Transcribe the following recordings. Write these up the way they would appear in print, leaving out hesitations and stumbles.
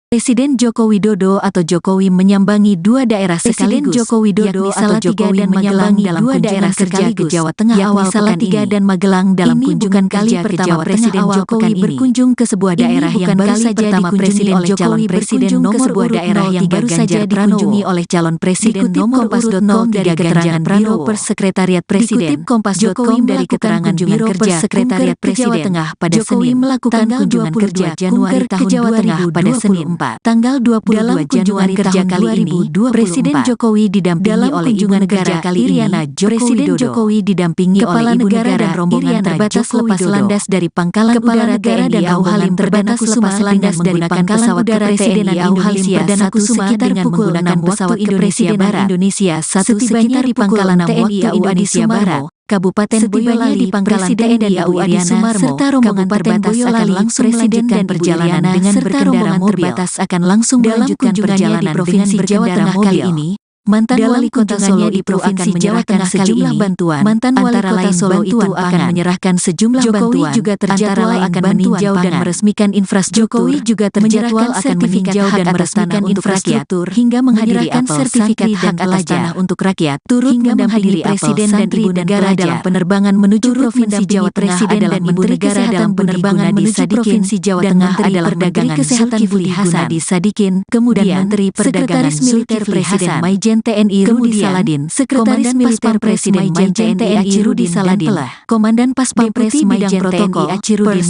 Presiden Joko Widodo atau Jokowi menyambangi dua daerah sekaligus. Presiden Joko Widodo atau Jokowi menyambangi dua daerah kerja ke Jawa Tengah awal Salatiga dan Magelang dalam kunjungan kerja ke Jawa Tengah. Presiden Jokowi berkunjung ke sebuah daerah yang baru saja dikunjungi oleh calon presiden nomor urut 0 yang baru saja dikunjungi oleh calon presiden nomor urut 0 dari keterangan Biro Persekretariat Presiden. Dikutip Kompas.com dari keterangan Biro Persekretariat Presiden, pada Senin, melakukan kunjungan kerja Januari tahun 2024 pada Senin. Tanggal 22 Januari kerja kali ini, Presiden Jokowi didampingi oleh Ibu Negara Iriana Joko Widodo. Jokowi didampingi Kepala oleh Ibu Negara dan rombongan terbatas lepas landas dari Pangkalan Udara TNI AU Halim terbatas lepas landas dari Pangkalan Udara TNI AU Halim Perdana Kusuma dengan menggunakan pesawat Kepresidenan Indonesia setibanya di Pangkalan TNI AU Adi Sumarmo, Kabupaten Boyolali di Pangkalan TNI AU Adi Sumarmo, serta rombongan terbatas akan langsung melanjutkan perjalanan dengan berkendara mobil. Akan langsung melanjutkan perjalanan di Provinsi Jawa Tengah kali ini. Mantan wali kota Solo di Provinsi Jawa Tengah sejumlah bantuan. Mantan wali kota Solo itu akan menyerahkan sejumlah bantuan. Jokowi juga terjadwal akan meninjau dan meresmikan infrastruktur. Jokowi juga terjadwal akan meninjau dan meresmikan infrastruktur hingga menghadiri sertifikat hak atas tanah untuk rakyat. Turut hingga menghadiri Presiden dan Ibu Negara dalam penerbangan menuju Provinsi Jawa Tengah adalah Menteri Kesehatan penerbangan menuju Provinsi Jawa Tengah adalah Menteri Kesehatan Budi Gunadi Kemudian Menteri Perdagangan Militer Presiden Maijen TNI Rudi Saladin, Sekretaris Militer Presiden Maijen TNI Rudi Saladin, Komandan Paspampres Maijen Protokol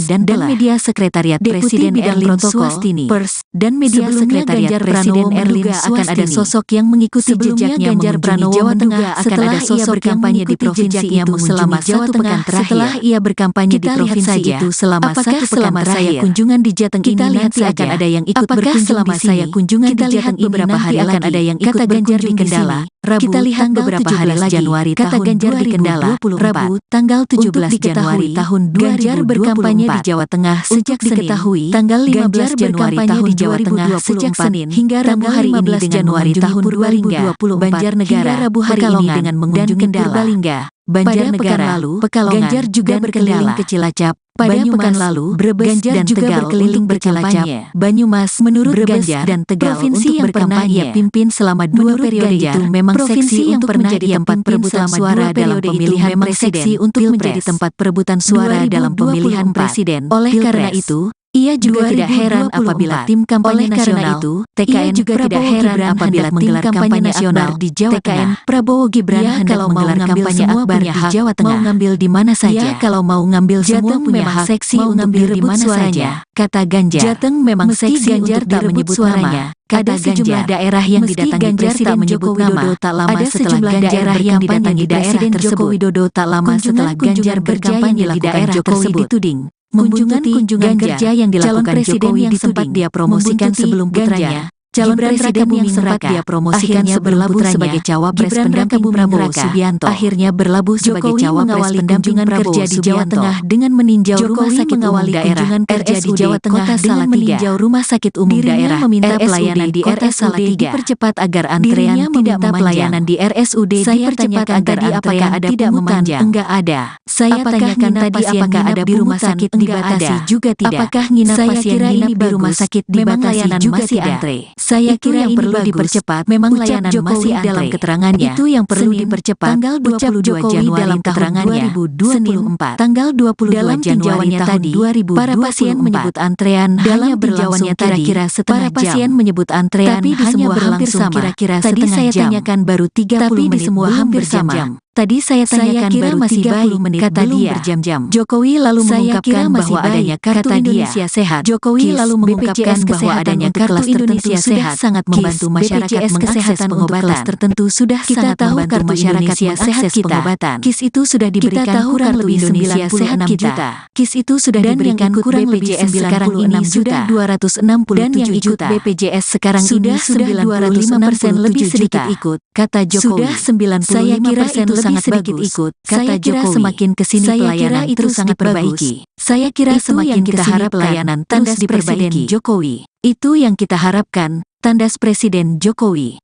dan Media Sekretariat Presiden Erlin Suwastini, dan Media Sekretariat Presiden Erlin Suwastini. Akan ada sosok yang mengikuti jejaknya mengunjungi Jawa Tengah akan ada sosok berkampanye di provinsi itu selama Jawa Tengah setelah ia berkampanye di provinsi itu selama satu pekan terakhir. Kunjungan di Jateng ini nanti akan ada yang ikut berkunjung di sini. Kunjungan di Jateng beberapa hari akan ada yang ikut berkunjung di Kendala, Rabu, kita lihat beberapa hari lagi, Januari kata Ganjar di Kendala, Rabu, tanggal 17 Januari tahun 2024. Ganjar berkampanye di Jawa Tengah sejak diketahui, tanggal 15 Januari tahun di Jawa Tengah sejak Senin, hingga Rabu hari ini dengan Januari tahun 2024, Banjarnegara, Rabu hari ini dengan mengunjungi Purbalingga, Banjarnegara, Ganjar juga berkeliling ke Cilacap. Pada pekan lalu, Brebes dan Tegal berkeliling berkampanye. Banyumas menurut Ganjar dan Tegal provinsi yang pernah ia pimpin selama 2 periode itu memang seksi untuk menjadi tempat perebutan suara dalam pemilihan presiden untuk menjadi tempat perebutan suara dalam pemilihan presiden. Oleh karena itu, ia juga tidak heran apabila tim kampanye nasional itu, TKN juga tidak heran apabila menggelar kampanye nasional di Jawa Tengah. Prabowo Gibran kalau mau ngambil semua punya hak, mau ngambil di mana saja. Kalau mau ngambil semua punya hak, seksi untuk ngambil di mana saja, kata Ganjar. Jateng memang seksi untuk tak menyebut suaranya. Ada sejumlah daerah yang didatangi Presiden Joko Widodo tak lama setelah daerah yang didatangi Presiden Joko Widodo tak lama setelah Ganjar berkampanye di daerah tersebut dituding kunjungan kerja yang dilakukan Jokowi yang sempat dia promosikan sebelum putranya, calon presiden yang sempat dia promosikan sebelum putranya sebagai cawapres pendamping Prabowo Subianto, akhirnya berlabuh sebagai cawapres pendampingan kerja di Jawa Tengah dengan meninjau rumah sakit umum daerah RSUD Jawa Tengah dengan meninjau rumah sakit umum daerah meminta pelayanan di RSUD dipercepat agar antrean tidak pelayanan di RSUD dipercepat agar apakah ada tidak memanjang. Enggak ada. Saya tanyakan tadi apakah ada di rumah sakit dibatasi juga tidak. Apakah nginap pasien nginap di rumah sakit dibatasi juga tidak. Saya kira yang perlu dipercepat memang layanan masih dalam keterangannya. Itu yang perlu dipercepat. Tanggal 22 Januari dalam keterangannya 2024. Tanggal 22 Januari tahun 2024. Para pasien menyebut antrean hanya berlangsung kira-kira setengah jam. Para pasien menyebut antrean tapi di semua hampir sama. Kira-kira tadi saya tanyakan baru 30 menit di semua hampir sama. Tadi saya tanyakan baru 30 menit kata dia berjam-jam. Jokowi lalu mengungkapkan bahwa adanya kartu Indonesia Sehat. Jokowi lalu mengungkapkan bahwa adanya kartu Indonesia Sehat sangat membantu masyarakat mengakses pengobatan tertentu sudah sangat membantu masyarakat mengakses pengobatan. KIS itu sudah diberikan kurang lebih Indonesia Sehat kita. KIS itu sudah diberikan kurang lebih sekarang ini sudah 267 dan yang ikut BPJS sekarang ini sudah 205% lebih sedikit ikut, kata Jokowi. Sudah 95% saya kira itu sangat sedikit ikut, kata Jokowi. Semakin kesini pelayanan terus sangat diperbaiki. Saya kira semakin kita harap pelayanan tandas di Presiden Jokowi. Itu yang kita harapkan, tandas Presiden Jokowi.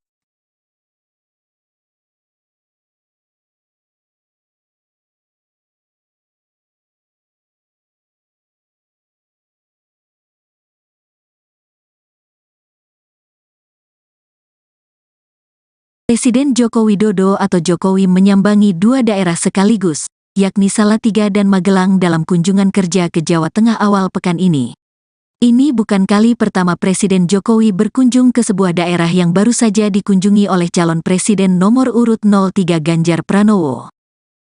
Presiden Joko Widodo atau Jokowi menyambangi dua daerah sekaligus, yakni Salatiga dan Magelang dalam kunjungan kerja ke Jawa Tengah awal pekan ini. Ini bukan kali pertama Presiden Jokowi berkunjung ke sebuah daerah yang baru saja dikunjungi oleh calon presiden nomor urut 03 Ganjar Pranowo.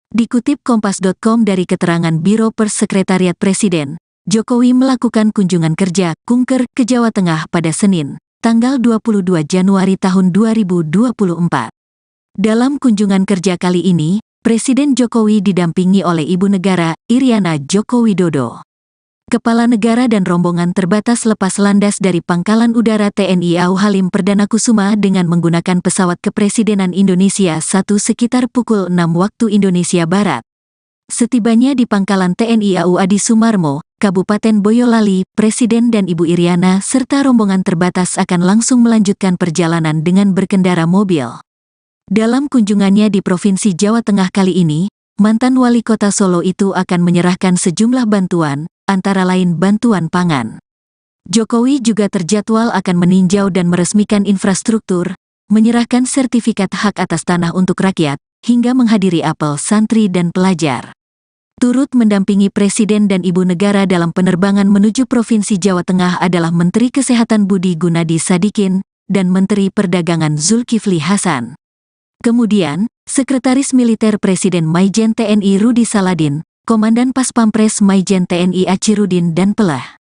Dikutip Kompas.com dari keterangan Biro Pers Sekretariat Presiden, Jokowi melakukan kunjungan kerja kunker ke Jawa Tengah pada Senin, tanggal 22 Januari tahun 2024. Dalam kunjungan kerja kali ini, Presiden Jokowi didampingi oleh Ibu Negara, Iriana Joko Widodo. Kepala negara dan rombongan terbatas lepas landas dari Pangkalan Udara TNI AU Halim Perdana Kusuma dengan menggunakan pesawat Kepresidenan Indonesia 1 sekitar pukul 6 waktu Indonesia Barat. Setibanya di Pangkalan TNI AU Adi Sumarmo, Kabupaten Boyolali, Presiden dan Ibu Iriana serta rombongan terbatas akan langsung melanjutkan perjalanan dengan berkendara mobil. Dalam kunjungannya di Provinsi Jawa Tengah kali ini, mantan wali kota Solo itu akan menyerahkan sejumlah bantuan, antara lain bantuan pangan. Jokowi juga terjadwal akan meninjau dan meresmikan infrastruktur, menyerahkan sertifikat hak atas tanah untuk rakyat, hingga menghadiri apel santri dan pelajar. Turut mendampingi Presiden dan Ibu Negara dalam penerbangan menuju Provinsi Jawa Tengah adalah Menteri Kesehatan Budi Gunadi Sadikin dan Menteri Perdagangan Zulkifli Hasan. Kemudian, Sekretaris Militer Presiden Maijen TNI Rudi Saladin, Komandan Pas Pampres Maijen TNI Achirudin dan Pelah.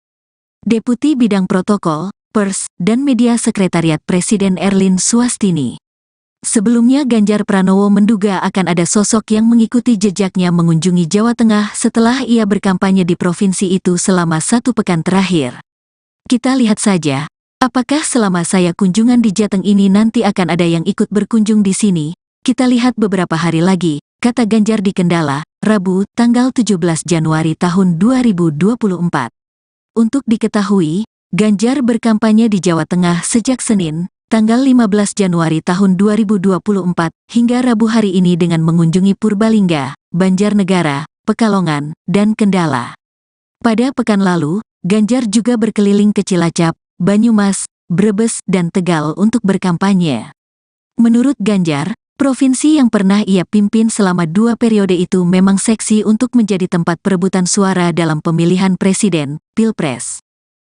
Deputi Bidang Protokol, Pers, dan Media Sekretariat Presiden Erlin Swastini. Sebelumnya Ganjar Pranowo menduga akan ada sosok yang mengikuti jejaknya mengunjungi Jawa Tengah setelah ia berkampanye di provinsi itu selama 1 pekan terakhir. Kita lihat saja, apakah selama saya kunjungan di Jateng ini nanti akan ada yang ikut berkunjung di sini. Kita lihat beberapa hari lagi, kata Ganjar di Kendala, Rabu, tanggal 17 Januari tahun 2024. Untuk diketahui, Ganjar berkampanye di Jawa Tengah sejak Senin, tanggal 15 Januari tahun 2024, hingga Rabu hari ini dengan mengunjungi Purbalingga, Banjarnegara, Pekalongan, dan Kendala. Pada pekan lalu, Ganjar juga berkeliling ke Cilacap, Banyumas, Brebes, dan Tegal untuk berkampanye. Menurut Ganjar, provinsi yang pernah ia pimpin selama 2 periode itu memang seksi untuk menjadi tempat perebutan suara dalam pemilihan presiden, Pilpres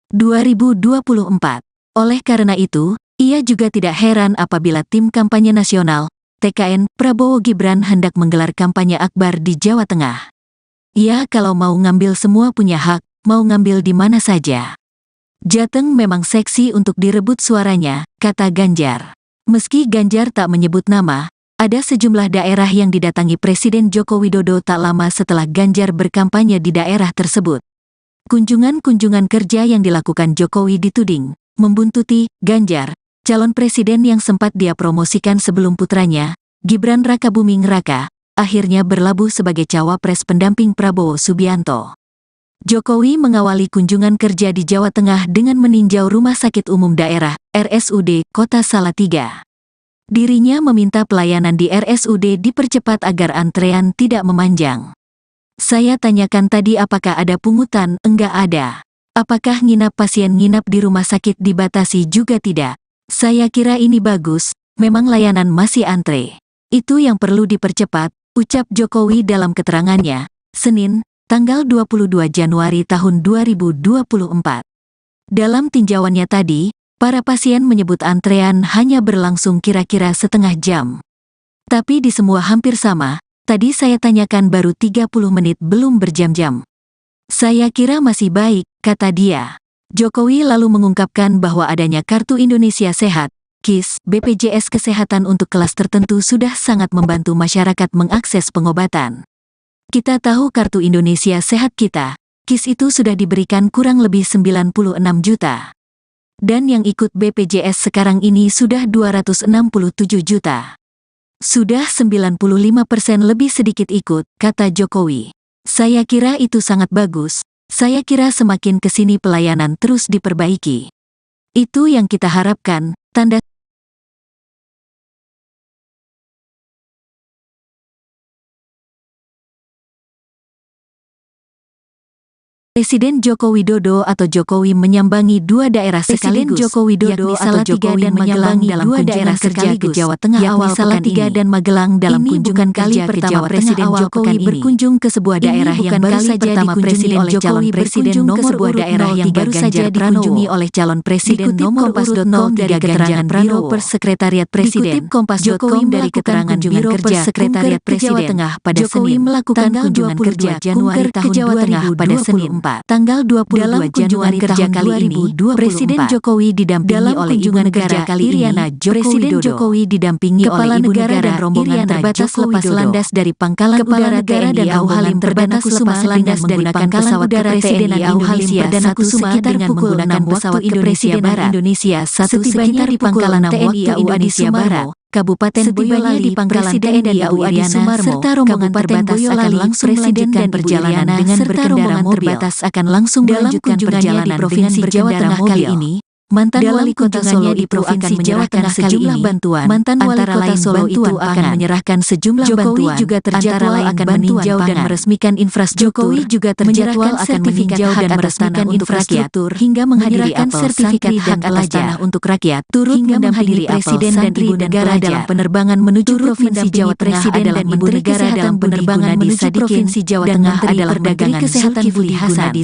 2024. Oleh karena itu, ia juga tidak heran apabila tim kampanye nasional, TKN, Prabowo Gibran hendak menggelar kampanye akbar di Jawa Tengah. Ya kalau mau ngambil semua punya hak, mau ngambil di mana saja. Jateng memang seksi untuk direbut suaranya, kata Ganjar. Meski Ganjar tak menyebut nama, ada sejumlah daerah yang didatangi Presiden Joko Widodo tak lama setelah Ganjar berkampanye di daerah tersebut. Kunjungan-kunjungan kerja yang dilakukan Jokowi dituding membuntuti Ganjar, calon presiden yang sempat dia promosikan sebelum putranya, Gibran Rakabuming Raka, akhirnya berlabuh sebagai cawapres pendamping Prabowo Subianto. Jokowi mengawali kunjungan kerja di Jawa Tengah dengan meninjau Rumah Sakit Umum Daerah, RSUD, Kota Salatiga. Dirinya meminta pelayanan di RSUD dipercepat agar antrean tidak memanjang. Saya tanyakan tadi apakah ada pungutan, enggak ada. Apakah nginap pasien nginap di rumah sakit dibatasi juga tidak? Saya kira ini bagus, memang layanan masih antre. Itu yang perlu dipercepat, ucap Jokowi dalam keterangannya, Senin, tanggal 22 Januari tahun 2024. Dalam tinjauannya tadi, para pasien menyebut antrean hanya berlangsung kira-kira setengah jam. Tapi di semua hampir sama, tadi saya tanyakan baru 30 menit belum berjam-jam. Saya kira masih baik, kata dia. Jokowi lalu mengungkapkan bahwa adanya Kartu Indonesia Sehat, KIS, BPJS Kesehatan untuk kelas tertentu sudah sangat membantu masyarakat mengakses pengobatan. Kita tahu Kartu Indonesia Sehat kita, KIS itu sudah diberikan kurang lebih 96 juta. Dan yang ikut BPJS sekarang ini sudah 267 juta. Sudah 95% lebih sedikit ikut, kata Jokowi. Saya kira itu sangat bagus, saya kira semakin kesini pelayanan terus diperbaiki. Itu yang kita harapkan, tanda Presiden Joko Widodo atau Jokowi menyambangi dua daerah sekaligus. Joko Widodo atau Jokowi menyambangi dua daerah kerja ke Jawa Tengah awal Salatiga dan Magelang dalam kunjungan kali pertama Presiden Jokowi berkunjung ke sebuah daerah yang baru saja dikunjungi oleh calon presiden nomor urut daerah yang baru saja dikunjungi olor calon presiden nomor urut 0 dari keterangan Biro Persekretariat Presiden. Jokowi dari keterangan Biro Persekretariat Presiden pada Senin melakukan kunjungan kerja Januari tahun 2024 pada Senin tanggal 22 Januari kerja kali ini, Presiden Jokowi didampingi oleh Ibu Negara Iriana Joko Widodo. Jokowi didampingi oleh Ibu Negara dan rombongan terbatas lepas landas dari Pangkalan Udara TNI AU Halim Perdana Kusuma landas dari Pangkalan Udara TNI AU Halim Perdana Kusuma dengan menggunakan pesawat Indonesia Barat Indonesia setibanya di Pangkalan TNI AU Indonesia Barat. Kabupaten Boyolali di Pangkalan TNI AU Adi Sumarmo, serta rombongan terbatas akan langsung melanjutkan perjalanan dengan berkendara mobil. Akan langsung melanjutkan perjalanan dengan berkendara mobil. Kali ini, mantan wali kota Solo itu akan menyerahkan sejumlah bantuan. Mantan wali kota Solo itu akan menyerahkan sejumlah bantuan. Jokowi juga terjadwal akan meninjau dan meresmikan infrastruktur. Jokowi juga terjadwal akan meninjau dan meresmikan infrastruktur hingga menghadiri sertifikat hak atas tanah untuk rakyat. Turut mendampingi Presiden dan Ibu Negara dalam penerbangan menuju Provinsi Jawa Tengah adalah Menteri Kesehatan penerbangan menuju Provinsi Jawa Tengah adalah Perdagangan Zulkifli Hasan,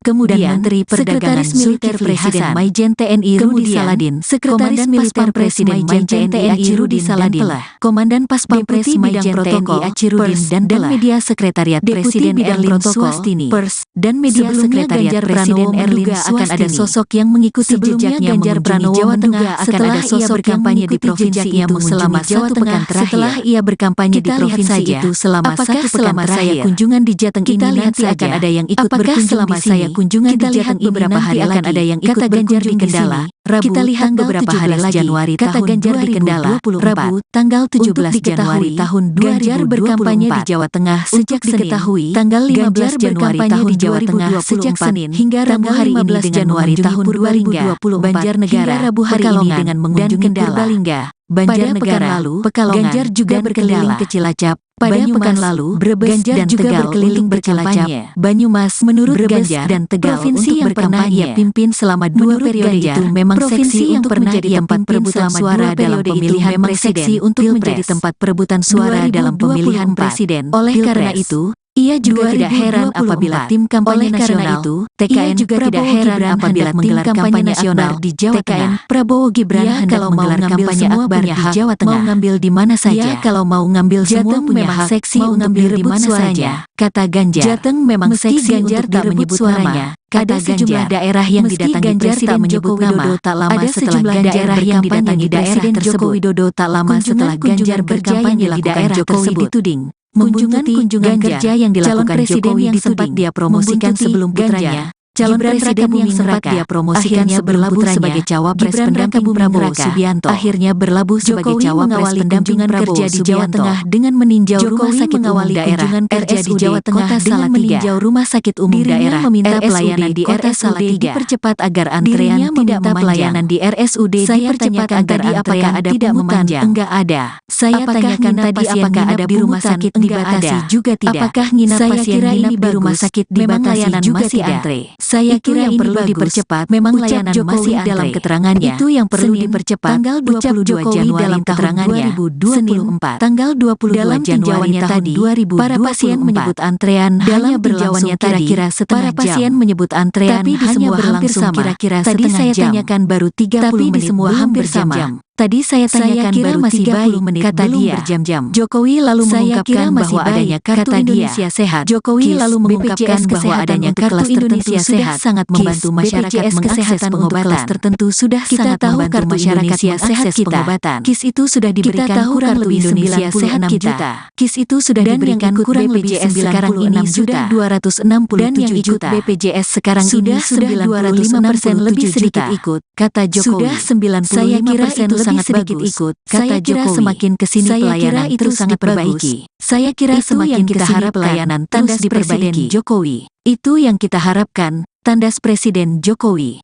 kemudian Menteri Perdagangan Zulkifli Hasan TNI Rudi Saladin, Sekretaris Militer Presiden Maijen TNI Rudi Saladin, Komandan Pas Pampres Maijen Protokol Achirudin dan Media Sekretariat Presiden Erlin Swastini, Pers dan Media Sekretariat Presiden Erlin akan ada sosok yang mengikuti jejaknya Ganjar Pranowo Jawa Tengah akan ada sosok berkampanye di provinsi itu selama Jawa Tengah setelah ia berkampanye di provinsi itu selama satu pekan terakhir. Kunjungan di Jateng ini nanti akan ada yang ikut berkunjung selama saya kunjungan di Jateng beberapa hari akan ada yang ikut berkunjung Kendala, Rabu, kita lihat beberapa hari lagi, Januari kata Ganjar di Kendala, Rabu, tanggal 17 Januari tahun 2024. Ganjar berkampanye di Jawa Tengah sejak diketahui, tanggal 15 Januari tahun di Jawa Tengah sejak Senin, hingga Rabu hari ini dengan Januari tahun 2024, Banjarnegara, Rabu hari ini dengan mengunjungi Purbalingga, Banjarnegara, Pekalongan, Ganjar juga berkeliling ke Cilacap. Pada pekan lalu, Brebes dan juga berkeliling bercilacap, Banyumas, menurut Ganjar dan Tegal provinsi yang pernah ia pimpin selama 2 periode itu memang provinsi yang pernah jadi tempat perebutan suara dalam pemilihan presiden untuk menjadi tempat perebutan suara dalam pemilihan presiden. Oleh karena itu, ia juga tidak heran apabila tim kampanye nasional itu, TKN juga tidak heran apabila tim kampanye nasional di Jawa Tengah, Prabowo Gibran hendak menggelar kampanye akbar di Jawa Tengah. Mau ngambil di mana saja, kalau mau ngambil semua punya hak seksi untuk ngambil di mana saja, kata Ganjar. Jateng memang seksi Ganjar tak menyebut suaranya. Ada sejumlah daerah yang didatangi Presiden Joko Widodo tak lama setelah daerah yang didatangi Presiden Joko Widodo tak lama setelah Ganjar berkampanye di daerah tersebut dituding kunjungan kerja yang dilakukan Jokowi yang sempat dia promosikan sebelum putranya, calon presiden yang sempat dia promosikan sebelum putranya sebagai cawapres pendamping Prabowo Subianto, akhirnya berlabuh sebagai cawapres pendamping kerja di Jawa Tengah dengan meninjau rumah sakit umum daerah RSUD Jawa Tengah dengan meninjau rumah sakit umum daerah meminta pelayanan di RSUD dipercepat agar antrean tidak pelayanan di RSUD dipercepat agar apakah ada tidak memanjang enggak ada. Saya tanyakan tadi apakah ada di rumah sakit dibatasi juga tidak. Apakah nginap pasien nginap di rumah sakit dibatasi juga tidak. Saya kira yang perlu dipercepat memang layanan masih dalam keterangannya. Itu yang perlu dipercepat. Tanggal 22 Januari dalam keterangannya 2024. Tanggal 22 Januari tahun 2024. Para pasien menyebut antrean hanya berlangsung kira-kira setengah jam. Para pasien menyebut antrean tapi di semua hampir sama. Kira-kira tadi saya tanyakan baru 30 tapi menit di semua hampir sama. Tadi saya tanyakan baru masih 30 menit kata dia berjam-jam. Jokowi lalu mengungkapkan bahwa adanya kartu Indonesia Sehat. Jokowi lalu mengungkapkan bahwa adanya kartu Indonesia Sehat sangat membantu masyarakat mengakses pengobatan tertentu sudah sangat membantu masyarakat mengakses pengobatan. KIS itu sudah diberikan kurang lebih Indonesia Sehat kita. KIS itu sudah diberikan kurang lebih sekarang ini sudah 267 juta. BPJS sekarang ini sudah 205% lebih sedikit ikut, kata Jokowi. Sudah 95% itu sangat sedikit ikut, kata Jokowi. Semakin kesini pelayanan itu sangat perbaiki. Saya kira semakin kita harap pelayanan tandas di Presiden Jokowi. Itu yang kita harapkan, tandas Presiden Jokowi.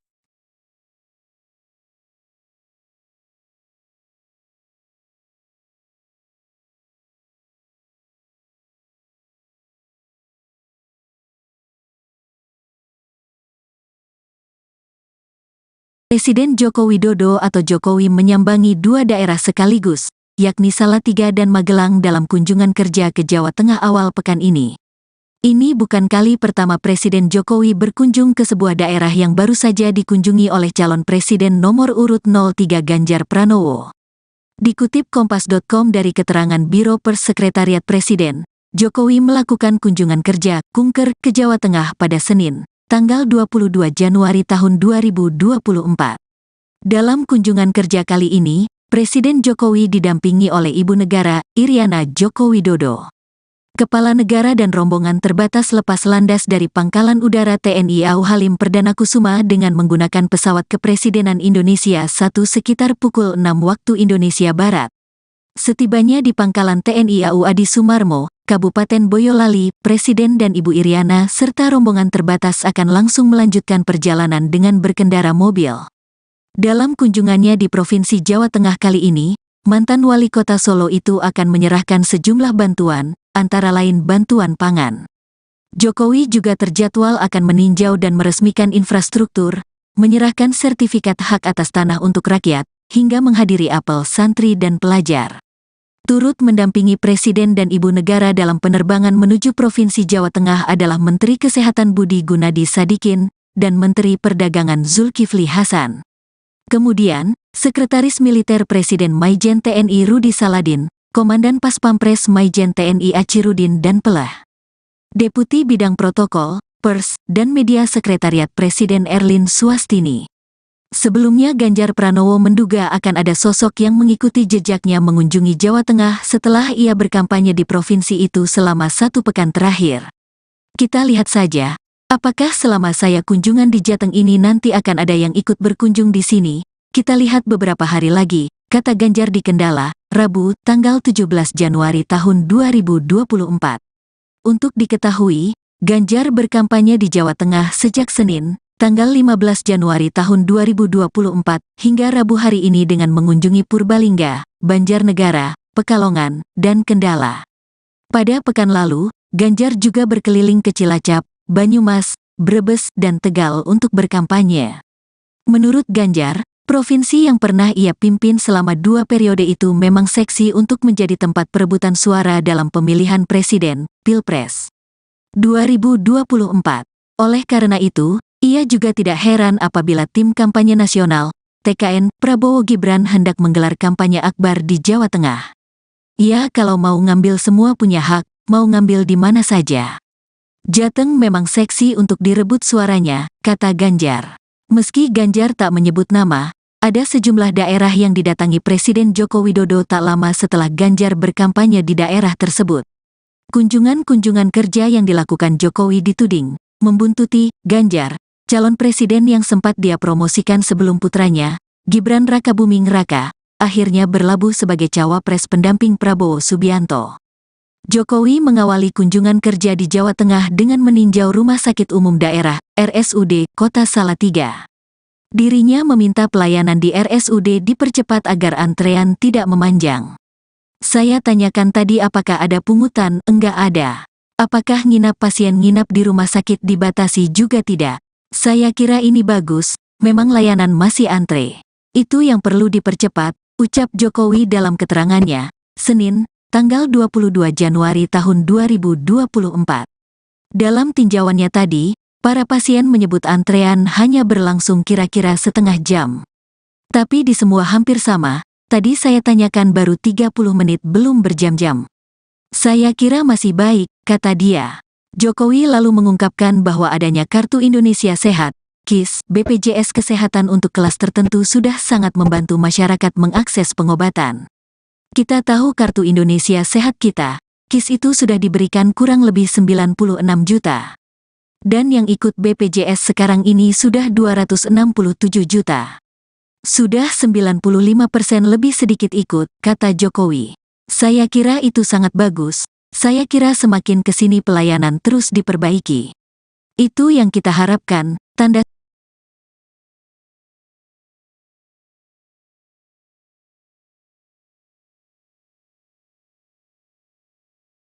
Presiden Joko Widodo atau Jokowi menyambangi dua daerah sekaligus, yakni Salatiga dan Magelang dalam kunjungan kerja ke Jawa Tengah awal pekan ini. Ini bukan kali pertama Presiden Jokowi berkunjung ke sebuah daerah yang baru saja dikunjungi oleh calon presiden nomor urut 03 Ganjar Pranowo. Dikutip Kompas.com dari keterangan Biro Pers Sekretariat Presiden, Jokowi melakukan kunjungan kerja kunker ke Jawa Tengah pada Senin, tanggal 22 Januari tahun 2024. Dalam kunjungan kerja kali ini, Presiden Jokowi didampingi oleh Ibu Negara, Iriana Joko Widodo. Kepala Negara dan rombongan terbatas lepas landas dari Pangkalan Udara TNI AU Halim Perdana Kusuma dengan menggunakan pesawat Kepresidenan Indonesia 1 sekitar pukul 6 waktu Indonesia Barat. Setibanya di Pangkalan TNI AU Adi Sumarmo, Kabupaten Boyolali, Presiden dan Ibu Iriana serta rombongan terbatas akan langsung melanjutkan perjalanan dengan berkendara mobil. Dalam kunjungannya di Provinsi Jawa Tengah kali ini, mantan wali kota Solo itu akan menyerahkan sejumlah bantuan, antara lain bantuan pangan. Jokowi juga terjadwal akan meninjau dan meresmikan infrastruktur, menyerahkan sertifikat hak atas tanah untuk rakyat, hingga menghadiri apel santri dan pelajar. Turut mendampingi Presiden dan Ibu Negara dalam penerbangan menuju Provinsi Jawa Tengah adalah Menteri Kesehatan Budi Gunadi Sadikin dan Menteri Perdagangan Zulkifli Hasan. Kemudian, Sekretaris Militer Presiden Maijen TNI Rudi Saladin, Komandan Pas Pampres Maijen TNI Achirudin dan Pelah. Deputi Bidang Protokol, Pers, dan Media Sekretariat Presiden Erlin Swastini. Sebelumnya Ganjar Pranowo menduga akan ada sosok yang mengikuti jejaknya mengunjungi Jawa Tengah setelah ia berkampanye di provinsi itu selama 1 pekan terakhir. Kita lihat saja, apakah selama saya kunjungan di Jateng ini nanti akan ada yang ikut berkunjung di sini. Kita lihat beberapa hari lagi, kata Ganjar di Kendala, Rabu, tanggal 17 Januari tahun 2024. Untuk diketahui, Ganjar berkampanye di Jawa Tengah sejak Senin, tanggal 15 Januari tahun 2024, hingga Rabu hari ini dengan mengunjungi Purbalingga, Banjarnegara, Pekalongan, dan Kendala. Pada pekan lalu, Ganjar juga berkeliling ke Cilacap, Banyumas, Brebes, dan Tegal untuk berkampanye. Menurut Ganjar, provinsi yang pernah ia pimpin selama 2 periode itu memang seksi untuk menjadi tempat perebutan suara dalam pemilihan presiden, Pilpres 2024. Oleh karena itu, ia juga tidak heran apabila tim kampanye nasional, TKN, Prabowo Gibran hendak menggelar kampanye akbar di Jawa Tengah. Ya kalau mau ngambil semua punya hak, mau ngambil di mana saja. Jateng memang seksi untuk direbut suaranya, kata Ganjar. Meski Ganjar tak menyebut nama, ada sejumlah daerah yang didatangi Presiden Joko Widodo tak lama setelah Ganjar berkampanye di daerah tersebut. Kunjungan-kunjungan kerja yang dilakukan Jokowi dituding membuntuti Ganjar, calon presiden yang sempat dia promosikan sebelum putranya, Gibran Rakabuming Raka, akhirnya berlabuh sebagai cawapres pendamping Prabowo Subianto. Jokowi mengawali kunjungan kerja di Jawa Tengah dengan meninjau Rumah Sakit Umum Daerah, RSUD, Kota Salatiga. Dirinya meminta pelayanan di RSUD dipercepat agar antrean tidak memanjang. Saya tanyakan tadi apakah ada pungutan, enggak ada. Apakah nginap pasien nginap di rumah sakit dibatasi juga tidak? Saya kira ini bagus, memang layanan masih antre. Itu yang perlu dipercepat, ucap Jokowi dalam keterangannya, Senin, tanggal 22 Januari tahun 2024. Dalam tinjauannya tadi, para pasien menyebut antrean hanya berlangsung kira-kira setengah jam. Tapi di semua hampir sama, tadi saya tanyakan baru 30 menit belum berjam-jam. Saya kira masih baik, kata dia. Jokowi lalu mengungkapkan bahwa adanya Kartu Indonesia Sehat, KIS, BPJS Kesehatan untuk kelas tertentu sudah sangat membantu masyarakat mengakses pengobatan. Kita tahu Kartu Indonesia Sehat kita, KIS itu sudah diberikan kurang lebih 96 juta. Dan yang ikut BPJS sekarang ini sudah 267 juta. Sudah 95% lebih sedikit ikut, kata Jokowi. Saya kira itu sangat bagus, saya kira semakin kesini pelayanan terus diperbaiki. Itu yang kita harapkan, tanda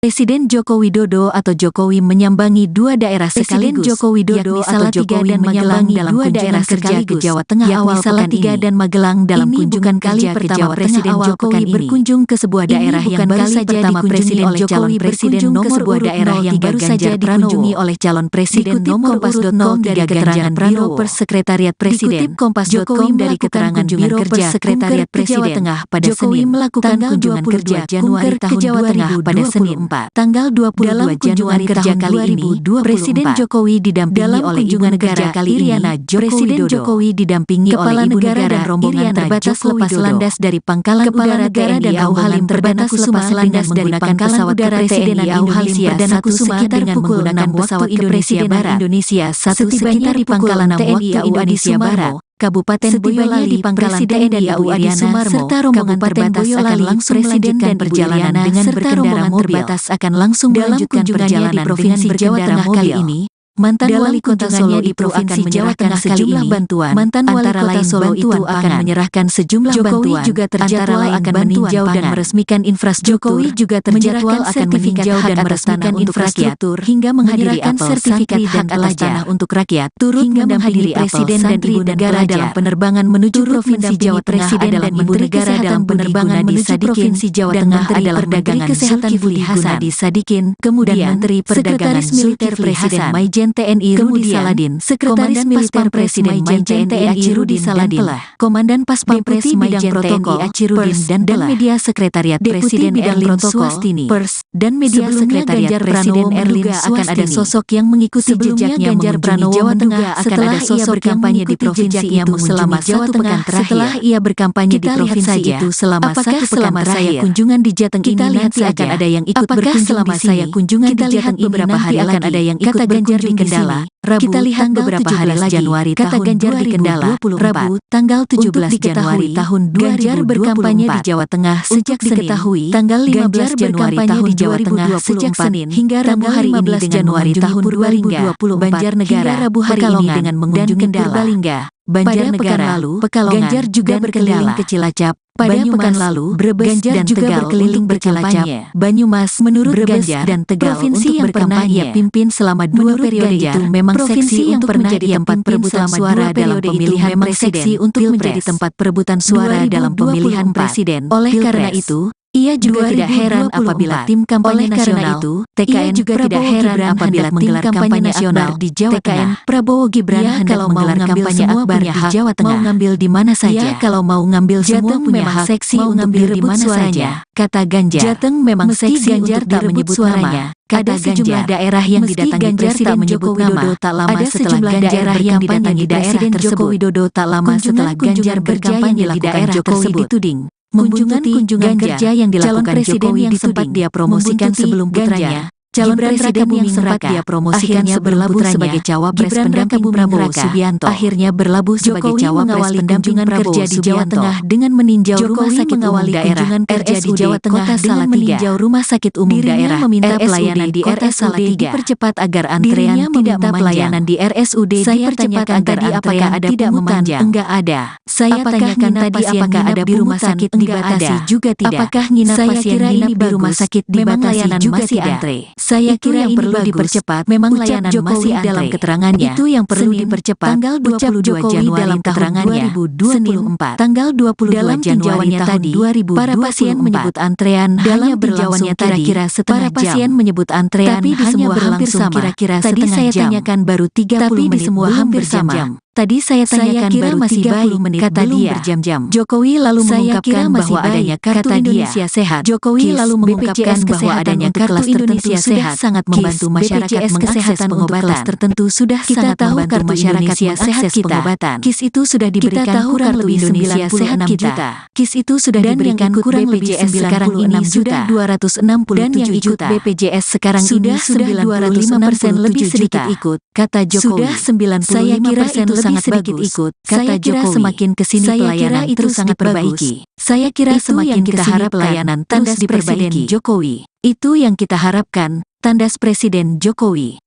Presiden Joko Widodo atau Jokowi menyambangi dua daerah sekaligus. Joko Widodo atau Jokowi menyambangi dua daerah kerja ke Jawa Tengah awal Salatiga dan Magelang dalam kunjungan kerja ke Jawa Tengah. Presiden Jokowi berkunjung ke sebuah daerah yang baru saja dikunjungi oleh calon presiden nomor urut 0 yang baru saja dikunjungi oleh calon presiden nomor urut 0 dari keterangan Biro Persekretariat Presiden. Jokowi dari keterangan Biro Persekretariat Presiden pada Senin melakukan kunjungan kerja Januari tahun 2024 pada Senin tanggal 22 Januari kerja kali ini, Presiden Jokowi didampingi oleh Ibu Negara Iriana Presiden Jokowi didampingi oleh Ibu Negara dan rombongan terbatas lepas landas dari Pangkalan Udara TNI AU Halim Perdana Kusuma landas dari Pangkalan Udara TNI AU Halim Perdana Kusuma dengan menggunakan pesawat Indonesia Barat Indonesia 1 sekitar di Pangkalan TNI AU Indonesia Barat. Kabupaten Boyolali di Pangkalan TNI AU Adi Sumarmo serta rombongan terbatas akan langsung melanjutkan perjalanan dengan berkendara mobil akan langsung melanjutkan perjalanan di Provinsi Jawa Tengah kali ini. Mantan Wali Kota Solo itu akan menyerahkan sejumlah bantuan. Mantan Wali Kota Solo itu akan menyerahkan sejumlah bantuan. Jokowi juga terjadwal akan meninjau dan meresmikan infrastruktur. Jokowi juga terjadwal akan meninjau dan meresmikan infrastruktur hingga menghadiri sertifikat hak atas tanah untuk rakyat. Turut hingga menghadiri Presiden dan Ibu Negara dalam penerbangan menuju Provinsi Jawa Tengah adalah Ibu Negara dalam penerbangan menuju Provinsi Jawa Tengah adalah Menteri Kesehatan Budi Gunadi Sadikin, kemudian Menteri Perdagangan Zulkifli Hasan Maijen TNI Rudi Saladin, Sekretaris Militer Presiden Maijen TNI Rudi Saladin, Komandan Pas Pampres Maijen TNI Achirudin dan Media Sekretariat Presiden Erlin Swastini, Pers dan Media Sekretariat Presiden Erlin akan ada sosok yang mengikuti jejaknya mengunjungi Jawa Tengah akan ada sosok kampanye di provinsi itu selama Jawa Tengah setelah ia berkampanye di provinsi itu selama satu pekan terakhir. Kunjungan di Jateng ini nanti akan ada yang ikut berkunjung selama saya kunjungan di Jateng ini nanti akan ada yang ikut berkunjung di Kendala, Rabu, kita lihat beberapa hari lagi, Januari kata Ganjar di Kendala, Rabu, tanggal 17 Januari tahun 2024. Ganjar berkampanye di Jawa Tengah sejak diketahui, tanggal 15 Januari tahun di Jawa Tengah sejak Senin, hingga Rabu hari ini Januari tahun 2024, Banjarnegara, Rabu hari ini dengan mengunjungi Purbalingga, Banjarnegara, Pekalongan, Ganjar juga berkeliling ke Cilacap, pada pekan lalu, Brebes dan juga Tegal berkeliling bercilacap, Banyumas menurut Ganjar dan Tegal provinsi yang pernah ia pimpin selama 2 periode itu memang seksi yang pernah jadi tempat perebutan suara dalam pemilihan presiden untuk menjadi tempat perebutan suara dalam pemilihan presiden. Oleh karena itu, ia juga tidak heran apabila tim kampanye nasional itu, TKN juga tidak heran apabila menggelar kampanye nasional di Jawa Tengah. Prabowo Gibran kalau mau ngambil semua punya hak, mau ngambil di mana saja. Kalau mau ngambil semua punya hak, seksi untuk direbut suaranya, kata Ganjar. Jateng memang seksi Ganjar tak menyebut suaranya. Ada sejumlah daerah yang didatangi Presiden Joko Widodo tak lama setelah daerah yang didatangi Presiden Joko Widodo tak lama setelah Ganjar berkampanye di daerah tersebut dituding kunjungan kerja yang dilakukan Jokowi yang sempat dia promosikan sebelum putranya calon presiden yang sempat dia promosikan sebelum putranya sebagai cawapres pendamping Prabowo Subianto akhirnya berlabuh sebagai cawapres pendamping kerja di Jawa Tengah dengan meninjau rumah sakit umum daerah RSUD di Jawa Tengah dengan meninjau rumah sakit umum daerah meminta pelayanan di RSUD dipercepat agar antrean tidak pelayanan di RSUD dipercepat agar apakah ada tidak memanjang enggak ada. Saya tanyakan tadi apakah ada di rumah sakit dibatasi juga tidak. Apakah nginap pasien nginap di rumah sakit dibatasi juga tidak. Saya kira yang perlu dipercepat memang layanan masih dalam keterangannya. Itu yang perlu dipercepat. Tanggal 22 Januari dalam keterangannya 2024. Tanggal 22 Januari tadi para pasien menyebut antrean dalam berlangsung kira-kira setengah jam. Para pasien menyebut antrean tapi di semua hampir sama. Kira-kira tadi saya tanyakan baru 30 menit. Tapi di semua hampir sama. Tadi saya tanyakan baru masih 30 menit kata dia berjam-jam. Jokowi lalu mengungkapkan bahwa adanya kartu Indonesia Sehat. Jokowi lalu mengungkapkan bahwa adanya kartu Indonesia Sehat sangat membantu masyarakat kesehatan pengobatan tertentu sudah kita tahu kartu masyarakat Sehat pengobatan. KIS itu sudah diberikan kurang lebih Indonesia Sehat juta. KIS itu sudah diberikan kurang BPJS sekarang ini sudah 267 dan yang ikut BPJS sekarang ini sudah 265% lebih sedikit ikut kata Jokowi. Sudah 95% sangat sedikit ikut, kata Jokowi. Semakin kesini pelayanan itu sangat perbaiki. Saya kira semakin kita harap pelayanan tandas di Presiden Jokowi. Itu yang kita harapkan, tandas Presiden Jokowi.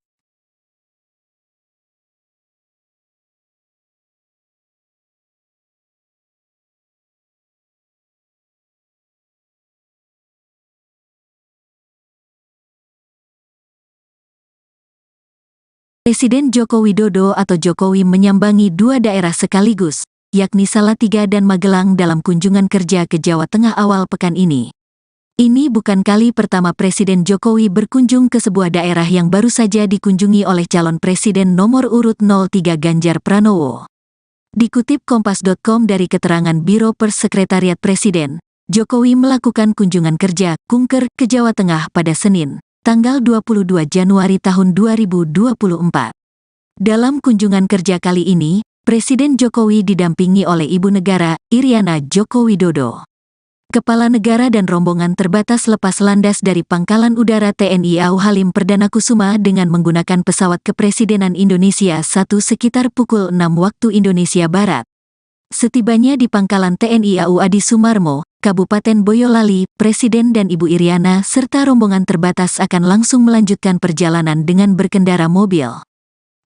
Presiden Joko Widodo atau Jokowi menyambangi dua daerah sekaligus, yakni Salatiga dan Magelang dalam kunjungan kerja ke Jawa Tengah awal pekan ini. Ini bukan kali pertama Presiden Jokowi berkunjung ke sebuah daerah yang baru saja dikunjungi oleh calon presiden nomor urut 03 Ganjar Pranowo. Dikutip Kompas.com dari keterangan Biro Pers Sekretariat Presiden, Jokowi melakukan kunjungan kerja kunker ke Jawa Tengah pada Senin, tanggal 22 Januari tahun 2024. Dalam kunjungan kerja kali ini, Presiden Jokowi didampingi oleh Ibu Negara, Iriana Joko Widodo. Kepala Negara dan rombongan terbatas lepas landas dari Pangkalan Udara TNI AU Halim Perdana Kusuma dengan menggunakan pesawat Kepresidenan Indonesia 1 sekitar pukul 6 waktu Indonesia Barat. Setibanya di Pangkalan TNI AU Adi Sumarmo, Kabupaten Boyolali, Presiden dan Ibu Iriana serta rombongan terbatas akan langsung melanjutkan perjalanan dengan berkendara mobil.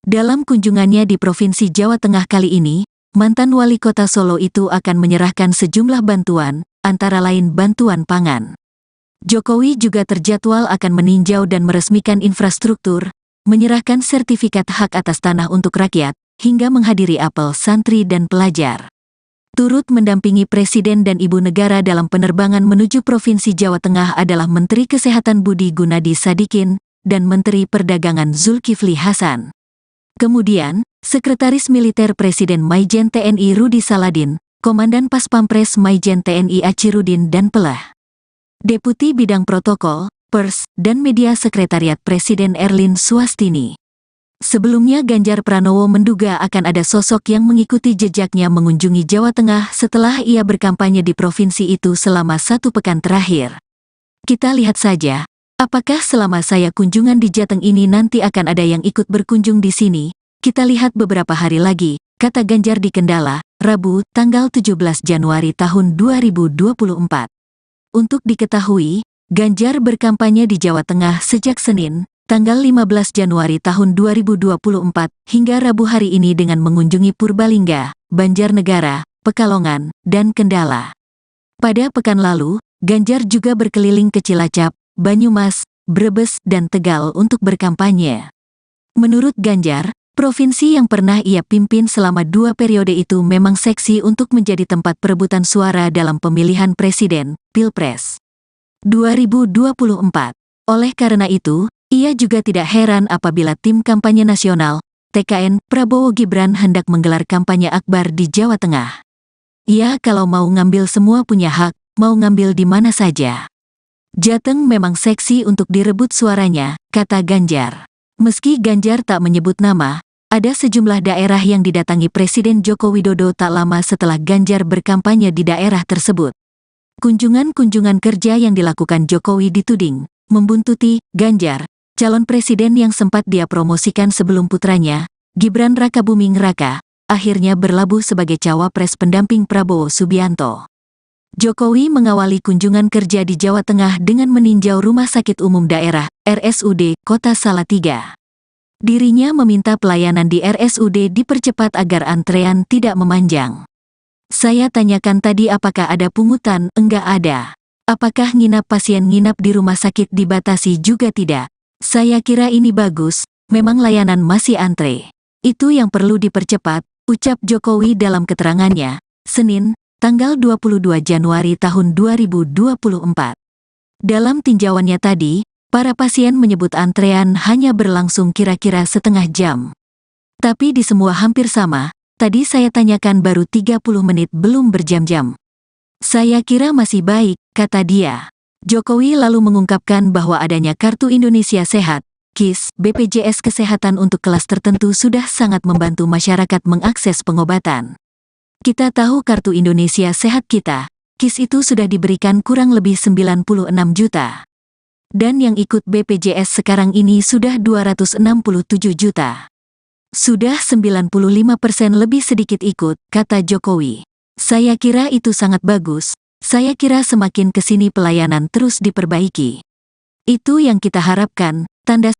Dalam kunjungannya di Provinsi Jawa Tengah kali ini, mantan wali kota Solo itu akan menyerahkan sejumlah bantuan, antara lain bantuan pangan. Jokowi juga terjadwal akan meninjau dan meresmikan infrastruktur, menyerahkan sertifikat hak atas tanah untuk rakyat, hingga menghadiri apel santri dan pelajar. Turut mendampingi Presiden dan Ibu Negara dalam penerbangan menuju Provinsi Jawa Tengah adalah Menteri Kesehatan Budi Gunadi Sadikin dan Menteri Perdagangan Zulkifli Hasan. Kemudian, Sekretaris Militer Presiden Maijen TNI Rudi Saladin, Komandan Pas Pampres Maijen TNI Achirudin dan Pelah. Deputi Bidang Protokol, Pers, dan Media Sekretariat Presiden Erlin Swastini. Sebelumnya Ganjar Pranowo menduga akan ada sosok yang mengikuti jejaknya mengunjungi Jawa Tengah setelah ia berkampanye di provinsi itu selama 1 pekan terakhir. Kita lihat saja, apakah selama saya kunjungan di Jateng ini nanti akan ada yang ikut berkunjung di sini. Kita lihat beberapa hari lagi, kata Ganjar di Kendala, Rabu, tanggal 17 Januari tahun 2024. Untuk diketahui, Ganjar berkampanye di Jawa Tengah sejak Senin, tanggal 15 Januari tahun 2024, hingga Rabu hari ini dengan mengunjungi Purbalingga, Banjarnegara, Pekalongan, dan Kendala. Pada pekan lalu, Ganjar juga berkeliling ke Cilacap, Banyumas, Brebes, dan Tegal untuk berkampanye. Menurut Ganjar, provinsi yang pernah ia pimpin selama 2 periode itu memang seksi untuk menjadi tempat perebutan suara dalam pemilihan presiden, Pilpres 2024. Oleh karena itu, ia juga tidak heran apabila tim kampanye nasional, TKN, Prabowo Gibran hendak menggelar kampanye akbar di Jawa Tengah. Ya kalau mau ngambil semua punya hak, mau ngambil di mana saja. Jateng memang seksi untuk direbut suaranya, kata Ganjar. Meski Ganjar tak menyebut nama, ada sejumlah daerah yang didatangi Presiden Joko Widodo tak lama setelah Ganjar berkampanye di daerah tersebut. Kunjungan-kunjungan kerja yang dilakukan Jokowi dituding membuntuti Ganjar, calon presiden yang sempat dia promosikan sebelum putranya, Gibran Rakabuming Raka, akhirnya berlabuh sebagai cawapres pendamping Prabowo Subianto. Jokowi mengawali kunjungan kerja di Jawa Tengah dengan meninjau Rumah Sakit Umum Daerah, RSUD, Kota Salatiga. Dirinya meminta pelayanan di RSUD dipercepat agar antrean tidak memanjang. Saya tanyakan tadi apakah ada pungutan, enggak ada. Apakah pasien nginap di rumah sakit dibatasi juga tidak? Saya kira ini bagus, memang layanan masih antre. Itu yang perlu dipercepat, ucap Jokowi dalam keterangannya, Senin, tanggal 22 Januari tahun 2024. Dalam tinjauannya tadi, para pasien menyebut antrean hanya berlangsung kira-kira setengah jam. Tapi di semua hampir sama, tadi saya tanyakan baru 30 menit belum berjam-jam. Saya kira masih baik, kata dia. Jokowi lalu mengungkapkan bahwa adanya Kartu Indonesia Sehat, KIS, BPJS Kesehatan untuk kelas tertentu sudah sangat membantu masyarakat mengakses pengobatan. Kita tahu Kartu Indonesia Sehat kita, KIS itu sudah diberikan kurang lebih 96 juta. Dan yang ikut BPJS sekarang ini sudah 267 juta. Sudah 95% lebih sedikit ikut, kata Jokowi. Saya kira itu sangat bagus. Saya kira semakin kesini pelayanan terus diperbaiki. Itu yang kita harapkan, tanda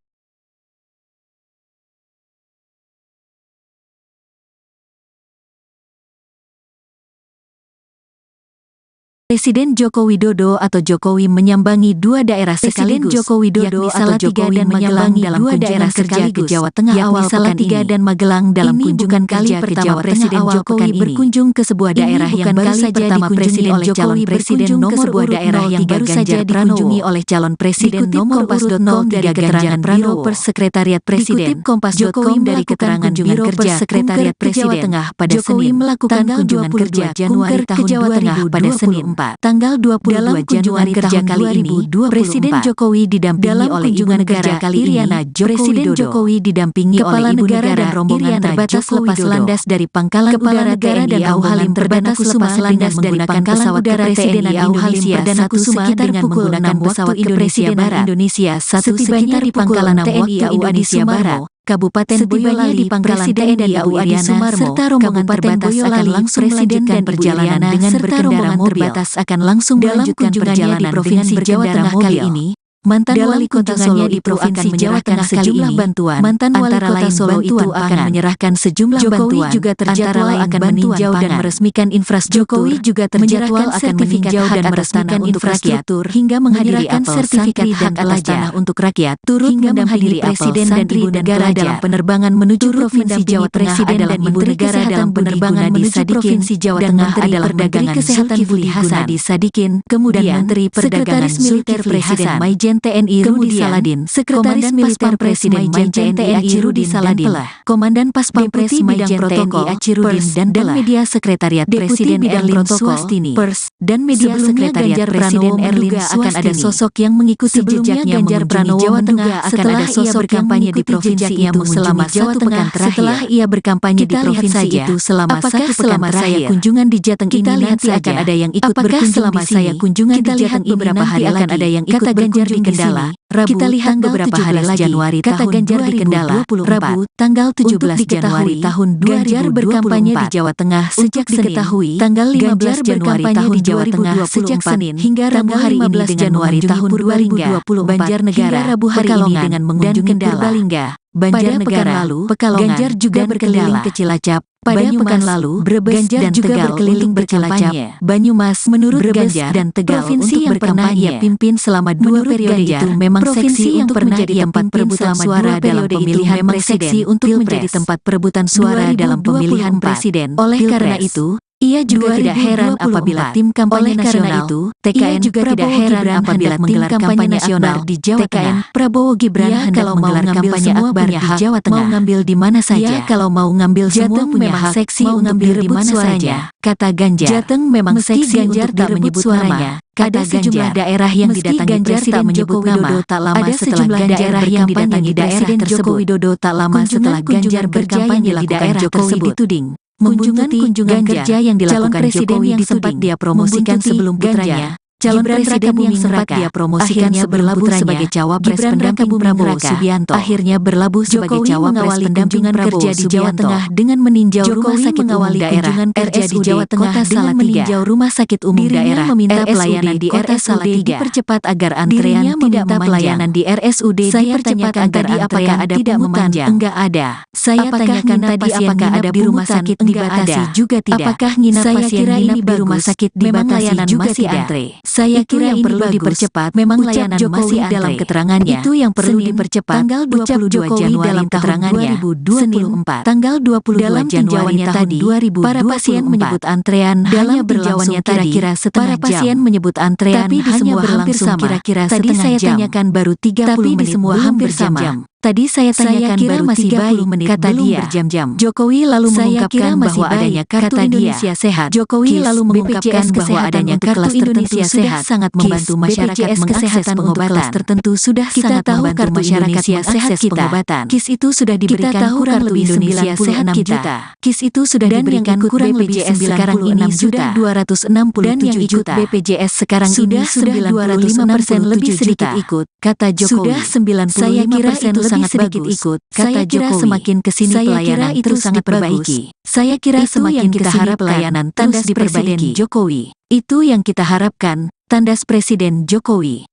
Presiden Joko Widodo atau Jokowi menyambangi dua daerah sekaligus. Joko Widodo atau Jokowi menyambangi dua daerah kerja ke Jawa Tengah awal Salatiga dan Magelang dalam kunjungan kerja ke Jawa Tengah. Presiden Jokowi berkunjung ke sebuah daerah yang baru saja dikunjungi oleh calon presiden nomor urut 0 yang baru saja dikunjungi oleh calon presiden nomor urut 0 dari keterangan Biro Persekretariat Presiden. Jokowi dari keterangan Biro Persekretariat Presiden pada Senin melakukan kunjungan kerja Januari tahun 2024 pada Senin tanggal 22 Januari kerja kali ini, Presiden Jokowi didampingi oleh Ibu Negara Iriana Presiden Jokowi didampingi oleh Ibu Negara dan rombongan terbatas lepas landas dari Pangkalan Udara TNI AU Halim Perdana Kusuma landas dari Pangkalan Udara TNI AU Halim Perdana Kusuma dengan menggunakan pesawat Indonesia Barat Indonesia setibanya di Pangkalan TNI AU Indonesia Barat Kabupaten Boyolali, Pangkalan TNI AU Adi Sumarmo, serta rombongan terbatas akan langsung melanjutkan perjalanan dengan berkendara mobil. Akan langsung melanjutkan perjalanan di Provinsi Jawa Tengah kali ini. Mantan Wali Kota Solo itu akan menyerahkan sejumlah bantuan. Mantan Wali Kota Solo itu akan menyerahkan sejumlah bantuan. Jokowi juga terjadwal akan meninjau dan meresmikan infrastruktur. Jokowi juga terjadwal akan meninjau dan meresmikan infrastruktur hingga menghadiri sertifikat hak atas tanah untuk rakyat. Turut hingga menghadiri Presiden dan Ibu Negara dalam penerbangan menuju Provinsi Jawa Tengah adalah Ibu Negara dalam penerbangan menuju Provinsi Jawa Tengah adalah Menteri Kesehatan Budi Gunadi Sadikin, kemudian Menteri Perdagangan Zulkifli Hasan Maijen TNI Rudi Saladin, Sekretaris Militer Presiden Maijen TNI Rudi Saladin, Komandan Pas Pampres Maijen TNI Achirudin dan Media Sekretariat Presiden Erlin Swastini, Pers dan Media Sekretariat Presiden Erlin akan ada sosok yang mengikuti jejaknya mengunjungi Jawa Tengah akan ada sosok berkampanye di provinsi itu selama Jawa Tengah setelah ia berkampanye di provinsi itu selama satu pekan terakhir. Kunjungan di Jateng ini nanti akan ada yang ikut berkunjung selama saya kunjungan di Jateng ini nanti akan ada yang ikut berkunjung di Kendala, Rabu, kita lihat beberapa hari lagi, Januari kata Ganjar di Kendala, Rabu, tanggal 17 Januari tahun 2024. Ganjar berkampanye di Jawa Tengah sejak diketahui, tanggal 15 Januari tahun di Jawa Tengah sejak Senin, hingga Rabu hari ini Januari tahun 2024, Banjarnegara, Rabu hari ini dengan mengunjungi Purbalingga, Banjarnegara, Pekalongan, Ganjar juga berkeliling ke Cilacap, pada pekan lalu, Brebes dan Tegal berkeliling bercilacap, Banyumas menurut Ganjar dan Tegal provinsi yang pernah ia pimpin selama 2 periode itu memang seksi yang pernah jadi tempat perebutan suara dalam pemilihan presiden untuk menjadi tempat perebutan suara dalam pemilihan presiden. Oleh karena itu, ia juga tidak heran apabila tim kampanye nasional itu, TKN juga tidak heran apabila menggelar kampanye nasional di Jawa Tengah. Prabowo Gibran kalau mau ngambil semua punya hak, mau ngambil di mana saja. Kalau mau ngambil semua punya hak, seksi untuk direbut suaranya, kata Ganjar. Jateng memang seksi untuk direbut suaranya. Ada sejumlah daerah yang didatangi Presiden Joko Widodo tak lama setelah daerah yang didatangi Presiden Joko Widodo tak lama setelah Ganjar berkampanye di daerah tersebut dituding kunjungan kerja yang dilakukan Jokowi yang sempat dia promosikan sebelum putranya calon presiden yang sempat dia promosikan berlabuh sebagai cawapres pendamping Prabowo Subianto akhirnya berlabuh sebagai cawapres pendampingan kerja di Jawa Tengah dengan meninjau rumah sakit umum daerah RSUD di Jawa Tengah dengan meninjau rumah sakit umum daerah meminta pelayanan di RSUD dipercepat agar antrean tidak pelayanan di RSUD dipercepat agar apakah ada tidak memanjang enggak ada. Saya tanyakan tadi apakah ada di rumah sakit dibatasi juga tidak. Apakah nginap pasien nginap di rumah sakit dibatasi juga tidak. Saya kira yang perlu dipercepat memang layanan masih dalam keterangannya itu yang perlu dipercepat tanggal 22 Januari dalam keterangannya 2024 tanggal 22 Januari tadi para pasien menyebut antrean dalam berlangsung kira-kira setengah jam. Para pasien menyebut antrean tapi di semua berlangsung kira-kira tadi saya tanyakan baru 30 menit di semua hampir jam. Tadi saya tanyakan baru masih 30 menit kata dia berjam-jam. Jokowi lalu mengungkapkan bahwa adanya kartu Indonesia Sehat. Jokowi lalu mengungkapkan bahwa adanya kartu Indonesia Sehat sangat membantu masyarakat mengakses pengobatan tertentu sudah kita tahu kartu masyarakat Sehat pengobatan. KIS itu sudah diberikan kurang lebih Indonesia Sehat juta. KIS itu sudah diberikan kurang BPJS sekarang ini sudah 267 dan yang ikut BPJS sekarang ini sudah 205% lebih sedikit ikut kata Jokowi. Sudah 95% sangat sedikit ikut, kata Jokowi. Semakin kesini pelayanan itu sangat perbaiki. Saya kira semakin kita harap pelayanan tandas di Presiden Jokowi. Itu yang kita harapkan, tandas Presiden Jokowi.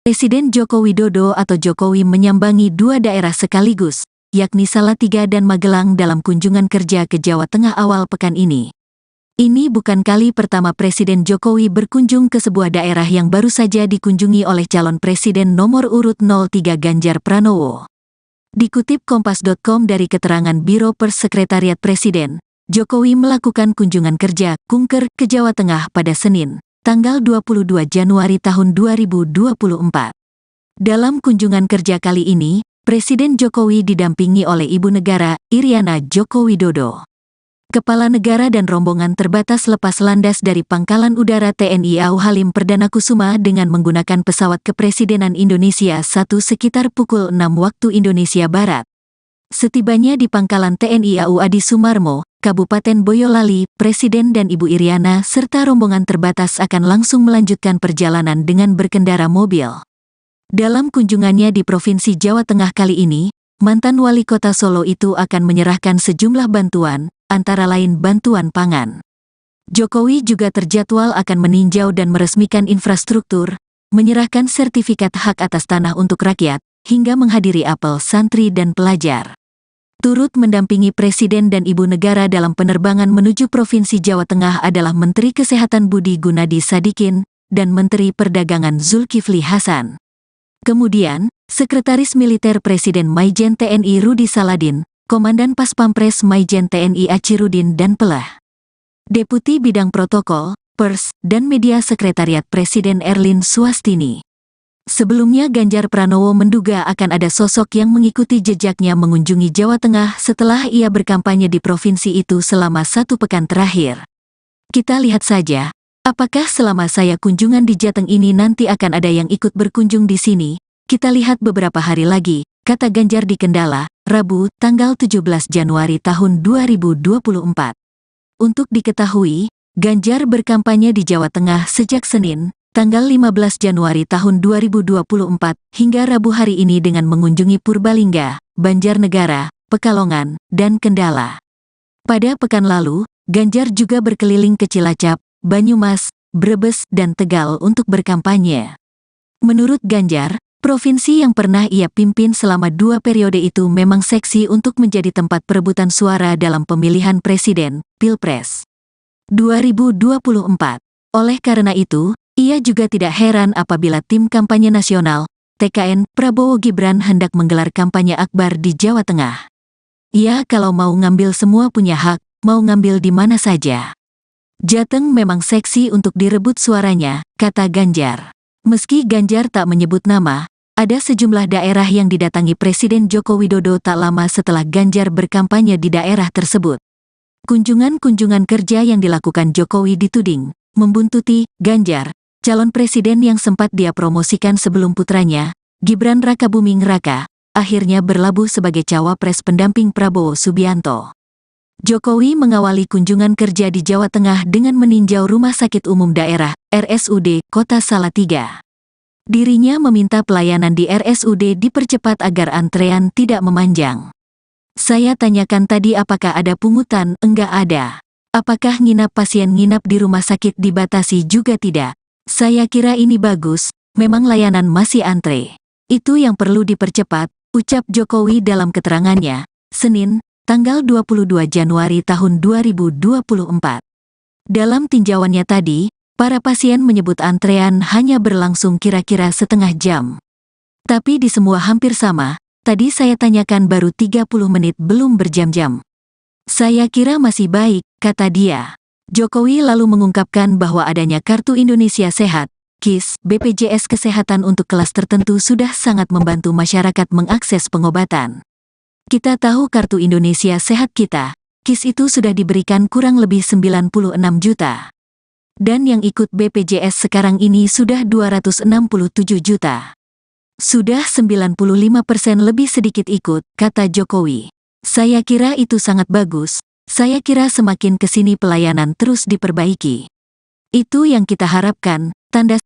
Presiden Joko Widodo atau Jokowi menyambangi dua daerah sekaligus, yakni Salatiga dan Magelang dalam kunjungan kerja ke Jawa Tengah awal pekan ini. Ini bukan kali pertama Presiden Jokowi berkunjung ke sebuah daerah yang baru saja dikunjungi oleh calon presiden nomor urut 03 Ganjar Pranowo. Dikutip Kompas.com dari keterangan Biro Pers Sekretariat Presiden, Jokowi melakukan kunjungan kerja kunker ke Jawa Tengah pada Senin, tanggal 22 Januari tahun 2024. Dalam kunjungan kerja kali ini, Presiden Jokowi didampingi oleh Ibu Negara, Iriana Joko Widodo. Kepala Negara dan rombongan terbatas lepas landas dari Pangkalan Udara TNI AU Halim Perdana Kusuma dengan menggunakan pesawat Kepresidenan Indonesia 1 sekitar pukul 6 waktu Indonesia Barat. Setibanya di Pangkalan TNI AU Adi Sumarmo, Kabupaten Boyolali, Presiden dan Ibu Iriana serta rombongan terbatas akan langsung melanjutkan perjalanan dengan berkendara mobil. Dalam kunjungannya di Provinsi Jawa Tengah kali ini, mantan wali kota Solo itu akan menyerahkan sejumlah bantuan, antara lain bantuan pangan. Jokowi juga terjadwal akan meninjau dan meresmikan infrastruktur, menyerahkan sertifikat hak atas tanah untuk rakyat, hingga menghadiri apel santri dan pelajar. Turut mendampingi Presiden dan Ibu Negara dalam penerbangan menuju Provinsi Jawa Tengah adalah Menteri Kesehatan Budi Gunadi Sadikin dan Menteri Perdagangan Zulkifli Hasan. Kemudian, Sekretaris Militer Presiden Maijen TNI Rudi Saladin, Komandan Pas Pampres Maijen TNI Achirudin dan Pelah. Deputi Bidang Protokol, Pers, dan Media Sekretariat Presiden Erlin Suwastini. Sebelumnya Ganjar Pranowo menduga akan ada sosok yang mengikuti jejaknya mengunjungi Jawa Tengah setelah ia berkampanye di provinsi itu selama 1 pekan terakhir. Kita lihat saja, apakah selama saya kunjungan di Jateng ini nanti akan ada yang ikut berkunjung di sini. Kita lihat beberapa hari lagi, kata Ganjar di Kendala, Rabu, tanggal 17 Januari tahun 2024. Untuk diketahui, Ganjar berkampanye di Jawa Tengah sejak Senin, tanggal 15 Januari tahun 2024, hingga Rabu hari ini dengan mengunjungi Purbalingga, Banjarnegara, Pekalongan, dan Kendala. Pada pekan lalu, Ganjar juga berkeliling ke Cilacap, Banyumas, Brebes, dan Tegal untuk berkampanye. Menurut Ganjar, provinsi yang pernah ia pimpin selama 2 periode itu memang seksi untuk menjadi tempat perebutan suara dalam pemilihan presiden, Pilpres 2024. Oleh karena itu, ia juga tidak heran apabila tim kampanye nasional, TKN, Prabowo Gibran hendak menggelar kampanye akbar di Jawa Tengah. Ya kalau mau ngambil semua punya hak, mau ngambil di mana saja. Jateng memang seksi untuk direbut suaranya, kata Ganjar. Meski Ganjar tak menyebut nama, ada sejumlah daerah yang didatangi Presiden Joko Widodo tak lama setelah Ganjar berkampanye di daerah tersebut. Kunjungan-kunjungan kerja yang dilakukan Jokowi dituding membuntuti Ganjar, calon presiden yang sempat dia promosikan sebelum putranya, Gibran Rakabuming Raka, akhirnya berlabuh sebagai cawapres pendamping Prabowo Subianto. Jokowi mengawali kunjungan kerja di Jawa Tengah dengan meninjau Rumah Sakit Umum Daerah, RSUD, Kota Salatiga. Dirinya meminta pelayanan di RSUD dipercepat agar antrean tidak memanjang. Saya tanyakan tadi apakah ada pungutan, enggak ada. Apakah pasien nginap di rumah sakit dibatasi juga tidak? Saya kira ini bagus, memang layanan masih antre. Itu yang perlu dipercepat, ucap Jokowi dalam keterangannya, Senin, tanggal 22 Januari tahun 2024. Dalam tinjauannya tadi, para pasien menyebut antrean hanya berlangsung kira-kira setengah jam. Tapi di semua hampir sama, tadi saya tanyakan baru 30 menit belum berjam-jam. Saya kira masih baik, kata dia. Jokowi lalu mengungkapkan bahwa adanya Kartu Indonesia Sehat, KIS, BPJS Kesehatan untuk kelas tertentu sudah sangat membantu masyarakat mengakses pengobatan. Kita tahu Kartu Indonesia Sehat kita, KIS itu sudah diberikan kurang lebih 96 juta. Dan yang ikut BPJS sekarang ini sudah 267 juta. Sudah 95% lebih sedikit ikut, kata Jokowi. Saya kira itu sangat bagus. Saya kira semakin kesini pelayanan terus diperbaiki. Itu yang kita harapkan, tanda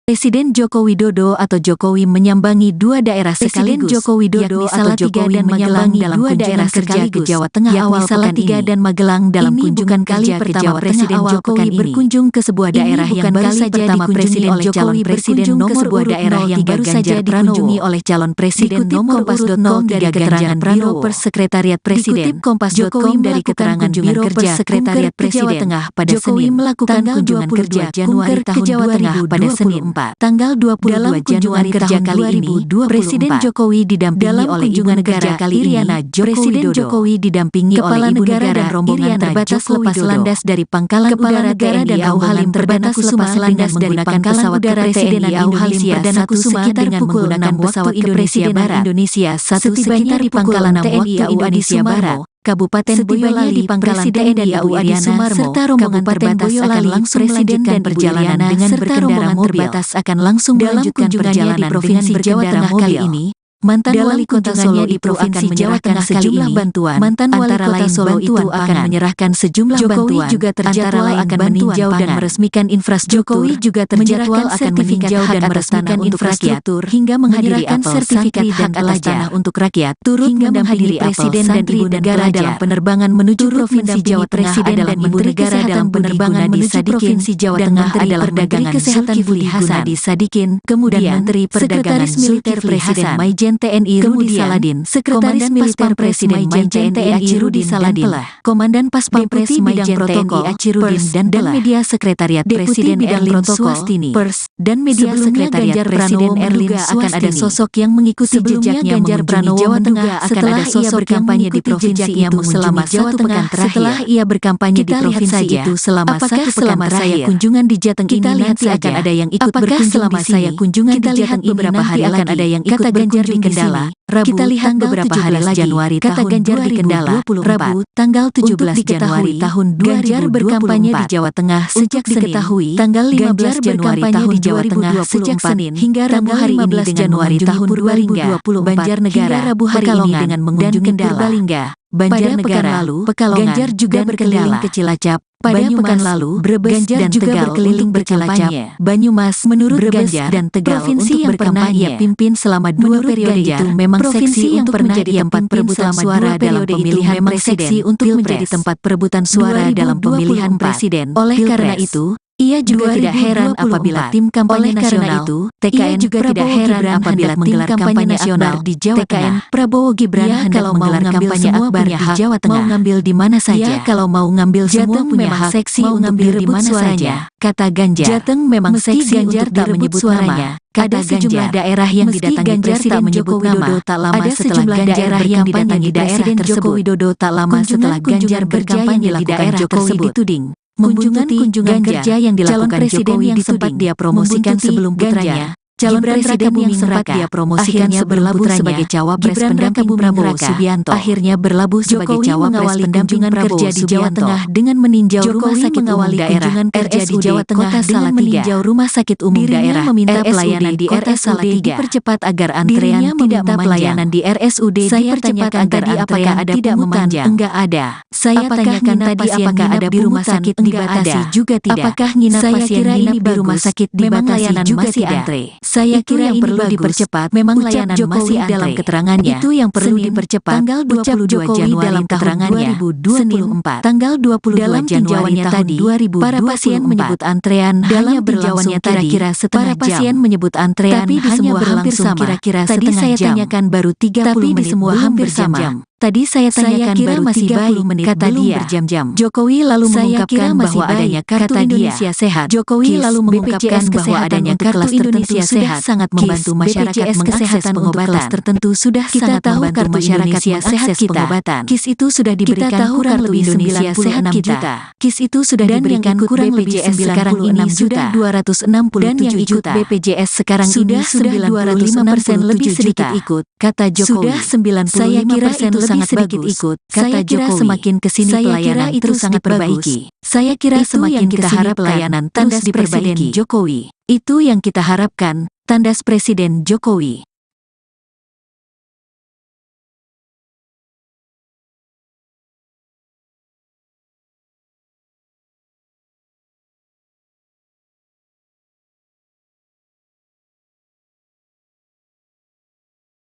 Presiden Joko Widodo atau Jokowi menyambangi dua daerah sekaligus. Joko Widodo atau Jokowi menyambangi dua daerah kerja ke Jawa Tengah awal Salatiga dan Magelang dalam kunjungan kerja ke Jawa Tengah. Jokowi berkunjung ke sebuah daerah yang baru saja dikunjungi oleh calon presiden nomor urut 0 yang baru saja dikunjungi oleh calon presiden nomor urut 0 dari keterangan Biro Persekretariat Presiden. Jokowi dari keterangan Biro Persekretariat Presiden pada Senin melakukan kunjungan kerja Januari tahun 2024 pada Senin tanggal 22 Januari kerja kali ini, Presiden Jokowi didampingi oleh Ibu Negara Iriana Presiden Jokowi didampingi oleh Ibu Negara dan rombongan terbatas lepas landas dari Pangkalan Udara TNI AU Halim terbatas lepas landas dari Pangkalan Udara TNI AU Halim Perdana Kusuma dengan menggunakan pesawat Indonesia Barat Indonesia setibanya di Pangkalan TNI AU Indonesia Barat. Kabupaten Boyolali di Pangkalan TNI AU Adi Sumarmo serta rombongan terbatas akan langsung melanjutkan perjalanan dengan berkendara mobil. Akan langsung melanjutkan perjalanan di Provinsi Jawa Tengah kali ini. Mantan Wali Kota Solo itu akan menyerahkan sejumlah bantuan. Mantan Wali Kota Solo itu akan menyerahkan sejumlah bantuan. Jokowi juga terjadwal akan meninjau dan meresmikan infrastruktur. Jokowi juga terjadwal akan meninjau dan meresmikan infrastruktur hingga menghadiri sertifikat hak atas tanah untuk rakyat. Turut menghadiri Presiden dan Ibu Negara dalam penerbangan menuju Provinsi Jawa Tengah adalah Ibu Negara dalam penerbangan menuju Provinsi Jawa Tengah adalah Menteri Kesehatan Budi Gunadi Sadikin, kemudian Menteri Perdagangan Zulkifli Hasan Maijen TNI Rudi Saladin, Sekretaris Militer Presiden Maijen TNI Rudi Saladin, Komandan Pas Pampres Maijen TNI Achirudin dan Media Sekretariat Presiden Erlin Swastini, Pers dan Media Sekretariat Presiden Erlin akan ada sosok yang mengikuti jejaknya mengunjungi Jawa Tengah akan ada sosok berkampanye di provinsi itu selama Jawa Tengah setelah ia berkampanye di provinsi itu selama satu pekan terakhir. Kunjungan di Jateng ini nanti akan ada yang ikut berkunjung di sini. Kunjungan di Jateng beberapa hari akan ada yang ikut berkunjung di Kendala, Rabu, kita lihat beberapa hari lagi, Januari kata Ganjar di Kendala, Rabu, tanggal 17 Januari tahun 2024. Ganjar berkampanye di Jawa Tengah sejak diketahui, tanggal 15 Januari tahun di Jawa Tengah sejak Senin, hingga Rabu hari ini Januari tahun 2024, Banjarnegara, Rabu hari ini dengan mengunjungi Purbalingga, Banjarnegara, Pekalongan, Ganjar juga berkeliling ke Cilacap, pada pekan lalu, Brebes dan Tegal berkeliling bercilacap, Banyumas menurut Ganjar dan Tegal provinsi yang pernah ia pimpin selama 2 periode itu memang seksi yang pernah jadi tempat perebutan suara dalam pemilihan presiden untuk menjadi tempat perebutan suara dalam pemilihan presiden. Oleh karena itu, ia juga tidak heran apabila tim kampanye nasional itu, TKN juga tidak heran apabila menggelar kampanye nasional di Jawa Tengah. Prabowo Gibran kalau mau ngambil semua punya hak, mau ngambil di mana saja. Kalau mau ngambil semua punya hak, seksi untuk direbut suaranya, kata Ganjar. Jateng memang seksi untuk menyebut suaranya. Ada sejumlah daerah yang didatangi Presiden Joko Widodo tak lama setelah daerah yang didatangi Presiden Joko Widodo tak lama setelah Ganjar berkampanye di daerah tersebut dituding kunjungan kerja yang dilakukan Jokowi yang sempat dia promosikan sebelum putranya calon presiden yang sempat dia promosikan sebelum putranya sebagai cawapres pendamping Prabowo Subianto akhirnya berlabuh sebagai cawapres pendamping kerja di Jawa Tengah dengan meninjau rumah sakit umum daerah RSUD di Jawa Tengah dengan meninjau rumah sakit umum daerah meminta pelayanan di RSUD dipercepat agar antrean tidak pelayanan di RSUD dipercepat agar apakah ada tidak memanjang enggak ada. Saya tanyakan tadi apakah ada di rumah sakit dibatasi juga tidak. Apakah nginap pasien nginap di rumah sakit dibatasi juga tidak. Saya kira yang perlu dipercepat memang layanan masih dalam keterangannya. Itu yang perlu dipercepat. Tanggal 22 Januari dalam keterangannya. 2024. Tanggal 22 Januari tadi para pasien menyebut antrean dalam berlangsung kira-kira setengah jam. Para pasien menyebut antrean tapi di semua hampir sama. Kira-kira tadi saya tanyakan baru 30 menit. Tapi di semua hampir sama. Tadi saya tanyakan baru masih 30 menit kata dia berjam-jam. Jokowi lalu mengungkapkan bahwa adanya kartu Indonesia Sehat. Jokowi lalu mengungkapkan bahwa adanya kartu Indonesia Sehat sangat membantu masyarakat mengakses pengobatan tertentu sudah kita tahu kartu masyarakat mengakses pengobatan. KIS itu sudah diberikan kurang lebih 96 juta. KIS itu sudah diberikan kurang lebih sekarang ini sudah 267 juta. BPJS sekarang ini sudah 205% lebih sedikit ikut. Kata Jokowi. Sudah 95% sangat sedikit ikut, kata Jokowi. Semakin kesini pelayanan itu sangat perbaiki. Saya kira semakin kita harap pelayanan tandas di Presiden Jokowi. Itu yang kita harapkan, tandas Presiden Jokowi.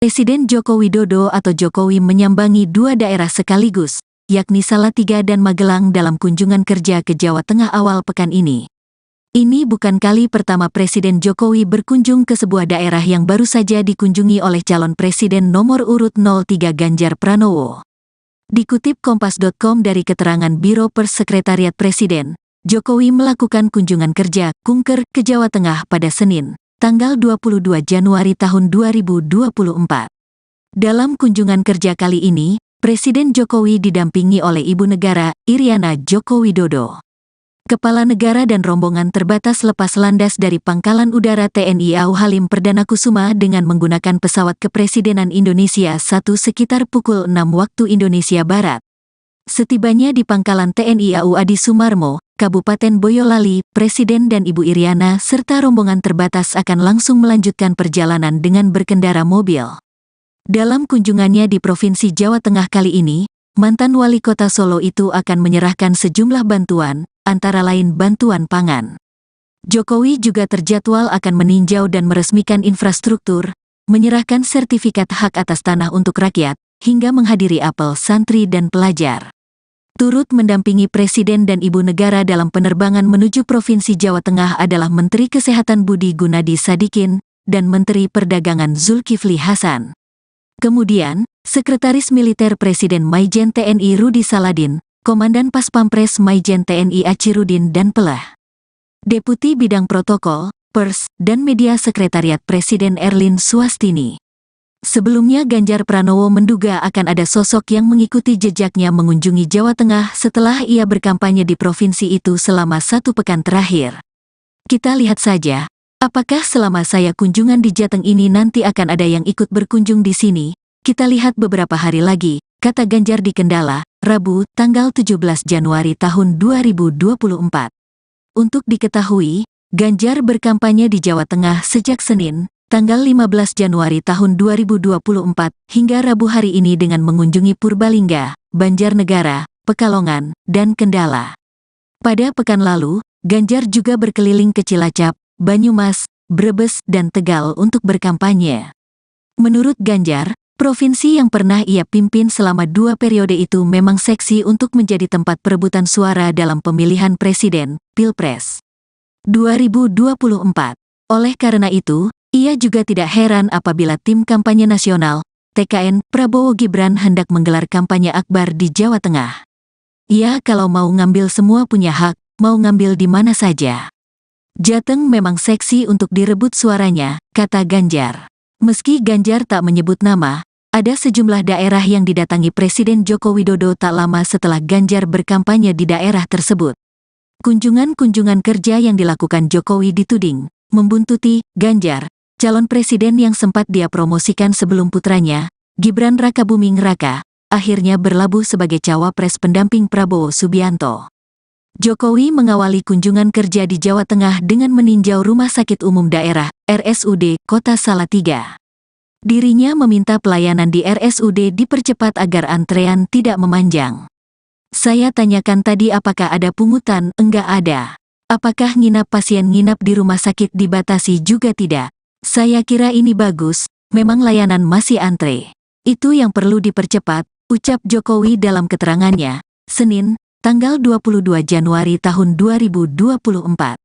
Presiden Joko Widodo atau Jokowi menyambangi dua daerah sekaligus, yakni Salatiga dan Magelang dalam kunjungan kerja ke Jawa Tengah awal pekan ini. Ini bukan kali pertama Presiden Jokowi berkunjung ke sebuah daerah yang baru saja dikunjungi oleh calon presiden nomor urut 03 Ganjar Pranowo. Dikutip Kompas.com dari keterangan Biro Pers Sekretariat Presiden, Jokowi melakukan kunjungan kerja kunker ke Jawa Tengah pada Senin, tanggal 22 Januari tahun 2024. Dalam kunjungan kerja kali ini, Presiden Jokowi didampingi oleh Ibu Negara, Iriana Joko Widodo. Kepala Negara dan rombongan terbatas lepas landas dari Pangkalan Udara TNI AU Halim Perdana Kusuma dengan menggunakan pesawat Kepresidenan Indonesia 1 sekitar pukul 6 waktu Indonesia Barat. Setibanya di Pangkalan TNI AU Adi Sumarmo, Kabupaten Boyolali, Presiden dan Ibu Iriana serta rombongan terbatas akan langsung melanjutkan perjalanan dengan berkendara mobil. Dalam kunjungannya di Provinsi Jawa Tengah kali ini, mantan wali kota Solo itu akan menyerahkan sejumlah bantuan, antara lain bantuan pangan. Jokowi juga terjadwal akan meninjau dan meresmikan infrastruktur, menyerahkan sertifikat hak atas tanah untuk rakyat, hingga menghadiri apel santri dan pelajar. Turut mendampingi Presiden dan Ibu Negara dalam penerbangan menuju Provinsi Jawa Tengah adalah Menteri Kesehatan Budi Gunadi Sadikin dan Menteri Perdagangan Zulkifli Hasan. Kemudian, Sekretaris Militer Presiden Maijen TNI Rudi Saladin, Komandan Pas Pampres Maijen TNI Achirudin dan Pelah. Deputi Bidang Protokol, Pers, dan Media Sekretariat Presiden Erlin Suwastini. Sebelumnya Ganjar Pranowo menduga akan ada sosok yang mengikuti jejaknya mengunjungi Jawa Tengah setelah ia berkampanye di provinsi itu selama 1 pekan terakhir. Kita lihat saja, apakah selama saya kunjungan di Jateng ini nanti akan ada yang ikut berkunjung di sini. Kita lihat beberapa hari lagi, kata Ganjar di Kendala, Rabu, tanggal 17 Januari tahun 2024. Untuk diketahui, Ganjar berkampanye di Jawa Tengah sejak Senin, tanggal 15 Januari tahun 2024, hingga Rabu hari ini dengan mengunjungi Purbalingga, Banjarnegara, Pekalongan, dan Kendala. Pada pekan lalu, Ganjar juga berkeliling ke Cilacap, Banyumas, Brebes, dan Tegal untuk berkampanye. Menurut Ganjar, provinsi yang pernah ia pimpin selama 2 periode itu memang seksi untuk menjadi tempat perebutan suara dalam pemilihan presiden, Pilpres 2024. Oleh karena itu, ia juga tidak heran apabila tim kampanye nasional, TKN, Prabowo Gibran hendak menggelar kampanye akbar di Jawa Tengah. Ya kalau mau ngambil semua punya hak, mau ngambil di mana saja. Jateng memang seksi untuk direbut suaranya, kata Ganjar. Meski Ganjar tak menyebut nama, ada sejumlah daerah yang didatangi Presiden Joko Widodo tak lama setelah Ganjar berkampanye di daerah tersebut. Kunjungan-kunjungan kerja yang dilakukan Jokowi dituding membuntuti Ganjar, calon presiden yang sempat dia promosikan sebelum putranya, Gibran Rakabuming Raka, akhirnya berlabuh sebagai cawapres pendamping Prabowo Subianto. Jokowi mengawali kunjungan kerja di Jawa Tengah dengan meninjau Rumah Sakit Umum Daerah, RSUD, Kota Salatiga. Dirinya meminta pelayanan di RSUD dipercepat agar antrean tidak memanjang. Saya tanyakan tadi apakah ada pungutan, enggak ada. Apakah pasien nginap di rumah sakit dibatasi juga tidak? Saya kira ini bagus, memang layanan masih antre. Itu yang perlu dipercepat, ucap Jokowi dalam keterangannya, Senin, tanggal 22 Januari tahun 2024.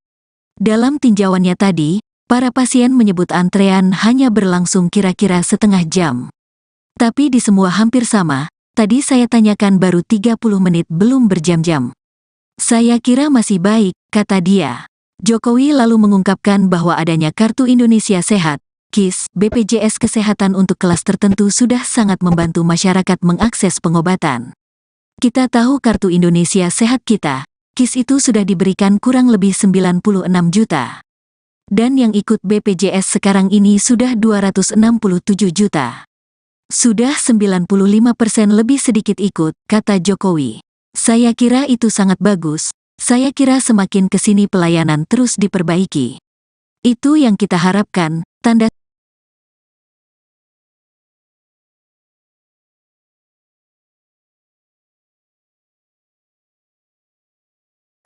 Dalam tinjauannya tadi, para pasien menyebut antrean hanya berlangsung kira-kira setengah jam. Tapi di semua hampir sama, tadi saya tanyakan baru 30 menit belum berjam-jam. Saya kira masih baik, kata dia. Jokowi lalu mengungkapkan bahwa adanya Kartu Indonesia Sehat, KIS, BPJS Kesehatan untuk kelas tertentu sudah sangat membantu masyarakat mengakses pengobatan. Kita tahu Kartu Indonesia Sehat kita, KIS itu sudah diberikan kurang lebih 96 juta. Dan yang ikut BPJS sekarang ini sudah 267 juta. Sudah 95% lebih sedikit ikut, kata Jokowi. Saya kira itu sangat bagus. Saya kira semakin kesini pelayanan terus diperbaiki. Itu yang kita harapkan, tanda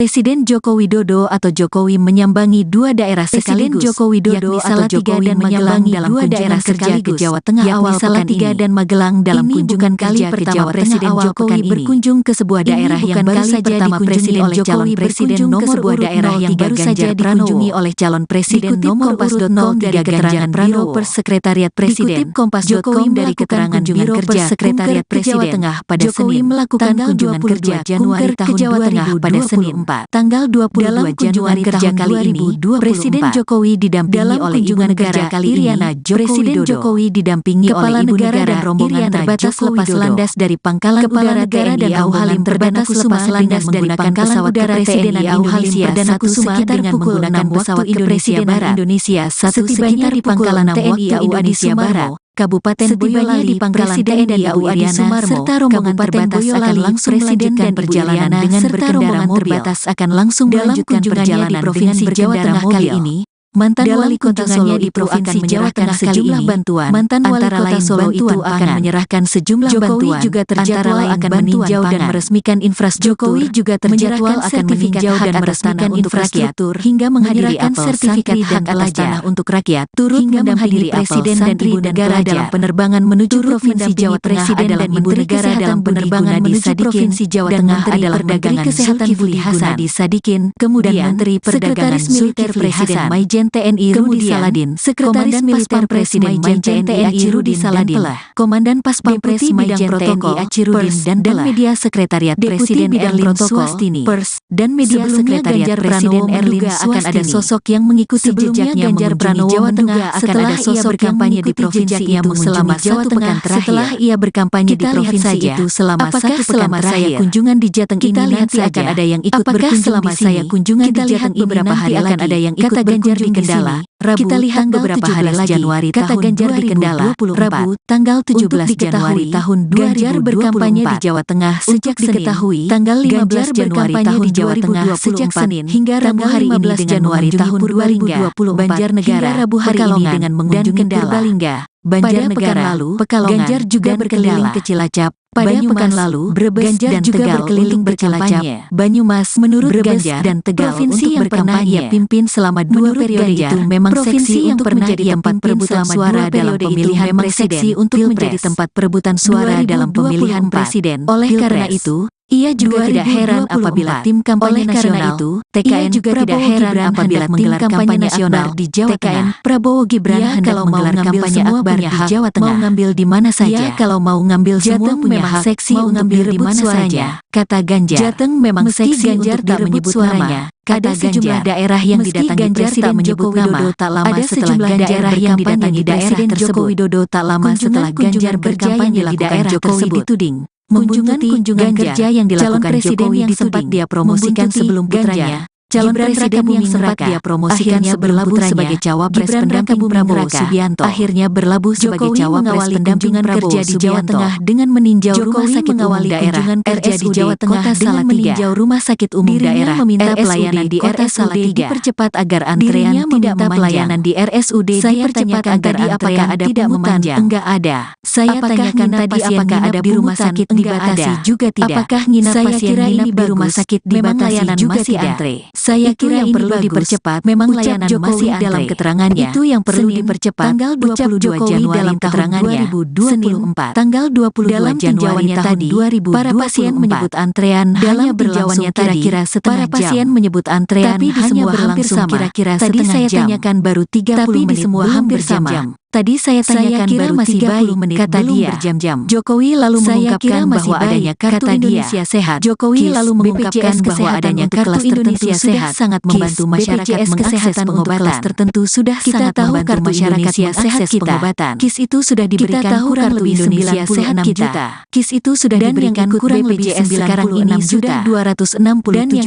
Presiden Joko Widodo atau Jokowi menyambangi dua daerah sekaligus, Joko Widodo atau Jokowi dan Magelang dalam dua daerah kerja ke Jawa Tengah awal pekan ini. Dan Magelang dalam kunjungan kerja ke Jawa Tengah awal Jokowi berkunjung ke sebuah daerah yang baru saja dikunjungi oleh calon presiden nomor sebuah daerah yang baru saja dikunjungi oleh calon presiden nomor Kompas.com dari keterangan Biro Persekretariat Presiden. Dikutip Kompas.com dari keterangan Biro Persekretariat Presiden Tengah pada Senin melakukan kunjungan kerja Januari tahun 2024 pada Senin tanggal 22 Januari kerja kali ini, Presiden Jokowi didampingi oleh Ibu Negara Iriana Joko Widodo. Jokowi didampingi oleh Ibu Negara dan rombongan terbatas lepas landas dari Pangkalan Udara TNI AU Halim Perdana Kusuma landas dari Pangkalan Udara TNI AU Halim Perdana Kusuma dengan menggunakan pesawat Indonesia Barat Indonesia 1 sekitar di Pangkalan TNI AU Indonesia Barat. Kabupaten Boyolali di Pangkalan TNI AU Adi Sumarmo, serta rombongan terbatas akan langsung melanjutkan perjalanan dengan berkendara mobil. Akan langsung melanjutkan perjalanan di Provinsi Jawa Tengah kali ini. Mantan wali kota Solo itu akan menyerahkan sejumlah bantuan. Mantan wali kota Solo itu akan menyerahkan sejumlah bantuan. Jokowi juga terjadwal akan meninjau dan meresmikan infrastruktur. Jokowi juga terjadwal akan meninjau dan meresmikan infrastruktur hingga menghadiri sertifikat hak atas tanah untuk rakyat. Turut mendampingi Presiden dan Ibu Negara dalam penerbangan menuju Provinsi Jawa Tengah adalah Ibu Negara dalam penerbangan menuju Provinsi Jawa Tengah adalah Menteri Kesehatan Budi Gunadi Sadikin, kemudian Menteri Perdagangan Zulkifli Hasan, TNI Rudi Saladin, Sekretaris Militer Presiden Maijen TNI Rudi Saladin, Komandan Paspampres Maijen TNI Achirudin dan Media Sekretariat Presiden Erlin Swastini, Pers dan Media Sekretariat Presiden Erlin akan ada sosok yang mengikuti jejaknya mengunjungi Jawa Tengah akan ada sosok berkampanye di provinsi itu selama satu pekan terakhir. Setelah ia berkampanye di provinsi itu selama satu pekan terakhir, kunjungan di Jateng ini nanti akan ada yang ikut berkunjung di sini. Kunjungan di Jateng beberapa hari lagi akan ada yang ikut berkunjung di Kendala, Rabu, kita lihat beberapa hari lagi, Januari kata Ganjar di Kendala, Rabu, tanggal 17 Januari tahun 2024. Ganjar berkampanye di Jawa Tengah sejak diketahui, tanggal 15 Januari tahun di Jawa Tengah sejak Senin, hingga Rabu hari ini dengan Januari tahun 2024, Banjarnegara, Rabu hari ini dengan mengunjungi Purbalingga, Banjarnegara, Pekalongan, Ganjar juga berkeliling ke Cilacap. Pada pekan lalu, Brebes Ganjar dan juga Tegal berkeliling bercilacap, Banyumas, menurut Brebes Ganjar dan Tegal provinsi yang pernah ia pimpin selama dua periode itu memang provinsi yang pernah ia tempat perebutan suara dalam pemilihan presiden untuk menjadi tempat perebutan suara dalam pemilihan presiden. Oleh karena itu, ia juga tidak heran apabila tim kampanye nasional itu, TKN juga tidak heran apabila menggelar kampanye nasional di Jawa Tengah. Prabowo Gibran hendak menggelar kampanye akbar di Jawa Tengah. Mau ngambil di mana saja. Kalau mau ngambil semua punya hak seksi mau ngambil di mana saja, kata Ganjar. Jateng memang seksi Ganjar tak menyebut suaranya. Ada sejumlah daerah yang didatangi Presiden Joko Widodo tak lama setelah Ganjar berkampanye di daerah tersebut. Widodo tak lama setelah Ganjar berkampanye di daerah tersebut dituding kunjungan kerja yang dilakukan Jokowi yang sempat dia promosikan sebelum putranya, calon presiden yang sempat dia promosikan berlabuh sebagai cawapres pendamping Prabowo Subianto. Akhirnya berlabuh sebagai cawapres pendamping Prabowo di Jawa Tengah dengan meninjau rumah sakit umum daerah RSUD di Jawa Tengah dengan meninjau rumah sakit umum daerah meminta pelayanan di Kota Salatiga dipercepat agar antrean tidak pelayanan di RSUD dipercepat agar apakah ada tidak memanjang. Enggak ada. Saya tanyakan tadi apakah ada di rumah sakit dibatasi juga tidak. Apakah nginap pasien nginap di rumah sakit dibatasi juga tidak. Saya kira yang perlu dipercepat memang layanan masih dalam keterangannya. Itu yang perlu dipercepat. Tanggal 22 Januari dalam keterangannya 2024. Tanggal 22 Januari tahun 2024. Para pasien menyebut antrean hanya berlangsung kira-kira setengah jam. Para pasien menyebut antrean hanya berlangsung kira-kira setengah jam. Tadi saya tanyakan baru 30 menit semua hampir sama. Tadi saya tanyakan baru masih 30 menit kata dia berjam-jam. Jokowi lalu mengungkapkan bahwa adanya kartu Indonesia Sehat. Jokowi lalu mengungkapkan bahwa adanya kartu Indonesia Sehat sangat membantu masyarakat mengakses pengobatan tertentu sudah sangat membantu masyarakat mengakses pengobatan. KIS itu sudah diberikan kurang lebih Indonesia Sehat kita. KIS itu sudah diberikan kurang lebih sekarang ini sudah 267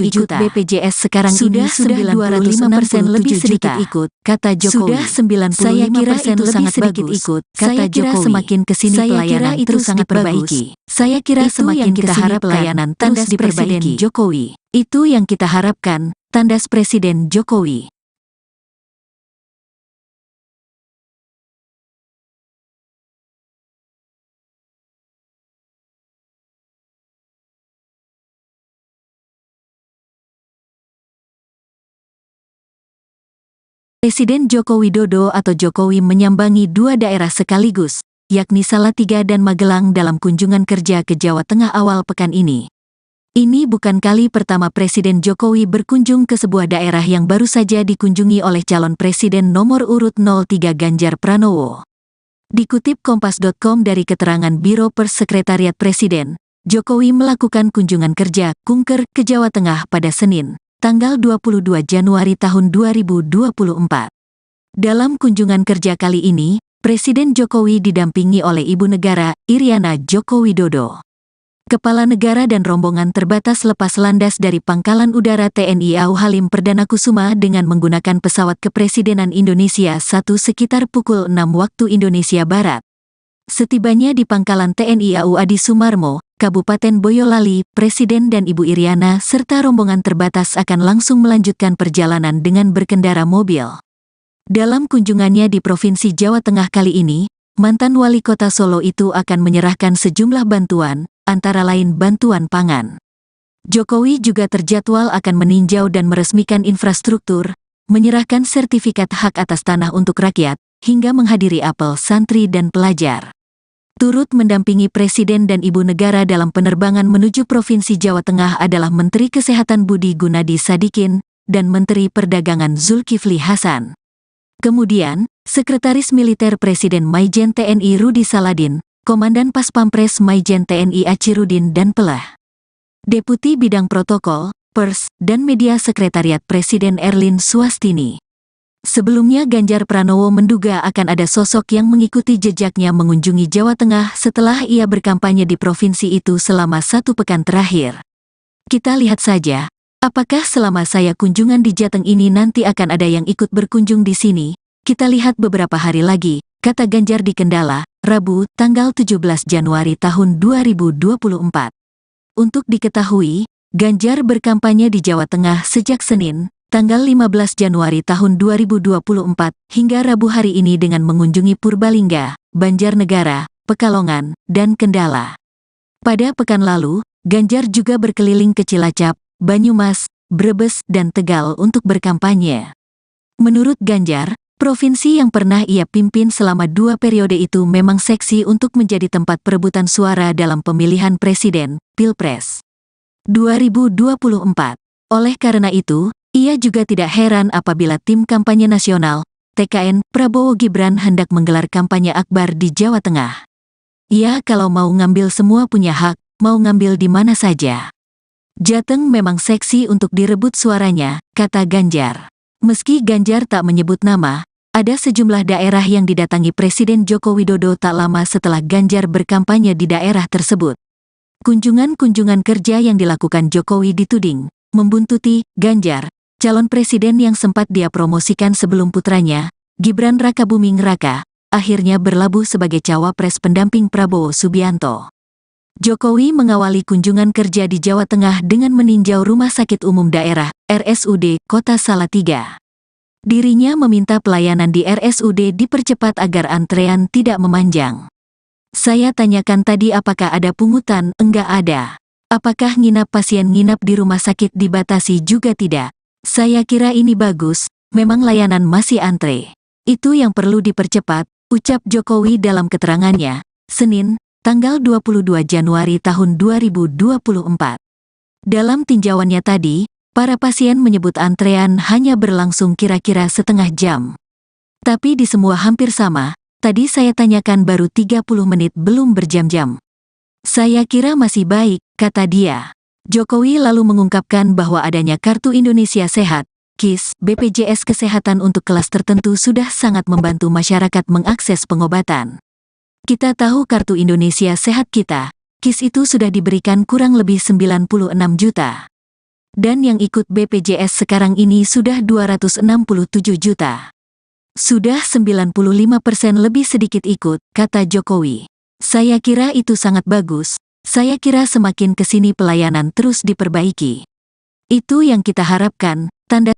juta. BPJS sekarang ini sudah 265% lebih sedikit ikut, kata Jokowi. Sudah 95% sangat sedikit ikut, kata Jokowi. Semakin kesini pelayanan itu sangat perbaiki. Saya kira semakin kita harap pelayanan terus diperbaiki. Jokowi. Itu yang kita harapkan, tandas Presiden Jokowi. Presiden Joko Widodo atau Jokowi menyambangi dua daerah sekaligus, yakni Salatiga dan Magelang dalam kunjungan kerja ke Jawa Tengah awal pekan ini. Ini bukan kali pertama Presiden Jokowi berkunjung ke sebuah daerah yang baru saja dikunjungi oleh calon presiden nomor urut 03 Ganjar Pranowo. Dikutip Kompas.com dari keterangan Biro Pers Sekretariat Presiden, Jokowi melakukan kunjungan kerja kunker ke Jawa Tengah pada Senin, tanggal 22 Januari tahun 2024. Dalam kunjungan kerja kali ini, Presiden Jokowi didampingi oleh Ibu Negara, Iriana Joko Widodo. Kepala Negara dan rombongan terbatas lepas landas dari Pangkalan Udara TNI AU Halim Perdana Kusuma dengan menggunakan pesawat Kepresidenan Indonesia 1 sekitar pukul 6 waktu Indonesia Barat. Setibanya di Pangkalan TNI AU Adi Sumarmo, Kabupaten Boyolali, Presiden dan Ibu Iriana serta rombongan terbatas akan langsung melanjutkan perjalanan dengan berkendara mobil. Dalam kunjungannya di Provinsi Jawa Tengah kali ini, mantan wali kota Solo itu akan menyerahkan sejumlah bantuan, antara lain bantuan pangan. Jokowi juga terjadwal akan meninjau dan meresmikan infrastruktur, menyerahkan sertifikat hak atas tanah untuk rakyat, hingga menghadiri apel santri dan pelajar. Turut mendampingi Presiden dan Ibu Negara dalam penerbangan menuju Provinsi Jawa Tengah adalah Menteri Kesehatan Budi Gunadi Sadikin dan Menteri Perdagangan Zulkifli Hasan. Kemudian, Sekretaris Militer Presiden Maijen TNI Rudi Saladin, Komandan Pas Pampres Maijen TNI Achirudin dan Pelah. Deputi Bidang Protokol, Pers, dan Media Sekretariat Presiden Erlin Suwastini. Sebelumnya Ganjar Pranowo menduga akan ada sosok yang mengikuti jejaknya mengunjungi Jawa Tengah setelah ia berkampanye di provinsi itu selama 1 pekan terakhir. Kita lihat saja, apakah selama saya kunjungan di Jateng ini nanti akan ada yang ikut berkunjung di sini. Kita lihat beberapa hari lagi, kata Ganjar di Kendala, Rabu, tanggal 17 Januari tahun 2024. Untuk diketahui, Ganjar berkampanye di Jawa Tengah sejak Senin, tanggal 15 Januari tahun 2024, hingga Rabu hari ini dengan mengunjungi Purbalingga, Banjarnegara, Pekalongan, dan Kendala. Pada pekan lalu, Ganjar juga berkeliling ke Cilacap, Banyumas, Brebes, dan Tegal untuk berkampanye. Menurut Ganjar, provinsi yang pernah ia pimpin selama 2 periode itu memang seksi untuk menjadi tempat perebutan suara dalam pemilihan presiden, Pilpres 2024. Oleh karena itu, ia juga tidak heran apabila tim kampanye nasional, TKN, Prabowo Gibran hendak menggelar kampanye akbar di Jawa Tengah. Ya kalau mau ngambil semua punya hak, mau ngambil di mana saja. Jateng memang seksi untuk direbut suaranya, kata Ganjar. Meski Ganjar tak menyebut nama, ada sejumlah daerah yang didatangi Presiden Joko Widodo tak lama setelah Ganjar berkampanye di daerah tersebut. Kunjungan-kunjungan kerja yang dilakukan Jokowi dituding membuntuti Ganjar, calon presiden yang sempat dia promosikan sebelum putranya, Gibran Rakabuming Raka, akhirnya berlabuh sebagai cawapres pendamping Prabowo Subianto. Jokowi mengawali kunjungan kerja di Jawa Tengah dengan meninjau Rumah Sakit Umum Daerah, RSUD, Kota Salatiga. Dirinya meminta pelayanan di RSUD dipercepat agar antrean tidak memanjang. Saya tanyakan tadi apakah ada pungutan, enggak ada. Apakah nginap pasien nginap di rumah sakit dibatasi juga tidak. Saya kira ini bagus, memang layanan masih antre. Itu yang perlu dipercepat, ucap Jokowi dalam keterangannya, Senin, tanggal 22 Januari tahun 2024. Dalam tinjauannya tadi, para pasien menyebut antrean hanya berlangsung kira-kira setengah jam. Tapi di semua hampir sama, tadi saya tanyakan baru 30 menit belum berjam-jam. Saya kira masih baik, kata dia. Jokowi lalu mengungkapkan bahwa adanya Kartu Indonesia Sehat, KIS, BPJS Kesehatan untuk kelas tertentu sudah sangat membantu masyarakat mengakses pengobatan. Kita tahu Kartu Indonesia Sehat kita, KIS itu sudah diberikan kurang lebih 96 juta. Dan yang ikut BPJS sekarang ini sudah 267 juta. Sudah 95% lebih sedikit ikut, kata Jokowi. Saya kira itu sangat bagus, saya kira semakin kesini pelayanan terus diperbaiki. Itu yang kita harapkan, tanda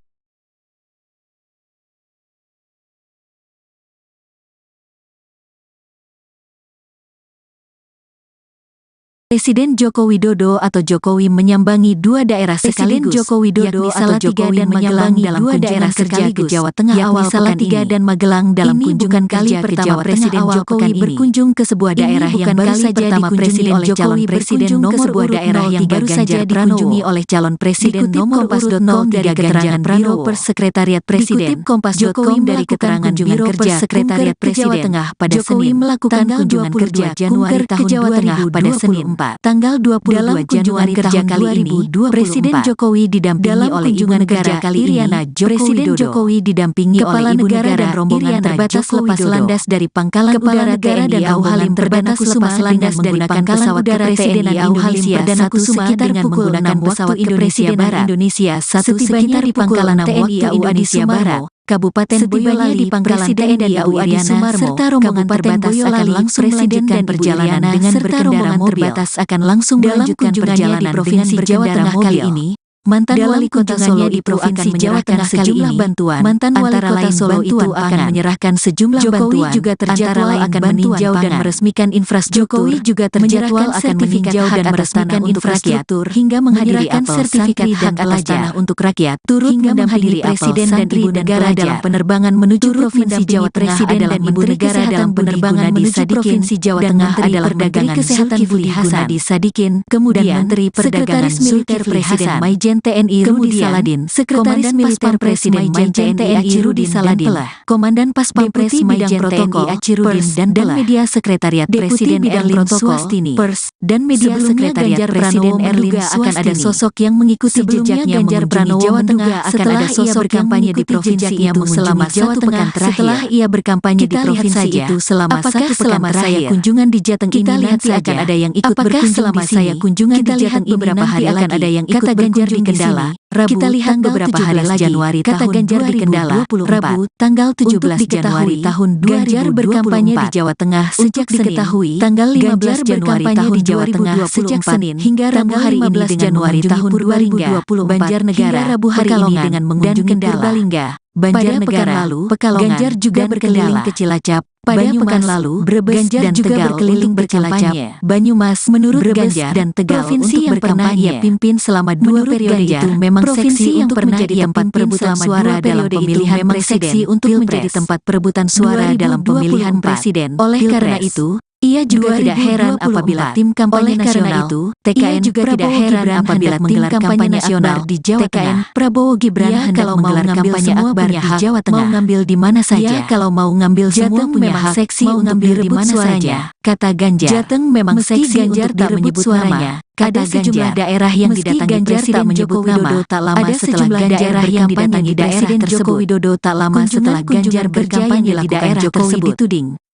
Presiden Joko Widodo atau Jokowi menyambangi dua daerah sekaligus. Presiden Joko Widodo atau Jokowi menyambangi dua daerah kerja ke Jawa Tengah awal Salatiga dan Magelang dalam kunjungan kerja ke Jawa Tengah. Presiden Jokowi berkunjung ke sebuah daerah yang baru saja dikunjungi oleh calon presiden nomor urut daerah yang baru saja dikunjungi oleh calon presiden nomor urut 0 dari keterangan Biro Persekretariat Presiden. Dikutip Kompas.com dari keterangan Biro Persekretariat Presiden pada Senin melakukan kunjungan kerja Januari tahun 2024 pada Senin tanggal 22 Januari kerja kali ini, Presiden Jokowi didampingi oleh Ibu Negara Iriana Joko Widodo. Jokowi didampingi Kepala oleh Ibu Negara dan rombongan terbatas lepas landas dari Pangkalan Udara TNI AU Halim terbatas lepas landas dari Pangkalan Udara TNI AU Halim Perdana Kusuma dengan menggunakan pesawat kepresidenan Indonesia setibanya di Pangkalan TNI AU Adi Sumarmo, Kabupaten Boyolali di Pangkalan TNI AU Adi Sumarmo, serta rombongan terbatas akan langsung melanjutkan perjalanan dengan berkendara mobil akan langsung melanjutkan perjalanan di Provinsi Jawa Tengah kali ini. Mantan wali kota Solo itu akan menyerahkan sejumlah bantuan. Mantan wali kota Solo itu akan menyerahkan sejumlah bantuan. Jokowi juga terjadwal akan meninjau dan meresmikan infrastruktur. Jokowi juga terjadwal akan meninjau dan meresmikan infrastruktur hingga menghadiri sertifikat hak atas tanah untuk rakyat. Turut hingga menghadiri presiden dan ibu negara dalam penerbangan menuju Provinsi Jawa Tengah adalah ibu negara dalam penerbangan menuju Provinsi Jawa Tengah adalah Menteri Kesehatan Budi Gunadi Sadikin, kemudian Menteri Perdagangan Zulkifli Hasan, Maijen TNI Rudi Saladin, Sekretaris Militer Presiden Maijen TNI Rudi Saladin, Komandan Pas Pampres Maijen Protokol Achirudin dan Media Sekretariat Presiden Erlin Suwastini, Pers dan Media Sekretariat Presiden Erlin akan ada sosok yang mengikuti jejaknya mengunjungi Jawa Tengah akan ada sosok kampanye di provinsinya selama Jawa Tengah setelah ia berkampanye di provinsi itu selama satu pekan terakhir. Kunjungan di Jateng ini nanti akan ada yang ikut berkunjung selama saya kunjungan di Jateng beberapa hari akan ada yang ikut berkunjung di Kendala, Rabu, kita lihat beberapa hari Januari kata Ganjar di Kendala, Rabu, tanggal 17 Januari tahun 2024. Ganjar berkampanye di Jawa Tengah sejak diketahui tanggal 15 Januari tahun di Jawa Tengah sejak Senin hingga Rabu hari ini dengan Januari tahun 2024 Banjarnegara Rabu hari ini dengan mengunjungi Purbalingga, Banjarnegara, Pekalongan, Ganjar juga berkeliling ke Cilacap. Pada pekan lalu, Brebes dan Tegal berkeliling bercilacap, Banyumas menurut Ganjar dan Tegal provinsi yang pernah ia pimpin selama dua periode itu memang seksi yang pernah menjadi tempat perebutan suara dalam pemilihan presiden untuk menjadi tempat perebutan suara dalam pemilihan presiden. Oleh karena itu, ia juga tidak heran apabila tim kampanye nasional itu, TKN juga tidak heran apabila tim kampanye nasional di Jawa Tengah, Prabowo Gibran kalau mau ngambil semua punya hak, mau ngambil di mana saja, kalau mau ngambil semua punya hak, seksi untuk direbut suaranya, kata Ganjar. Jateng memang seksi untuk direbut suaranya. Ada sejumlah daerah yang didatangi Presiden Joko Widodo tak lama setelah Ganjar yang didatangi daerah Joko Widodo tak lama setelah Ganjar berkampanye di daerah tersebut.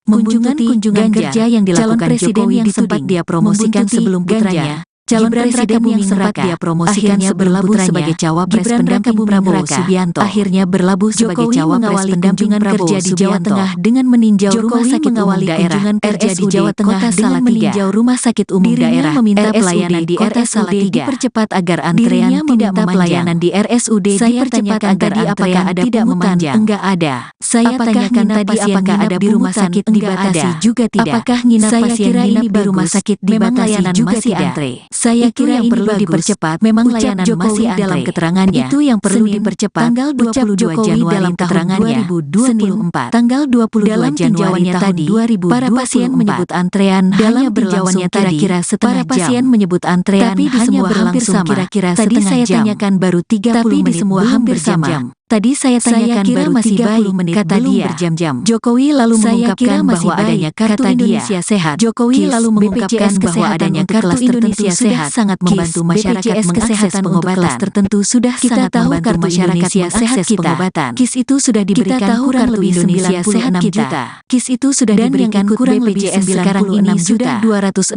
Kunjungan kerja yang dilakukan Jokowi yang sempat dia promosikan sebelum putranya, calon presiden yang sempat dia promosikan berlabuh sebagai cawapres pendamping Prabowo Subianto, akhirnya berlabuh sebagai cawapres pendampingan kerja di Jawa Tengah dengan meninjau rumah sakit umum daerah RSUD Jawa Tengah dengan meninjau rumah sakit umum daerah meminta pelayanan di RSUD dipercepat agar antrean tidak pelayanan di RSUD dipercepat agar apakah ada tidak memanjang. Enggak ada. Saya tanyakan tadi apakah ada di rumah sakit dibatasi juga tidak. Apakah nginap pasien nginap di rumah sakit dibatasi juga tidak. Saya kira yang perlu dipercepat memang layanan masih dalam keterangannya. Itu yang perlu dipercepat. Tanggal 22 Januari dalam keterangannya. Senin tanggal 22 Januari tahun 2024. Para pasien menyebut antrean hanya berlangsung kira-kira setengah jam. Para pasien menyebut antrean tapi di semua hampir sama. Kira-kira tadi saya tanyakan baru 30 menit di semua hampir sama. Tadi saya tanyakan baru masih 30 menit kata dia berjam-jam. Jokowi lalu mengungkapkan bahwa adanya kartu Indonesia Sehat. Jokowi lalu mengungkapkan bahwa adanya kartu Indonesia Sehat sangat membantu masyarakat mengakses pengobatan tertentu sudah sangat membantu masyarakat mengakses pengobatan. KIS itu sudah diberikan kurang lebih 96 juta. KIS itu sudah diberikan kurang BPJS sekarang ini sudah 267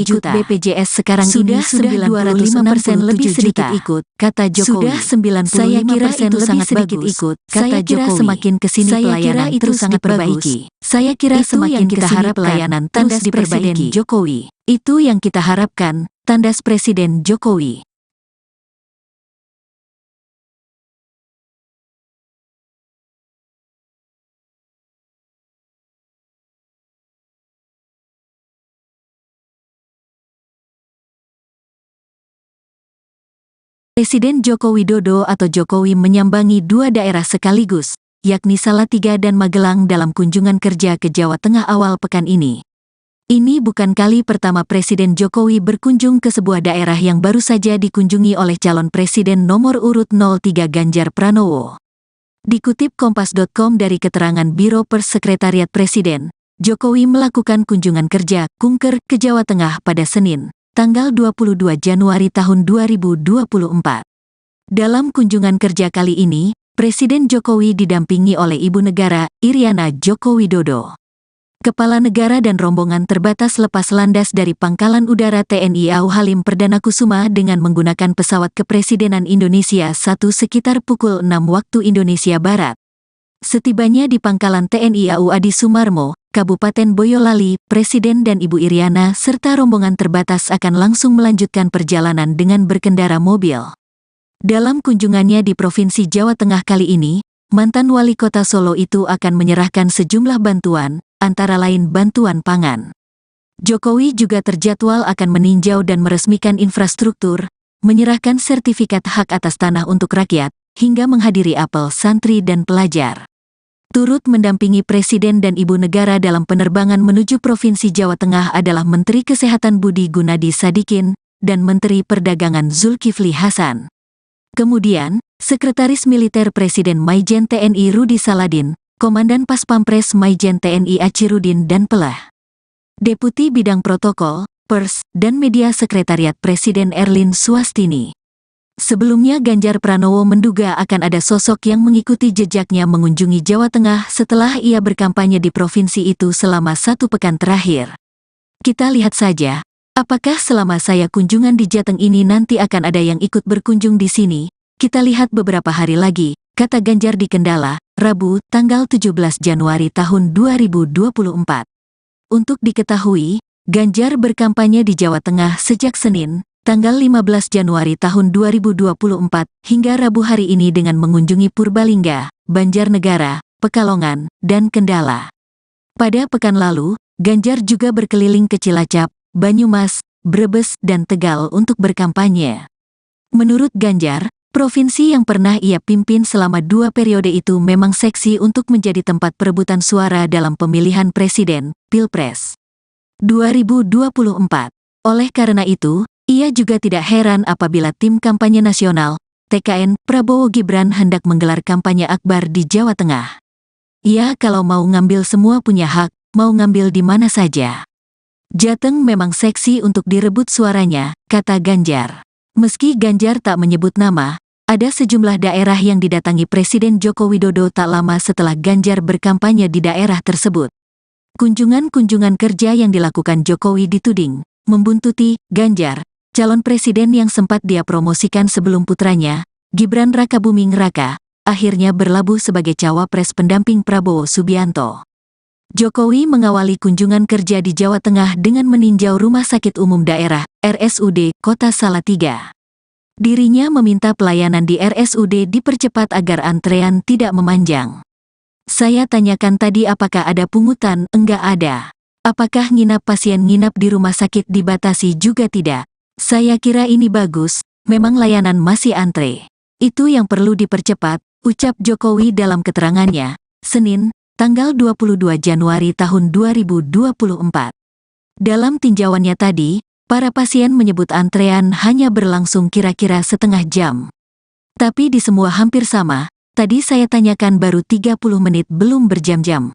juta. BPJS sekarang ini sudah 25% lebih sedikit ikut, kata Jokowi. Sudah 95% lebih sangat sedikit ikut, kata Jokowi. Semakin kesini pelayanan terus sangat diperbaiki. Saya kira semakin kita harap pelayanan tandas di Presiden Jokowi. Itu yang kita harapkan, tandas Presiden Jokowi. Presiden Joko Widodo atau Jokowi menyambangi dua daerah sekaligus, yakni Salatiga dan Magelang dalam kunjungan kerja ke Jawa Tengah awal pekan ini. Ini bukan kali pertama Presiden Jokowi berkunjung ke sebuah daerah yang baru saja dikunjungi oleh calon presiden nomor urut 03 Ganjar Pranowo. Dikutip Kompas.com dari keterangan Biro Pers Sekretariat Presiden, Jokowi melakukan kunjungan kerja kunker ke Jawa Tengah pada Senin, tanggal 22 Januari tahun 2024. Dalam kunjungan kerja kali ini, Presiden Jokowi didampingi oleh Ibu Negara, Iriana Joko Widodo. Kepala negara dan rombongan terbatas lepas landas dari Pangkalan Udara TNI AU Halim Perdana Kusuma dengan menggunakan pesawat Kepresidenan Indonesia 1 sekitar pukul 6 waktu Indonesia Barat. Setibanya di Pangkalan TNI AU Adi Sumarmo, Kabupaten Boyolali, Presiden dan Ibu Iriana serta rombongan terbatas akan langsung melanjutkan perjalanan dengan berkendara mobil. Dalam kunjungannya di Provinsi Jawa Tengah kali ini, mantan wali kota Solo itu akan menyerahkan sejumlah bantuan, antara lain bantuan pangan. Jokowi juga terjadwal akan meninjau dan meresmikan infrastruktur, menyerahkan sertifikat hak atas tanah untuk rakyat, hingga menghadiri apel santri dan pelajar. Turut mendampingi Presiden dan Ibu Negara dalam penerbangan menuju Provinsi Jawa Tengah adalah Menteri Kesehatan Budi Gunadi Sadikin dan Menteri Perdagangan Zulkifli Hasan. Kemudian, Sekretaris Militer Presiden Maijen TNI Rudi Saladin, Komandan Pas Pampres Maijen TNI Achirudin dan Pelah. Deputi Bidang Protokol, Pers, dan Media Sekretariat Presiden Erlin Swastini. Sebelumnya Ganjar Pranowo menduga akan ada sosok yang mengikuti jejaknya mengunjungi Jawa Tengah setelah ia berkampanye di provinsi itu selama 1 pekan terakhir. Kita lihat saja, apakah selama saya kunjungan di Jateng ini nanti akan ada yang ikut berkunjung di sini. Kita lihat beberapa hari lagi, kata Ganjar di Kendala, Rabu, tanggal 17 Januari tahun 2024. Untuk diketahui, Ganjar berkampanye di Jawa Tengah sejak Senin, tanggal 15 Januari tahun 2024, hingga Rabu hari ini dengan mengunjungi Purbalingga, Banjarnegara, Pekalongan, dan Kendala. Pada pekan lalu, Ganjar juga berkeliling ke Cilacap, Banyumas, Brebes, dan Tegal untuk berkampanye. Menurut Ganjar, provinsi yang pernah ia pimpin selama 2 periode itu memang seksi untuk menjadi tempat perebutan suara dalam pemilihan presiden, Pilpres 2024. Oleh karena itu, ia juga tidak heran apabila tim kampanye nasional, TKN, Prabowo Gibran hendak menggelar kampanye akbar di Jawa Tengah. Ya kalau mau ngambil semua punya hak, mau ngambil di mana saja. Jateng memang seksi untuk direbut suaranya, kata Ganjar. Meski Ganjar tak menyebut nama, ada sejumlah daerah yang didatangi Presiden Joko Widodo tak lama setelah Ganjar berkampanye di daerah tersebut. Kunjungan-kunjungan kerja yang dilakukan Jokowi dituding membuntuti Ganjar, calon presiden yang sempat dia promosikan sebelum putranya, Gibran Rakabuming Raka, akhirnya berlabuh sebagai cawapres pendamping Prabowo Subianto. Jokowi mengawali kunjungan kerja di Jawa Tengah dengan meninjau Rumah Sakit Umum Daerah, RSUD, Kota Salatiga. Dirinya meminta pelayanan di RSUD dipercepat agar antrean tidak memanjang. Saya tanyakan tadi apakah ada pungutan, enggak ada. Apakah nginap pasien nginap di rumah sakit dibatasi juga tidak? Saya kira ini bagus, memang layanan masih antre. Itu yang perlu dipercepat, ucap Jokowi dalam keterangannya, Senin, tanggal 22 Januari tahun 2024. Dalam tinjauannya tadi, para pasien menyebut antrean hanya berlangsung kira-kira setengah jam. Tapi di semua hampir sama, tadi saya tanyakan baru 30 menit belum berjam-jam.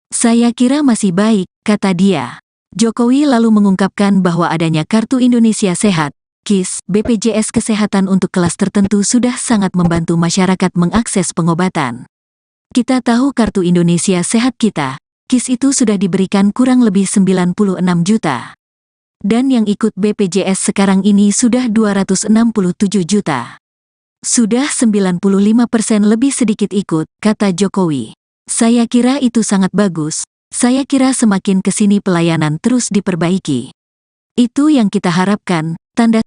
Saya kira masih baik, kata dia. Jokowi lalu mengungkapkan bahwa adanya Kartu Indonesia Sehat, KIS, BPJS Kesehatan untuk kelas tertentu sudah sangat membantu masyarakat mengakses pengobatan. Kita tahu Kartu Indonesia Sehat kita, KIS itu sudah diberikan kurang lebih 96 juta. Dan yang ikut BPJS sekarang ini sudah 267 juta. Sudah 95% lebih sedikit ikut, kata Jokowi. Saya kira itu sangat bagus, saya kira semakin kesini pelayanan terus diperbaiki. Itu yang kita harapkan, tanda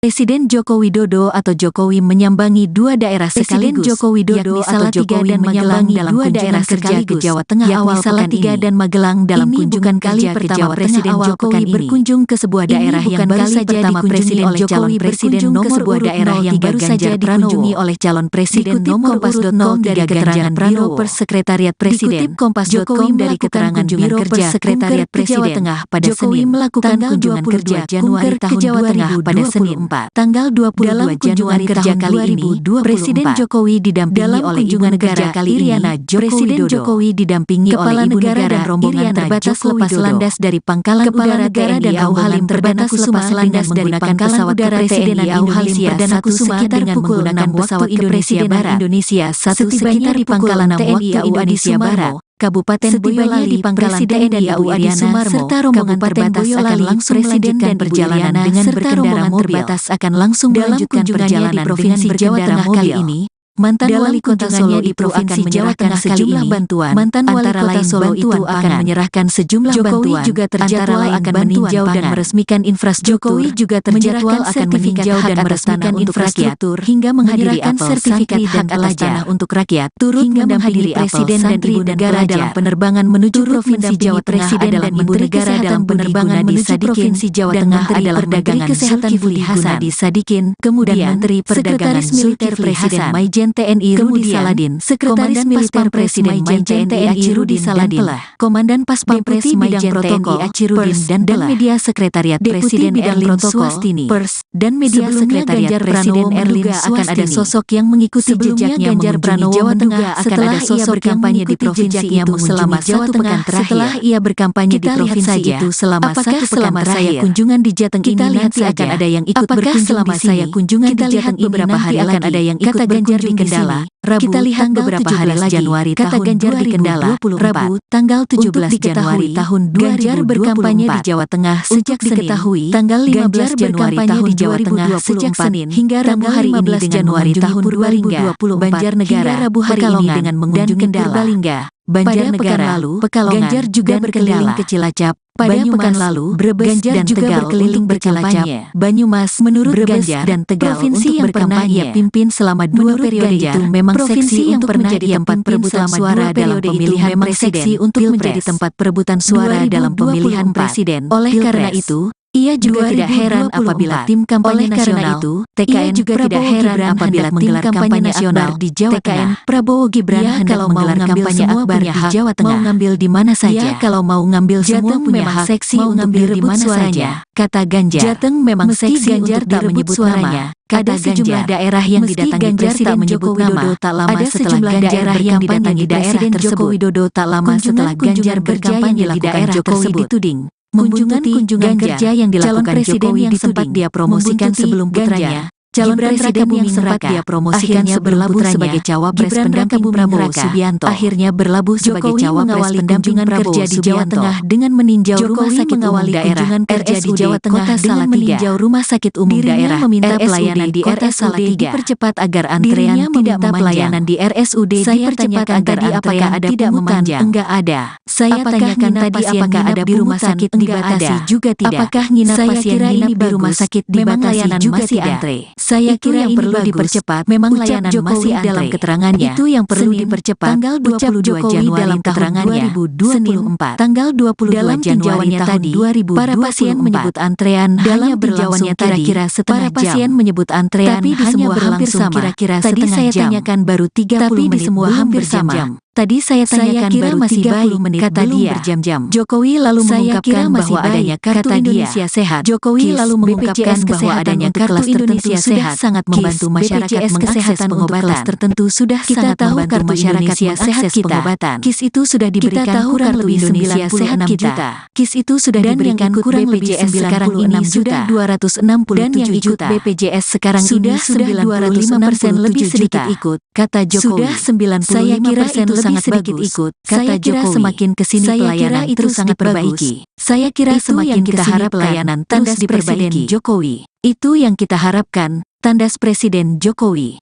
Presiden Joko Widodo atau Jokowi menyambangi dua daerah sekaligus. Joko Widodo atau Jokowi menyambangi dalam dua daerah kerja ke Jawa Tengah awal Salatiga dan Magelang dalam kunjungan kerja ke Jawa Presiden Jokowi berkunjung ke sebuah daerah yang baru saja dikunjungi oleh calon presiden nomor urut daerah yang baru saja dikunjungi olor calon presiden nomor urut 0 dari keterangan Biro Persekretariat Presiden. Jokowi dari keterangan Biro Persekretariat Presiden pada Senin melakukan kunjungan kerja Januari tahun 2024 pada Senin tanggal 22 Januari kerja kali ini, Presiden Jokowi didampingi oleh Ibu Negara Iriana Joko Widodo. Jokowi didampingi oleh Ibu Negara dan rombongan terbatas lepas landas dari Pangkalan Udara TNI AU Halim Perdana Kusuma landas dari Pangkalan Udara TNI AU Halim Perdana Kusuma dengan menggunakan pesawat Indonesia Barat Indonesia 1 sekitar di Pangkalan TNI AU Indonesia Barat. Kabupaten Boyolali di Pangkalan TNI AU Iriana serta rombongan terbatas akan langsung melanjutkan perjalanan dengan berkendara mobil akan langsung melanjutkan perjalanan dengan berkendara mobil ini. Mantan wali kota Solo itu akan menyerahkan sejumlah bantuan. Mantan wali kota Solo itu akan menyerahkan sejumlah bantuan. Jokowi juga terjadwal akan meninjau dan meresmikan infrastruktur. Jokowi juga terjadwal akan meninjau dan meresmikan infrastruktur hingga menghadiri sertifikat hak atas tanah untuk rakyat. Turut mendampingi Presiden dan Ibu Negara dalam penerbangan menuju Provinsi Jawa Tengah adalah Menteri Kesehatan penerbangan menuju Provinsi Jawa Tengah adalah Menteri Kesehatan Budi Sadikin, kemudian Menteri Perdagangan Zulkifli Hasan Maijen TNI Rudi Saladin, Sekretaris Militer Presiden Maijen TNI Rudi Saladin, Komandan Pas Pampres Maijen TNI Achirudin dan Media Sekretariat Presiden Erlin Swastini, Pers dan Media Sekretariat Presiden Erlin akan ada sosok yang mengikuti jejaknya Ganjar Pranowo Jawa Tengah akan ada sosok kampanye di provinsi itu selama satu pekan terakhir. Setelah ia berkampanye di provinsi itu selama satu pekan terakhir, kunjungan di Jateng ini nanti akan ada yang ikut berkunjung selama saya kunjungan di Jateng ini beberapa hari akan ada yang ikut berkunjung di Kendala, Rabu, kita lihat beberapa hari lagi, Januari kata Ganjar di Kendala, Rabu, tanggal 17 Januari tahun 2024. Ganjar berkampanye di Jawa Tengah sejak diketahui, tanggal 15 Januari tahun di Jawa Tengah sejak Senin hingga Rabu hari ini dengan Januari tahun 2024. Banjarnegara, Rabu hari ini dengan mengunjungi Purbalingga, Banjarnegara, Pekalongan, Ganjar juga berkeliling ke Cilacap. Pada pekan lalu, Brebes dan Tegal berkeliling bercilacap, Banyumas, menurut Ganjar dan Tegal provinsi yang pernah ia pimpin selama 2 periode itu memang seksi yang pernah menjadi tempat perebutan suara dalam pemilihan presiden untuk menjadi tempat perebutan suara dalam pemilihan presiden. Oleh karena itu, ia juga tidak heran apabila tim kampanye nasional itu, TKN juga tidak heran apabila tim kampanye nasional di Jawa Tengah, Prabowo Gibran hendak menggelar kampanye akbar di Jawa Tengah. Mau ngambil di mana saja, kalau mau ngambil semua punya hak seksi untuk direbut suaranya, kata Ganjar. Jateng memang seksi Ganjar tak menyebut suaranya. Ada sejumlah daerah yang didatangi Presiden Joko Widodo tak lama setelah daerah yang didatangi Presiden Joko Widodo tak lama setelah Ganjar berkampanye di daerah tersebut dituding kunjungan kerja yang dilakukan Jokowi yang sempat dia promosikan sebelum putranya, calon presiden yang sempat dia promosikan sebelum putranya sebagai cawapres pendamping Prabowo Subianto, akhirnya berlabuh sebagai cawapres pendamping Prabowo di Jawa Tengah dengan meninjau rumah sakit umum daerah RSUD Jawa Tengah dengan meninjau rumah sakit umum daerah meminta pelayanan di RSUD dipercepat agar antrean tidak pelayanan di RSUD dipercepat agar apakah ada tidak memanjang. Enggak ada. Saya tanyakan tadi apakah ada di rumah sakit dibatasi juga tidak. Apakah nginap pasien nginap di rumah sakit dibatasi juga tidak. Saya kira yang perlu dipercepat. Memang layanan masih dalam keterangannya. Itu yang perlu dipercepat. Tanggal 22 Januari dalam keterangannya. Senin 4. Tanggal 22 Januari tahun 2024. Para pasien menyebut antrean hanya berlangsung kira-kira setengah jam. Para pasien menyebut antrean tapi di semua hampir sama. Kira-kira tadi saya tanyakan baru 30 menit. Tapi di semua hampir sama. Tadi saya tanyakan baru masih 30 menit kata dia berjam-jam. Jokowi lalu mengungkapkan bahwa adanya kartu Indonesia Sehat. Jokowi lalu mengungkapkan bahwa adanya kartu Indonesia Sehat sangat membantu masyarakat mengakses pengobatan tertentu sudah sangat membantu masyarakat mengakses pengobatan. KIS itu sudah diberikan kurang lebih 96 juta. KIS itu sudah diberikan kurang lebih sekarang ini sudah 267 juta. BPJS sekarang ini sudah 205% lebih sedikit ikut, kata Jokowi. Sudah 95% itu sangat sedikit ikut, kata Jokowi. Semakin kesini pelayanan terus sangat diperbaiki. Saya kira semakin kita harap pelayanan tandas di Presiden Jokowi. Itu yang kita harapkan, tandas Presiden Jokowi.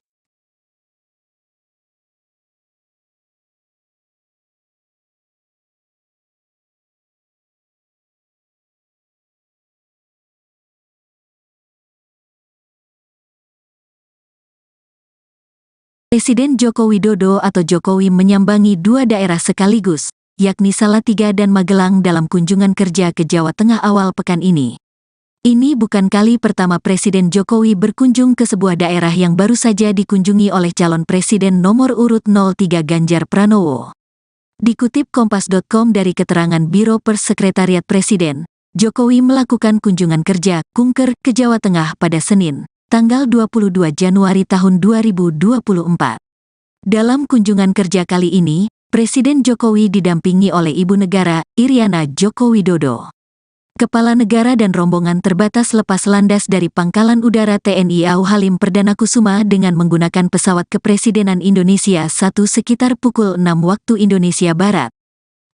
Presiden Joko Widodo atau Jokowi menyambangi dua daerah sekaligus, yakni Salatiga dan Magelang dalam kunjungan kerja ke Jawa Tengah awal pekan ini. Ini bukan kali pertama Presiden Jokowi berkunjung ke sebuah daerah yang baru saja dikunjungi oleh calon presiden nomor urut 03 Ganjar Pranowo. Dikutip Kompas.com dari keterangan Biro Pers Sekretariat Presiden, Jokowi melakukan kunjungan kerja kunker ke Jawa Tengah pada Senin, tanggal 22 Januari tahun 2024. Dalam kunjungan kerja kali ini, Presiden Jokowi didampingi oleh Ibu Negara, Iriana Joko Widodo. Kepala Negara dan rombongan terbatas lepas landas dari Pangkalan Udara TNI AU Halim Perdana Kusuma dengan menggunakan pesawat Kepresidenan Indonesia 1 sekitar pukul 6 waktu Indonesia Barat.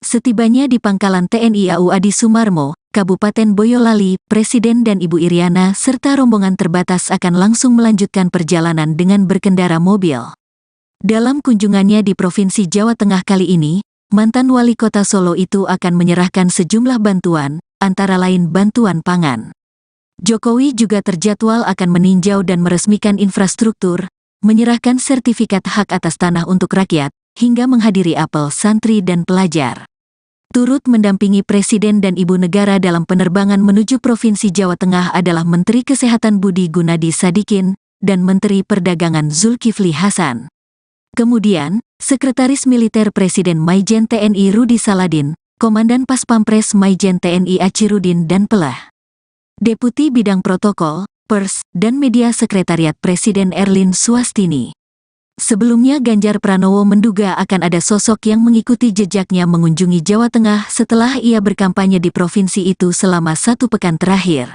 Setibanya di Pangkalan TNI AU Adi Sumarmo, Kabupaten Boyolali, Presiden dan Ibu Iriana serta rombongan terbatas akan langsung melanjutkan perjalanan dengan berkendara mobil. Dalam kunjungannya di Provinsi Jawa Tengah kali ini, mantan wali kota Solo itu akan menyerahkan sejumlah bantuan, antara lain bantuan pangan. Jokowi juga terjadwal akan meninjau dan meresmikan infrastruktur, menyerahkan sertifikat hak atas tanah untuk rakyat, hingga menghadiri apel santri dan pelajar. Turut mendampingi Presiden dan Ibu Negara dalam penerbangan menuju Provinsi Jawa Tengah adalah Menteri Kesehatan Budi Gunadi Sadikin dan Menteri Perdagangan Zulkifli Hasan. Kemudian, Sekretaris Militer Presiden Maijen TNI Rudi Saladin, Komandan Pas Pampres Maijen TNI Achirudin dan Pelah. Deputi Bidang Protokol, Pers, dan Media Sekretariat Presiden Erlin Swastini. Sebelumnya Ganjar Pranowo menduga akan ada sosok yang mengikuti jejaknya mengunjungi Jawa Tengah setelah ia berkampanye di provinsi itu selama 1 pekan terakhir.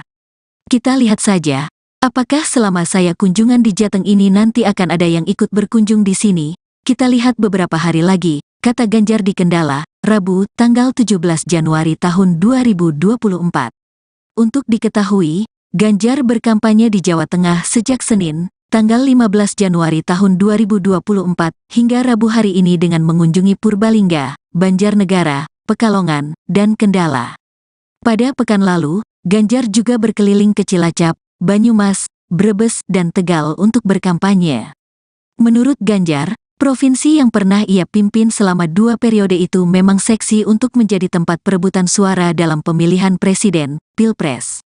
Kita lihat saja, apakah selama saya kunjungan di Jateng ini nanti akan ada yang ikut berkunjung di sini. Kita lihat beberapa hari lagi, kata Ganjar di Kendala, Rabu, tanggal 17 Januari tahun 2024. Untuk diketahui, Ganjar berkampanye di Jawa Tengah sejak Senin, tanggal 15 Januari tahun 2024 hingga Rabu hari ini dengan mengunjungi Purbalingga, Banjarnegara, Pekalongan, dan Kendala. Pada pekan lalu, Ganjar juga berkeliling ke Cilacap, Banyumas, Brebes, dan Tegal untuk berkampanye. Menurut Ganjar, provinsi yang pernah ia pimpin selama 2 periode itu memang seksi untuk menjadi tempat perebutan suara dalam pemilihan presiden, Pilpres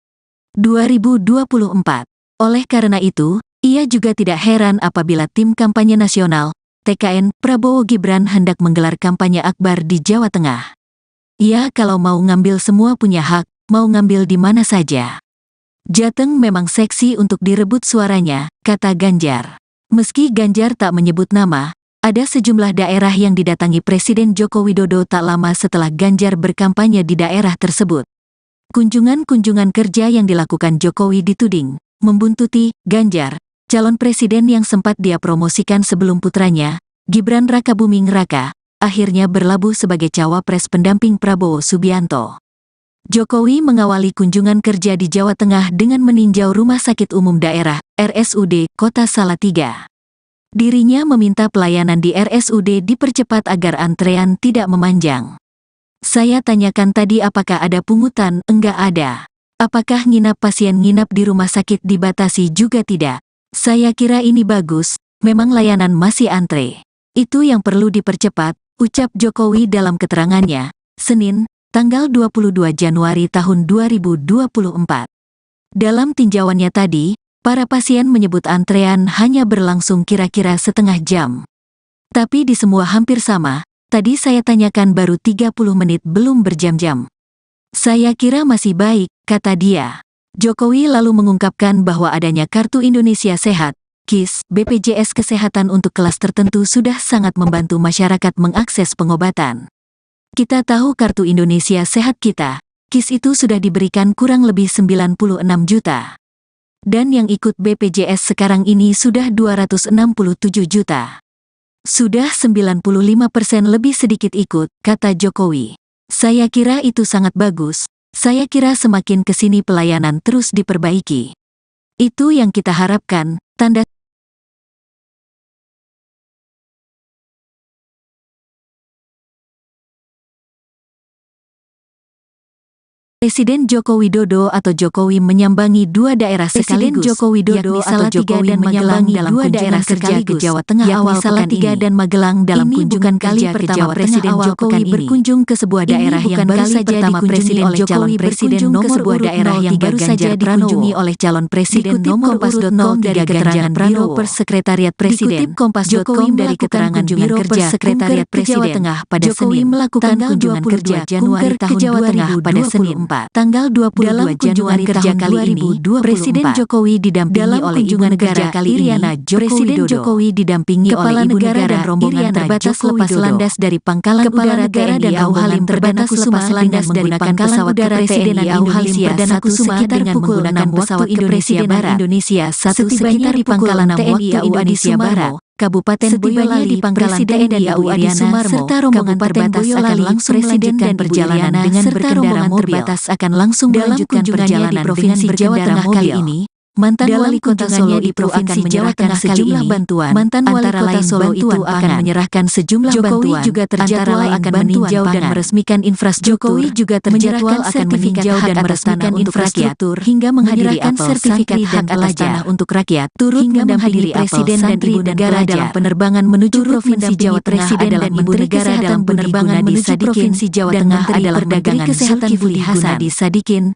2024. Oleh karena itu, ia juga tidak heran apabila tim kampanye nasional, TKN, Prabowo Gibran hendak menggelar kampanye akbar di Jawa Tengah. Ya kalau mau ngambil semua punya hak, mau ngambil di mana saja. Jateng memang seksi untuk direbut suaranya, kata Ganjar. Meski Ganjar tak menyebut nama, ada sejumlah daerah yang didatangi Presiden Joko Widodo tak lama setelah Ganjar berkampanye di daerah tersebut. Kunjungan-kunjungan kerja yang dilakukan Jokowi dituding membuntuti Ganjar, calon presiden yang sempat dia promosikan sebelum putranya, Gibran Rakabuming Raka, akhirnya berlabuh sebagai cawapres pendamping Prabowo Subianto. Jokowi mengawali kunjungan kerja di Jawa Tengah dengan meninjau Rumah Sakit Umum Daerah, RSUD, Kota Salatiga. Dirinya meminta pelayanan di RSUD dipercepat agar antrean tidak memanjang. Saya tanyakan tadi apakah ada pungutan, enggak ada. Apakah nginap pasien nginap di rumah sakit dibatasi juga tidak? Saya kira ini bagus, memang layanan masih antre. Itu yang perlu dipercepat, ucap Jokowi dalam keterangannya, Senin, tanggal 22 Januari tahun 2024. Dalam tinjauannya tadi, para pasien menyebut antrean hanya berlangsung kira-kira setengah jam. Tapi di semua hampir sama, tadi saya tanyakan baru 30 menit belum berjam-jam. Saya kira masih baik, kata dia. Jokowi lalu mengungkapkan bahwa adanya Kartu Indonesia Sehat, KIS, BPJS Kesehatan untuk kelas tertentu sudah sangat membantu masyarakat mengakses pengobatan. Kita tahu Kartu Indonesia Sehat kita, KIS itu sudah diberikan kurang lebih 96 juta. Dan yang ikut BPJS sekarang ini sudah 267 juta. Sudah 95% lebih sedikit ikut, kata Jokowi. Saya kira itu sangat bagus, saya kira semakin kesini pelayanan terus diperbaiki. Itu yang kita harapkan, tanda Presiden Joko Widodo atau Jokowi menyambangi dua daerah sekaligus. Joko Widodo atau Jokowi menyambangi dua daerah kerja ke Jawa Tengah awal Salatiga dan Magelang dalam kunjungan kali pertama Presiden Jokowi berkunjung ke sebuah daerah yang baru saja dikunjungi oleh calon presiden nomor urut daerah yang baru saja dikunjungi olor calon presiden nomor urut 0 dari keterangan Biro Persekretariat Presiden. Jokowi dari keterangan Biro Persekretariat Presiden pada Senin melakukan kunjungan kerja Januari tahun 2024 Senin tanggal 22 Januari kerja kali ini, Presiden Jokowi didampingi oleh Ibu Negara Iriana Joko Widodo. Jokowi didampingi oleh Ibu Negara dan rombongan terbatas lepas landas dari Pangkalan Udara TNI AU Halim terbatas lepas landas dari Pangkalan Udara TNI AU Halim Perdana Kusuma dengan menggunakan pesawat Indonesia Barat Indonesia 1 sekitar di Pangkalan TNI AU Indonesia Barat. Kabupaten Boyolali di Pangkalan TNI AU Iriana serta rombongan terbatas akan langsung melanjutkan perjalanan dengan berkendara mobil akan langsung melanjutkan perjalanan dengan berkendara mobil ini. Mantan Wali Kota Solo itu akan menyerahkan sejumlah bantuan. Mantan Wali Kota Solo itu akan menyerahkan sejumlah bantuan. Jokowi juga terjadwal akan meninjau dan meresmikan infrastruktur. Jokowi juga terjadwal akan meninjau dan meresmikan infrastruktur hingga menghadiri sertifikat hak atas tanah untuk rakyat. Turut mendampingi Presiden dan Ibu Negara dalam penerbangan menuju Provinsi Jawa Tengah adalah Menteri Kesehatan penerbangan menuju Provinsi Jawa Tengah adalah Perdagangan Zulkifli Hasan.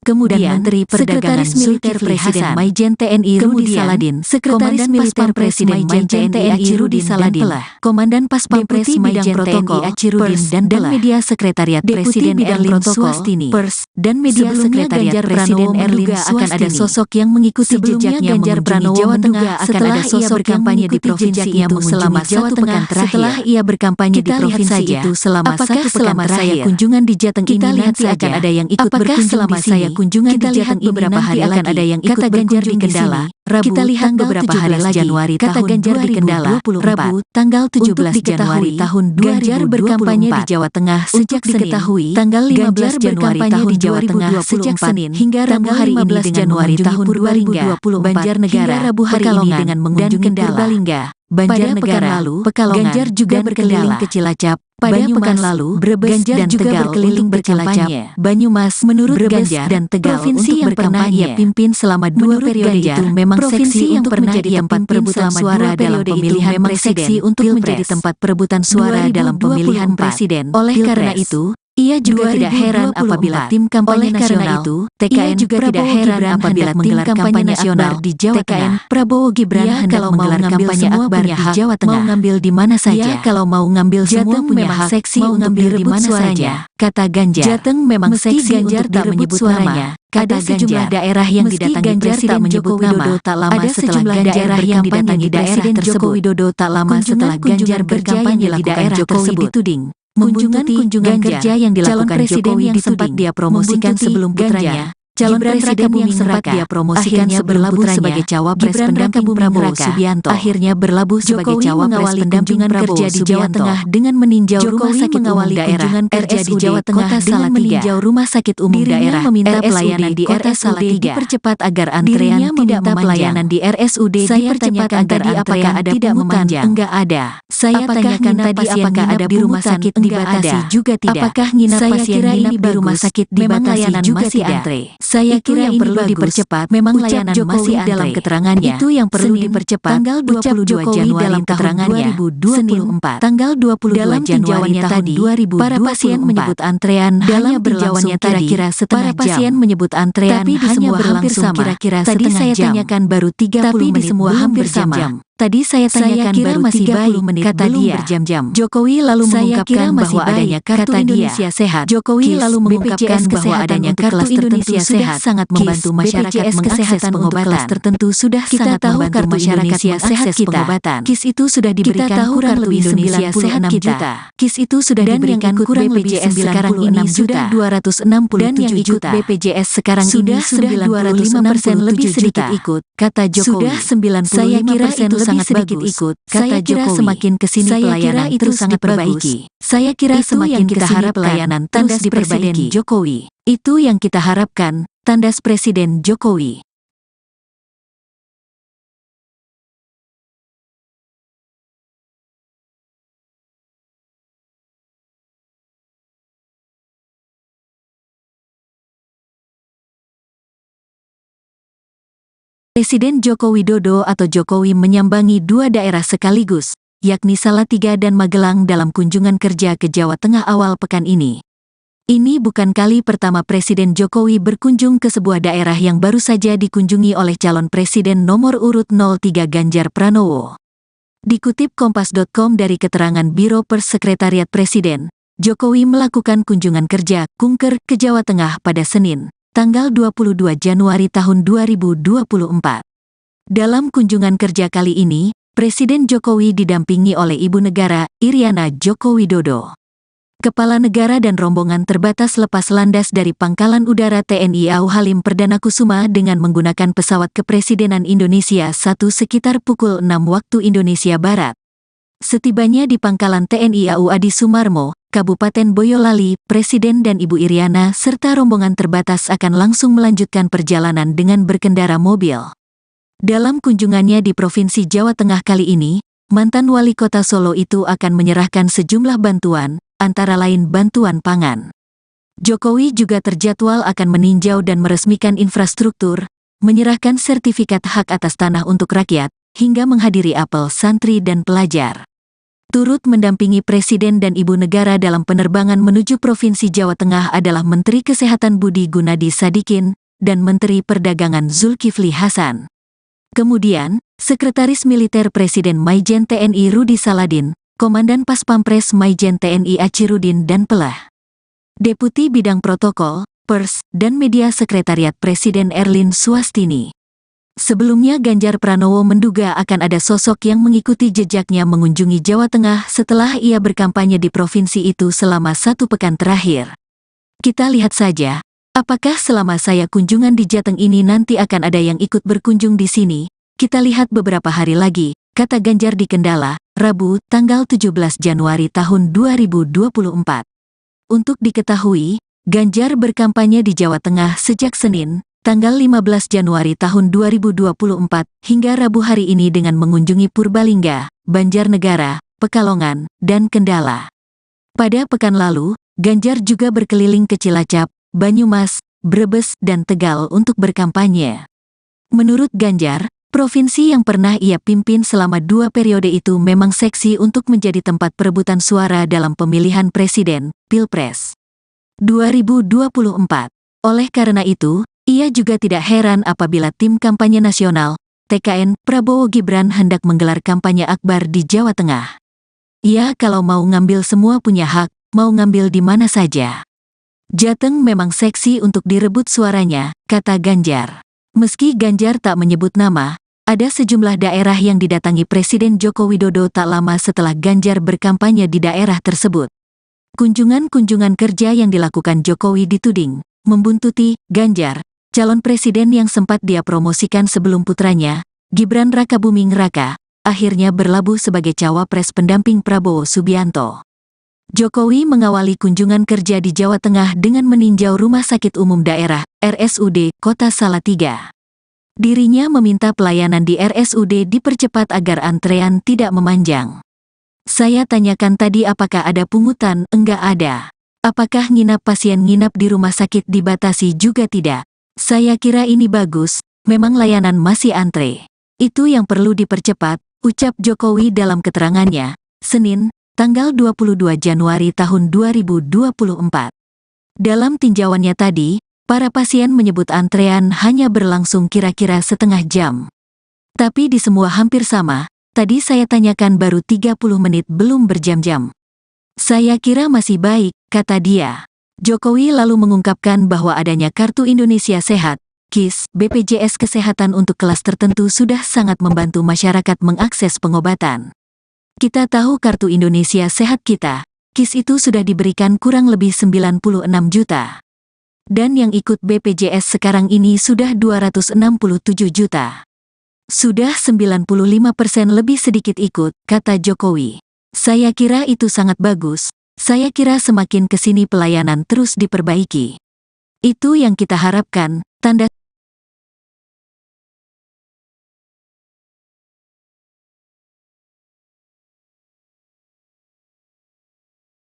Kemudian Menteri Perdagangan Zulkifli Hasan Maijen TNI Rudi Saladin, Sekretaris Militer Presiden Maijen TNI Rudi Saladin, Komandan Paspampres Maijen TNI Achirudin dan Media Sekretariat Presiden Erlin Swastini, Pers dan Media Sekretariat Presiden Erlin akan ada sosok yang mengikuti jejaknya Ganjar Pranowo Jawa Tengah akan ada sosok kampanye di provinsi itu selama satu pekan terakhir. Setelah ia berkampanye di provinsi itu selama satu pekan terakhir, kunjungan di Jateng ini nanti akan ada yang ikut berkunjung selama saya kunjungan di Jateng ini beberapa hari akan ada yang ikut berkunjung di Kendala, Rabu, kita lihat beberapa hari lagi, Januari kata Ganjar di Kendala, Rabu, tanggal 17 Januari tahun 2024. Ganjar berkampanye di Jawa Tengah sejak diketahui, tanggal 15 Januari tahun di Jawa Tengah sejak Senin, hingga Rabu hari ini dengan Januari tahun 2024, Banjarnegara, Rabu hari ini dengan mengunjungi Purbalingga, Banjarnegara, Pekalongan, Ganjar juga berkeliling ke Cilacap. Pada pekan lalu, Brebes dan Tegal berkeliling bercilacap, Banyumas, menurut Ganjar dan Tegal provinsi yang pernah ia pimpin selama 2 periode itu memang seksi yang pernah menjadi tempat perebutan suara dalam pemilihan presiden untuk menjadi tempat perebutan suara dalam pemilihan presiden. Oleh karena itu, ia juga tidak heran apabila tim kampanye nasional itu, TKN juga tidak heran apabila tim kampanye nasional di Jawa Tengah, Prabowo Gibran hendak menggelar kampanye akbar di Jawa Tengah. Mau ngambil di mana saja, kalau mau ngambil semua punya hak seksi untuk direbut suaranya, kata Ganjar. Jateng memang seksi Ganjar tak menyebut suaranya. Ada sejumlah daerah yang didatangi Presiden Joko Widodo tak lama setelah daerah yang didatangi Presiden Joko Widodo tak lama setelah Ganjar berkampanye di daerah tersebut dituding kunjungan kerja yang dilakukan Jokowi yang sempat dia promosikan sebelum putranya, calon presiden yang sempat dia promosikan sebelum putranya sebagai cawapres pendamping Prabowo Subianto, akhirnya berlabuh sebagai cawapres pendamping kerja di Jawa Tengah dengan meninjau rumah sakit umum daerah RSUD Jawa Tengah dengan meninjau rumah sakit umum daerah meminta pelayanan di RSUD dipercepat agar antrean tidak memanjang. Di RSUD dipercepat agar apakah ada tidak memanjang? Enggak ada. Saya tanyakan tadi apakah ada di rumah sakit dibatasi juga tidak. Apakah nginap pasien nginap di rumah sakit dibatasi juga tidak. Saya kira yang perlu dipercepat memang layanan masih dalam keterangannya. Itu yang perlu dipercepat. Tanggal 22 Januari dalam keterangannya 2024. Tanggal 22 Januari tahun 2024. Para pasien menyebut antrean hanya berlangsung kira-kira setengah jam. Para pasien menyebut antrean hanya berlangsung kira-kira setengah jam. Tadi saya tanyakan baru 30 menit. Di semua hampir sama. Tadi saya tanyakan baru masih 30 menit kata dia berjam-jam. Jokowi lalu mengungkapkan bahwa adanya kartu Indonesia Sehat. Jokowi lalu mengungkapkan bahwa adanya kartu Indonesia Sehat sangat membantu masyarakat mengakses pengobatan tertentu sudah sangat membantu masyarakat mengakses pengobatan. KIS itu sudah diberikan kurang lebih 96 juta. KIS itu sudah diberikan kurang lebih sekarang ini sudah 267 juta. BPJS sekarang ini sudah 265% lebih sedikit ikut, kata Jokowi. Sudah 95% saya kira itu sangat sedikit ikut, kata Jokowi. Semakin kesini pelayanan terus sangat diperbaiki. Saya kira semakin kita harap pelayanan tandas diperbaiki. Jokowi. Itu yang kita harapkan, tandas Presiden Jokowi. Presiden Joko Widodo atau Jokowi menyambangi dua daerah sekaligus, yakni Salatiga dan Magelang dalam kunjungan kerja ke Jawa Tengah awal pekan ini. Ini bukan kali pertama Presiden Jokowi berkunjung ke sebuah daerah yang baru saja dikunjungi oleh calon presiden nomor urut 03 Ganjar Pranowo. Dikutip Kompas.com dari keterangan Biro Pers Sekretariat Presiden, Jokowi melakukan kunjungan kerja kunker ke Jawa Tengah pada Senin, tanggal 22 Januari tahun 2024. Dalam kunjungan kerja kali ini, Presiden Jokowi didampingi oleh Ibu Negara, Iriana Joko Widodo. Kepala Negara dan rombongan terbatas lepas landas dari Pangkalan Udara TNI AU Halim Perdana Kusuma dengan menggunakan pesawat Kepresidenan Indonesia 1 sekitar pukul 6 waktu Indonesia Barat. Setibanya di Pangkalan TNI AU Adi Sumarmo, Kabupaten Boyolali, Presiden dan Ibu Iriana serta rombongan terbatas akan langsung melanjutkan perjalanan dengan berkendara mobil. Dalam kunjungannya di Provinsi Jawa Tengah kali ini, mantan wali kota Solo itu akan menyerahkan sejumlah bantuan, antara lain bantuan pangan. Jokowi juga terjadwal akan meninjau dan meresmikan infrastruktur, menyerahkan sertifikat hak atas tanah untuk rakyat, hingga menghadiri apel santri dan pelajar. Turut mendampingi Presiden dan Ibu Negara dalam penerbangan menuju Provinsi Jawa Tengah adalah Menteri Kesehatan Budi Gunadi Sadikin dan Menteri Perdagangan Zulkifli Hasan. Kemudian, Sekretaris Militer Presiden Maijen TNI Rudi Saladin, Komandan Pas Pampres Maijen TNI Achirudin dan Pelah. Deputi Bidang Protokol, Pers, dan Media Sekretariat Presiden Erlin Swastini. Sebelumnya Ganjar Pranowo menduga akan ada sosok yang mengikuti jejaknya mengunjungi Jawa Tengah setelah ia berkampanye di provinsi itu selama 1 pekan terakhir. Kita lihat saja, apakah selama saya kunjungan di Jateng ini nanti akan ada yang ikut berkunjung di sini. Kita lihat beberapa hari lagi, kata Ganjar di Kendala, Rabu, tanggal 17 Januari tahun 2024. Untuk diketahui, Ganjar berkampanye di Jawa Tengah sejak Senin, tanggal 15 Januari tahun 2024 hingga Rabu hari ini dengan mengunjungi Purbalingga, Banjarnegara, Pekalongan, dan Kendala. Pada pekan lalu, Ganjar juga berkeliling ke Cilacap, Banyumas, Brebes, dan Tegal untuk berkampanye. Menurut Ganjar, provinsi yang pernah ia pimpin selama 2 periode itu memang seksi untuk menjadi tempat perebutan suara dalam pemilihan presiden, Pilpres 2024. Oleh karena itu, ia juga tidak heran apabila tim kampanye nasional, TKN, Prabowo Gibran hendak menggelar kampanye akbar di Jawa Tengah. Ya kalau mau ngambil semua punya hak, mau ngambil di mana saja. Jateng memang seksi untuk direbut suaranya, kata Ganjar. Meski Ganjar tak menyebut nama, ada sejumlah daerah yang didatangi Presiden Joko Widodo tak lama setelah Ganjar berkampanye di daerah tersebut. Kunjungan-kunjungan kerja yang dilakukan Jokowi dituding membuntuti Ganjar, calon presiden yang sempat dia promosikan sebelum putranya, Gibran Rakabuming Raka, akhirnya berlabuh sebagai cawapres pendamping Prabowo Subianto. Jokowi mengawali kunjungan kerja di Jawa Tengah dengan meninjau Rumah Sakit Umum Daerah, RSUD, Kota Salatiga. Dirinya meminta pelayanan di RSUD dipercepat agar antrean tidak memanjang. Saya tanyakan tadi apakah ada pungutan, enggak ada. Apakah nginap pasien nginap di rumah sakit dibatasi juga tidak? Saya kira ini bagus, memang layanan masih antre. Itu yang perlu dipercepat, ucap Jokowi dalam keterangannya, Senin, tanggal 22 Januari tahun 2024. Dalam tinjauannya tadi, para pasien menyebut antrean hanya berlangsung kira-kira setengah jam. Tapi di semua hampir sama, tadi saya tanyakan baru 30 menit belum berjam-jam. Saya kira masih baik, kata dia. Jokowi lalu mengungkapkan bahwa adanya Kartu Indonesia Sehat, KIS, BPJS Kesehatan untuk kelas tertentu sudah sangat membantu masyarakat mengakses pengobatan. Kita tahu Kartu Indonesia Sehat kita, KIS itu sudah diberikan kurang lebih 96 juta. Dan yang ikut BPJS sekarang ini sudah 267 juta. Sudah 95% lebih sedikit ikut, kata Jokowi. Saya kira itu sangat bagus, saya kira semakin kesini pelayanan terus diperbaiki. Itu yang kita harapkan, tanda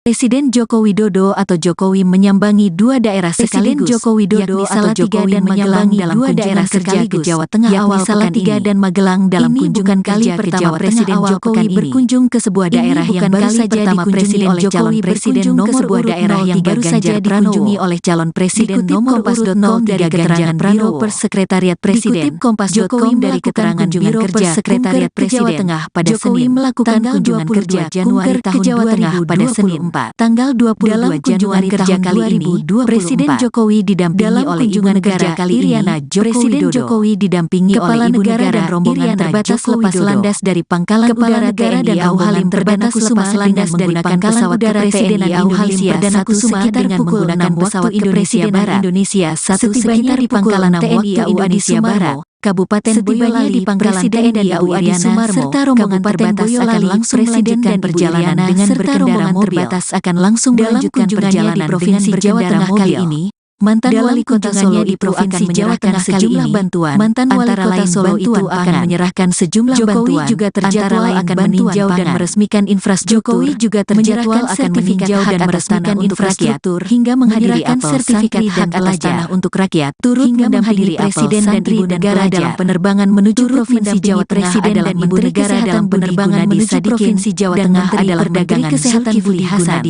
Presiden Joko Widodo atau Jokowi menyambangi dua daerah sekaligus. Joko Widodo atau Jokowi menyambangi dalam dua daerah kerja ke Jawa Tengah awal Salatiga dan Magelang dalam kunjungan kerja ke Jawa Presiden Jokowi berkunjung ke sebuah daerah yang baru saja dikunjungi oleh calon presiden nomor urut 0 yang baru saja dikunjungi oleh calon presiden nomor urut 0 dari keterangan Biro Persekretariat Presiden. Jokowi dari keterangan Biro Persekretariat Presiden pada Senin melakukan kunjungan kerja Januari tahun 2024 pada Senin tanggal 22 Januari kerja kali ini, Presiden Jokowi didampingi oleh Ibu Negara Iriana Joko Widodo. Jokowi didampingi oleh Ibu Negara dan rombongan terbatas lepas landas dari Pangkalan Udara TNI AU Halim Perdana Kusuma landas dari Pangkalan Udara TNI AU Halim Perdana Kusuma dengan menggunakan pesawat Indonesia Barat Indonesia 1 sekitar di Pangkalan TNI AU Indonesia Barat. Kabupaten Boyolali di Pangkalan TNI AU Iriana serta rombongan terbatas akan langsung melanjutkan perjalanan dengan berkendara mobil. Akan langsung melanjutkan perjalanan dengan berkendara mobil ini. Mantan Wali Kota Solo itu akan menyerahkan sejumlah bantuan. Mantan Wali Kota Solo itu akan menyerahkan sejumlah bantuan. Jokowi juga terjadwal akan meninjau dan meresmikan infrastruktur. Jokowi juga terjadwal akan meninjau dan meresmikan infrastruktur hingga menghadiri sertifikat hak atas tanah untuk rakyat. Turut mendampingi Presiden dan Ibu Negara dalam penerbangan menuju Provinsi Jawa Tengah adalah Menteri Kesehatan penerbangan menuju Provinsi Jawa Tengah adalah Perdagangan Zulkifli Hasan,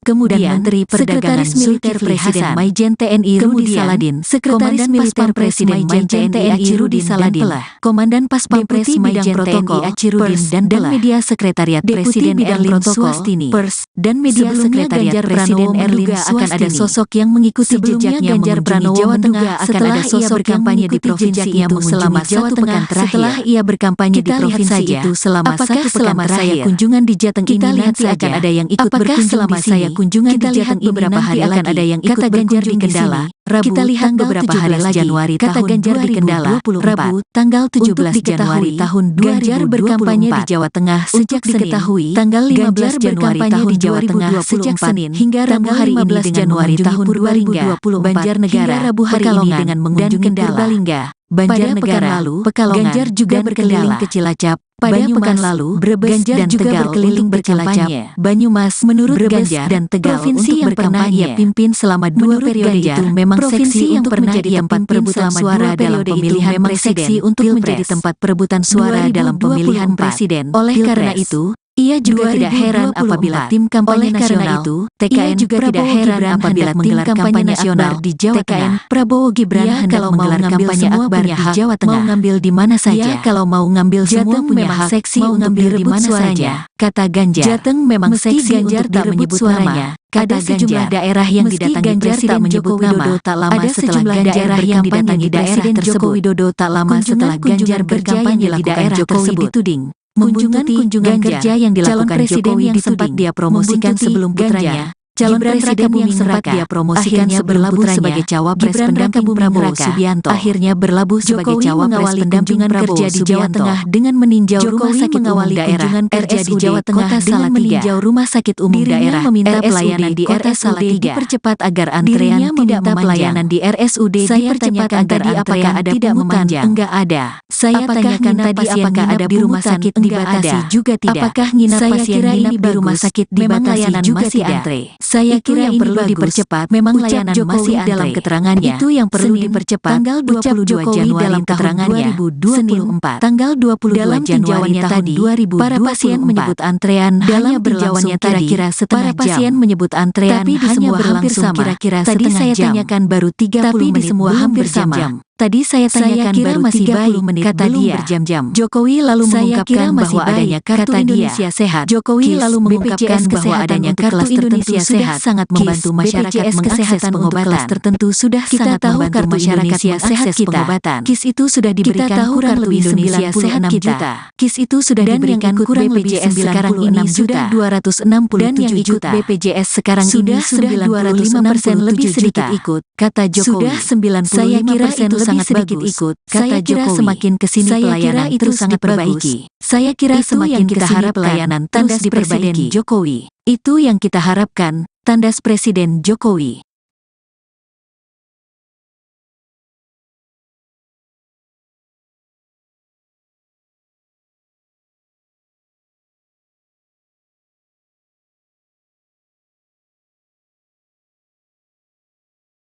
kemudian Menteri Perdagangan Zulkifli Hasan TNI Rudi Saladin, Sekretaris Militer Presiden Maijen TNI Rudi Saladin, Komandan Pas Pampres Maijen Protokol Achirudin dan Media Sekretariat Presiden Erlin Swastini, Pers dan Media Sekretariat Presiden Erlin akan ada sosok yang mengikuti jejaknya mengunjungi Jawa Tengah akan ada sosok kampanye di provinsi itu selama satu pekan terakhir. Setelah ia berkampanye di provinsi itu selama satu pekan terakhir, kunjungan di Jateng ini nanti akan ada yang ikut berkunjung selama saya kunjungan di Jateng ini beberapa hari akan ada yang ikut berkunjung di Kendala, Rabu, kita lihat beberapa hari lagi, Januari kata Ganjar di Kendala, Rabu, tanggal 17 Januari tahun 2024. Ganjar berkampanye di Jawa Tengah sejak diketahui, tanggal 15 Januari tahun di Jawa Tengah sejak Senin hingga Rabu hari ini dengan Januari tahun 2024. Banjarnegara, Rabu hari ini dengan mengunjungi Purbalingga, Banjarnegara, Pekalongan, Ganjar juga berkeliling ke Cilacap. Pada pekan lalu, Brebes dan Tegal berkeliling bercilacap, Banyumas, menurut Ganjar dan Tegal provinsi yang pernah ia pimpin selama 2 periode itu memang seksi yang pernah menjadi tempat perebutan suara dalam pemilihan presiden untuk menjadi tempat perebutan suara dalam pemilihan presiden. Oleh karena itu, ia juga tidak heran apabila tim kampanye nasional itu, TKN juga tidak heran apabila tim kampanye nasional di Jawa Tengah, Prabowo Gibran hendak menggelar kampanye akbar di Jawa Tengah. Mau ngambil di mana saja, kalau mau ngambil semua punya hak seksi untuk direbut suaranya, kata Ganjar. Jateng memang seksi Ganjar tak menyebut suaranya. Ada sejumlah daerah yang didatangi Presiden Joko Widodo tak lama setelah daerah yang didatangi Presiden Joko Widodo tak lama setelah Ganjar berkampanye di daerah tersebut dituding kunjungan kerja yang dilakukan Jokowi yang sempat dia promosikan sebelum putranya, calon presiden yang sempat dia promosikan sebelum putranya sebagai cawapres pendamping Prabowo Subianto, akhirnya berlabuh sebagai cawapres pendamping kerja di Jawa Tengah dengan meninjau rumah sakit umum daerah RSUD Jawa Tengah dengan meninjau rumah sakit umum daerah meminta pelayanan di RSUD dipercepat agar antrean tidak memanjang. Di RSUD dipercepat agar apakah ada tidak memanjang? Enggak ada. Saya tanyakan tadi apakah ada di rumah sakit dibatasi juga tidak. Apakah nginap pasien nginap di rumah sakit dibatasi juga tidak. Saya kira yang perlu dipercepat memang layanan masih dalam keterangannya. Itu yang perlu dipercepat. Tanggal 22 Januari dalam keterangannya 2024. Tanggal 22 Januari tahun 2024. Para pasien menyebut antrean hanya berlangsung kira-kira setengah jam. Para pasien menyebut antrean tapi di semua hampir sama. Kira-kira tadi saya tanyakan baru 30 tapi menit di semua hampir sama. Tadi saya tanyakan baru masih 30 menit kata dia berjam-jam. Jokowi lalu mengungkapkan bahwa adanya kartu Indonesia Sehat. Jokowi lalu mengungkapkan bahwa adanya kartu Indonesia Sehat sangat membantu masyarakat mengakses pengobatan tertentu sudah sangat membantu masyarakat mengakses pengobatan. KIS itu sudah diberikan kurang lebih 96 juta. KIS itu sudah diberikan kurang BPJS sekarang ini sudah 267 juta. BPJS sekarang ini sudah 265% lebih sedikit ikut, kata Jokowi. Sudah 95% itu sangat sedikit ikut, kata Jokowi. Semakin kesini pelayanan terus sangat diperbaiki. Saya kira semakin kita harap pelayanan tandas di Presiden Jokowi. Itu yang kita harapkan, tandas Presiden Jokowi.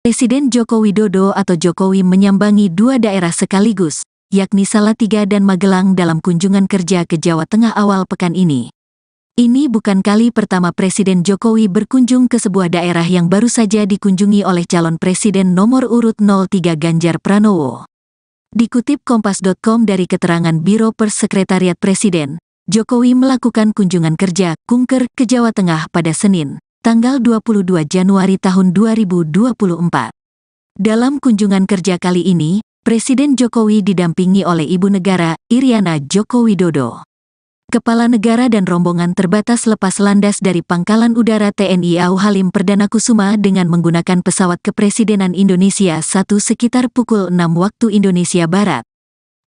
Presiden Joko Widodo atau Jokowi menyambangi dua daerah sekaligus, yakni Salatiga dan Magelang dalam kunjungan kerja ke Jawa Tengah awal pekan ini. Ini bukan kali pertama Presiden Jokowi berkunjung ke sebuah daerah yang baru saja dikunjungi oleh calon presiden nomor urut 03 Ganjar Pranowo. Dikutip Kompas.com dari keterangan Biro Pers Sekretariat Presiden, Jokowi melakukan kunjungan kerja kunker ke Jawa Tengah pada Senin, tanggal 22 Januari tahun 2024. Dalam kunjungan kerja kali ini, Presiden Jokowi didampingi oleh Ibu Negara, Iriana Joko Widodo. Kepala Negara dan rombongan terbatas lepas landas dari Pangkalan Udara TNI AU Halim Perdana Kusuma dengan menggunakan pesawat Kepresidenan Indonesia 1 sekitar pukul 6 waktu Indonesia Barat.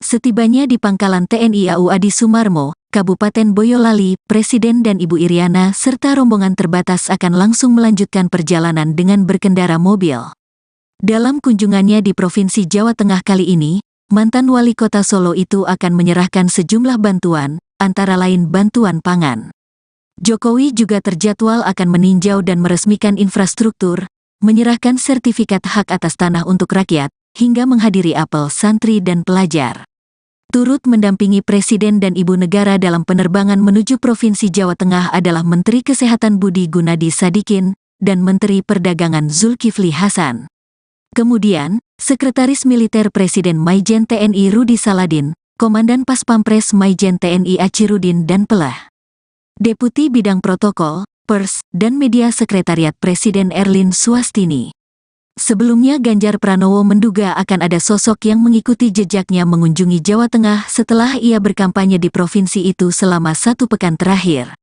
Setibanya di Pangkalan TNI AU Adi Sumarmo, Kabupaten Boyolali, Presiden dan Ibu Iriana serta rombongan terbatas akan langsung melanjutkan perjalanan dengan berkendara mobil. Dalam kunjungannya di Provinsi Jawa Tengah kali ini, mantan wali kota Solo itu akan menyerahkan sejumlah bantuan, antara lain bantuan pangan. Jokowi juga terjadwal akan meninjau dan meresmikan infrastruktur, menyerahkan sertifikat hak atas tanah untuk rakyat, hingga menghadiri apel santri dan pelajar. Turut mendampingi Presiden dan Ibu Negara dalam penerbangan menuju Provinsi Jawa Tengah adalah Menteri Kesehatan Budi Gunadi Sadikin dan Menteri Perdagangan Zulkifli Hasan. Kemudian, Sekretaris Militer Presiden Maijen TNI Rudi Saladin, Komandan Pas Pampres Maijen TNI Achirudin dan Pelah. Deputi Bidang Protokol, Pers, dan Media Sekretariat Presiden Erlin Swastini. Sebelumnya Ganjar Pranowo menduga akan ada sosok yang mengikuti jejaknya mengunjungi Jawa Tengah setelah ia berkampanye di provinsi itu selama 1 pekan terakhir.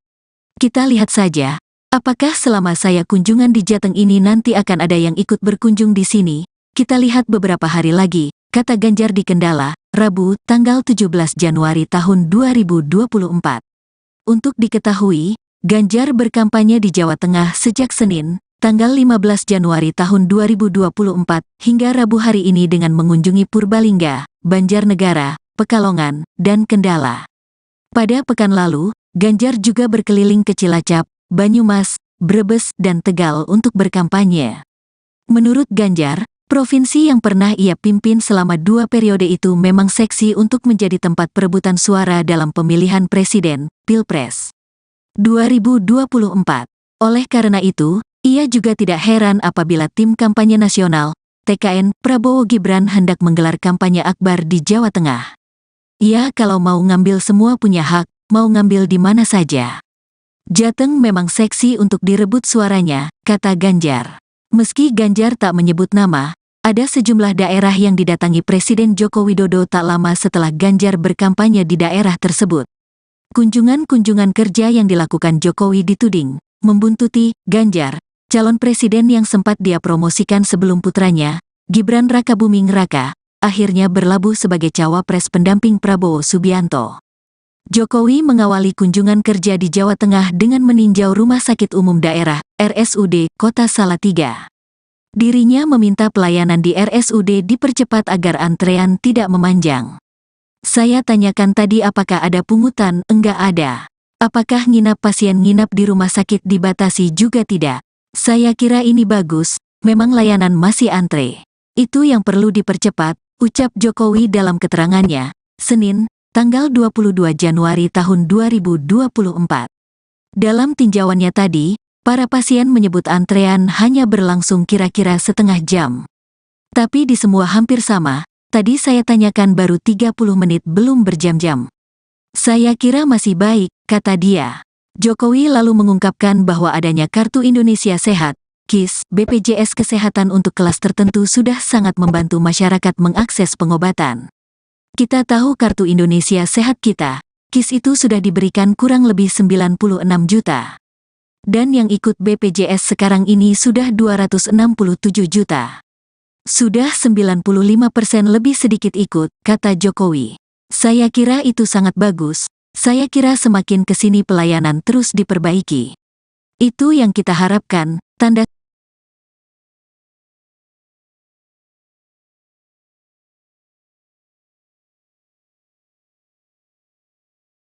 Kita lihat saja, apakah selama saya kunjungan di Jateng ini nanti akan ada yang ikut berkunjung di sini. Kita lihat beberapa hari lagi, kata Ganjar di Kendala, Rabu, tanggal 17 Januari tahun 2024. Untuk diketahui, Ganjar berkampanye di Jawa Tengah sejak Senin, tanggal 15 Januari tahun 2024 hingga Rabu hari ini dengan mengunjungi Purbalingga, Banjarnegara, Pekalongan, dan Kendala. Pada pekan lalu, Ganjar juga berkeliling ke Cilacap, Banyumas, Brebes, dan Tegal untuk berkampanye. Menurut Ganjar, provinsi yang pernah ia pimpin selama 2 periode itu memang seksi untuk menjadi tempat perebutan suara dalam pemilihan presiden, Pilpres 2024. Oleh karena itu, ia juga tidak heran apabila tim kampanye nasional, TKN, Prabowo Gibran hendak menggelar kampanye akbar di Jawa Tengah. Ya kalau mau ngambil semua punya hak, mau ngambil di mana saja. Jateng memang seksi untuk direbut suaranya, kata Ganjar. Meski Ganjar tak menyebut nama, ada sejumlah daerah yang didatangi Presiden Joko Widodo tak lama setelah Ganjar berkampanye di daerah tersebut. Kunjungan-kunjungan kerja yang dilakukan Jokowi dituding membuntuti Ganjar, calon presiden yang sempat dia promosikan sebelum putranya, Gibran Rakabuming Raka, akhirnya berlabuh sebagai cawapres pendamping Prabowo Subianto. Jokowi mengawali kunjungan kerja di Jawa Tengah dengan meninjau Rumah Sakit Umum Daerah, RSUD, Kota Salatiga. Dirinya meminta pelayanan di RSUD dipercepat agar antrean tidak memanjang. Saya tanyakan tadi apakah ada pungutan, enggak ada. Apakah nginap pasien nginap di rumah sakit dibatasi juga tidak? Saya kira ini bagus, memang layanan masih antre. Itu yang perlu dipercepat, ucap Jokowi dalam keterangannya, Senin, tanggal 22 Januari tahun 2024. Dalam tinjauannya tadi, para pasien menyebut antrean hanya berlangsung kira-kira setengah jam. Tapi di semua hampir sama, tadi saya tanyakan baru 30 menit belum berjam-jam. Saya kira masih baik, kata dia. Jokowi lalu mengungkapkan bahwa adanya Kartu Indonesia Sehat, KIS, BPJS Kesehatan untuk kelas tertentu sudah sangat membantu masyarakat mengakses pengobatan. Kita tahu Kartu Indonesia Sehat kita, KIS itu sudah diberikan kurang lebih 96 juta. Dan yang ikut BPJS sekarang ini sudah 267 juta. Sudah 95% lebih sedikit ikut, kata Jokowi. Saya kira itu sangat bagus, saya kira semakin kesini pelayanan terus diperbaiki. Itu yang kita harapkan, tanda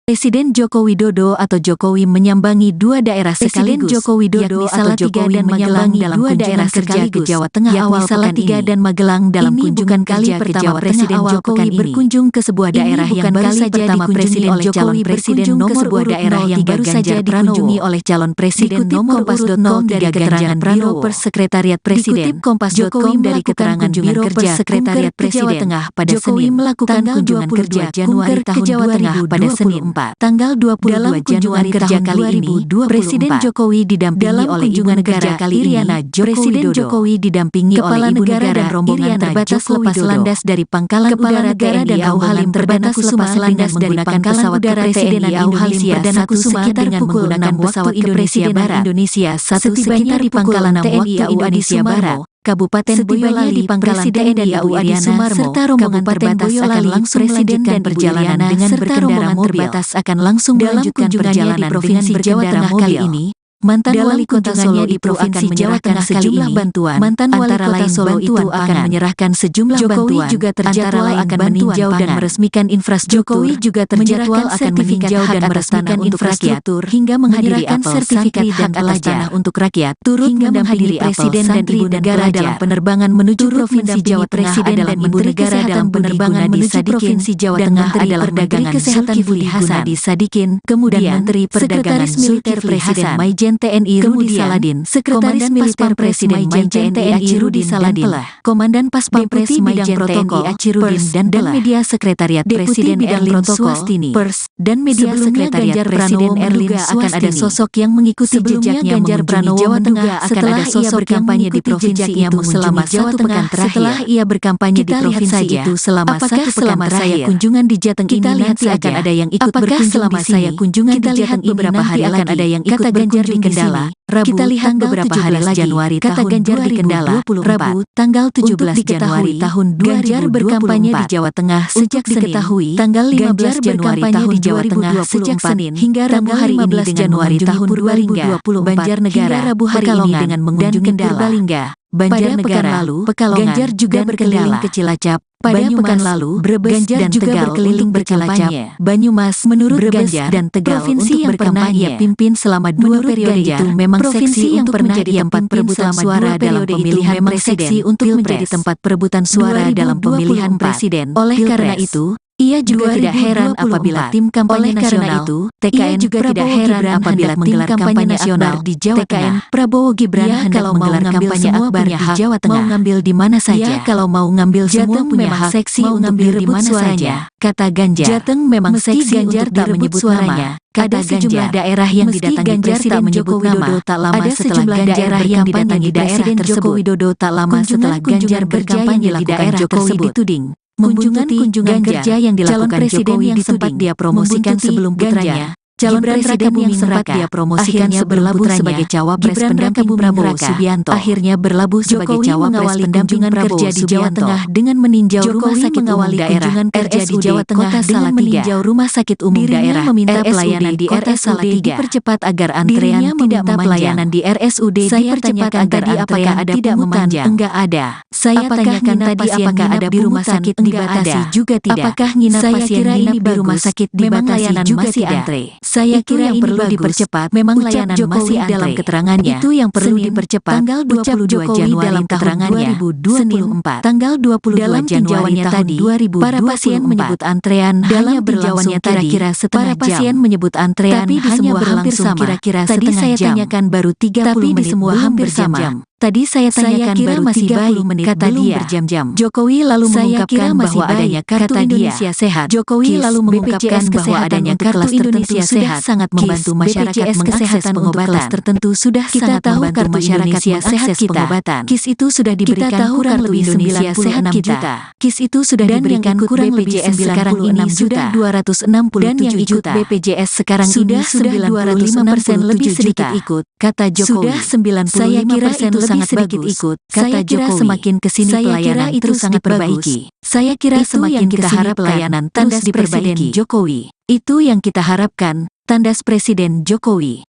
Presiden Joko Widodo atau Jokowi menyambangi dua daerah sekaligus. Joko Widodo atau Jokowi menyambangi dua daerah kerja ke Jawa Tengah awal Salatiga dan Magelang dalam kunjungan kerja ke Jawa Tengah. Presiden Jokowi berkunjung ke sebuah daerah yang baru saja dikunjungi oleh calon presiden nomor sebuah daerah yang baru saja dikunjungi oleh calon presiden nomor urut 0 dari keterangan Biro Persekretariat Presiden. Jokowi dari keterangan Biro Persekretariat Presiden Tengah pada Senin melakukan kunjungan kerja Januari tahun 2024 pada Senin tanggal 22 Januari kerja kali ini, Presiden Jokowi didampingi oleh Ibu Negara Iriana Presiden Jokowi didampingi oleh Ibu Negara dan rombongan terbatas lepas landas dari Pangkalan Udara TNI AU Halim Perdana Kusuma landas dari Pangkalan Udara TNI AU Halim Perdana Kusuma dengan menggunakan pesawat Indonesia Barat Indonesia setibanya di Pangkalan TNI AU Indonesia Barat Kabupaten Boyolali di Pangkalan TNI AU Adi Sumarmo serta rombongan terbatas akan langsung melanjutkan perjalanan dengan berkendara mobil akan langsung melanjutkan perjalanan di Provinsi Jawa Tengah kali ini. Mantan wali kota Solo itu akan menyerahkan sejumlah bantuan. Mantan wali kota Solo itu akan menyerahkan sejumlah bantuan. Jokowi juga terjadwal akan meninjau dan meresmikan infrastruktur. Jokowi juga terjadwal akan meninjau dan meresmikan infrastruktur hingga menghadiri sertifikat hak atas tanah untuk rakyat. Turut hingga menghadiri presiden dan ibu negara dalam penerbangan menuju Provinsi Jawa Tengah adalah ibu negara dalam penerbangan menuju Provinsi Jawa Tengah adalah Perdagangan Kesehatan Budi Hasan Sadikin, kemudian Menteri Perdagangan Militer Presiden Maijen TNI Rudi Saladin, Sekretaris Militer Presiden Maijen TNI Rudi Saladin, Komandan Pas Pampres Maijen TNI Achirudin dan Media Sekretariat Presiden Erlin Swastini, Pers dan Media Sekretariat Presiden Erlin akan ada sosok yang mengikuti jejaknya mengunjungi Jawa Tengah akan ada sosok berkampanye di provinsi itu selama Jawa Tengah setelah ia berkampanye di provinsi itu selama satu pekan terakhir. Kunjungan di Jateng ini nanti akan ada yang ikut berkunjung di sini. Kunjungan di Jateng beberapa hari akan ada yang ikut berkunjung di Kendala, Rabu, kita lihat beberapa hari lagi, Januari kata Ganjar di Kendala, Rabu, tanggal 17 Januari tahun 2024. Ganjar berkampanye di Jawa Tengah sejak diketahui, tanggal 15 Januari tahun di Jawa Tengah sejak Senin hingga Rabu hari ini Januari tahun 2024. Banjarnegara, Rabu hari ini dengan mengunjungi Purbalingga, Banjarnegara, Pekalongan, Ganjar juga berkeliling ke Cilacap. Pada pekan lalu, Brebes dan juga berkeliling bercilacap, Banyumas, menurut Ganjar dan Tegal provinsi yang pernah ia pimpin selama 2 periode itu memang seksi yang pernah jadi tempat perebutan suara dalam pemilihan presiden untuk menjadi tempat perebutan suara dalam pemilihan presiden. Oleh karena itu, ia juga tidak heran apabila tim kampanye nasional itu, TKN juga tidak heran apabila menggelar kampanye nasional di Jawa Tengah. Prabowo Gibran kalau mau ngambil semua punya hak, mau ngambil di mana saja. Kalau mau ngambil semua punya hak, seksi untuk direbut di mana saja, kata Ganjar. Jateng memang seksi Ganjar tak menyebut suaranya. Ada sejumlah daerah yang didatangi Presiden Joko Widodo tak lama setelah daerah yang didatangi Presiden Joko Widodo tak lama setelah Ganjar berkampanye di daerah tersebut dituding kunjungan kerja yang dilakukan Jokowi yang sempat dia promosikan sebelum putranya calon presiden yang sempat dia promosikan berlabuh sebagai cawapres pendamping Prabowo Subianto akhirnya berlabuh sebagai cawapres pendamping kerja di Jawa Tengah dengan meninjau rumah sakit umum daerah RSUD di Jawa Tengah dengan meninjau rumah sakit umum daerah meminta pelayanan di RSUD dipercepat agar antrean tidak memanjang di RSUD dipercepat agar apakah ada tidak memanjang enggak ada. Saya tanyakan tadi apakah ada di rumah sakit dibatasi juga tidak. Apakah nginap pasien nginap di rumah sakit dibatasi juga tidak. Saya kira yang perlu dipercepat memang layanan masih dalam keterangannya itu yang perlu dipercepat tanggal 22 Januari dalam keterangannya 2024 tanggal 22 Januari tadi para pasien menyebut antrean dalam berlangsung kira-kira setengah jam. Para pasien menyebut antrean tapi di semua hampir sama kira-kira tadi saya tanyakan baru 30 menit di semua hampir sama. Tadi saya tanyakan baru masih 30 menit kata dia berjam-jam. Jokowi lalu mengungkapkan bahwa adanya kartu Indonesia Sehat. Jokowi lalu mengungkapkan bahwa adanya kartu Indonesia Sehat sangat membantu masyarakat mengakses pengobatan tertentu sudah kita tahu kartu Indonesia Sehat pengobatan. KIS itu sudah diberikan kurang lebih 96 juta. KIS itu sudah diberikan kurang BPJS sekarang ini sudah 267 dan yang ikut BPJS sekarang ini sudah 205% lebih sedikit ikut kata Jokowi. Sudah 95% sangat sedikit ikut, kata Jokowi. Semakin kesini pelayanan itu sangat perbaiki. Saya kira semakin kita harap pelayanan tandas di Presiden Jokowi. Itu yang kita harapkan, tandas Presiden Jokowi.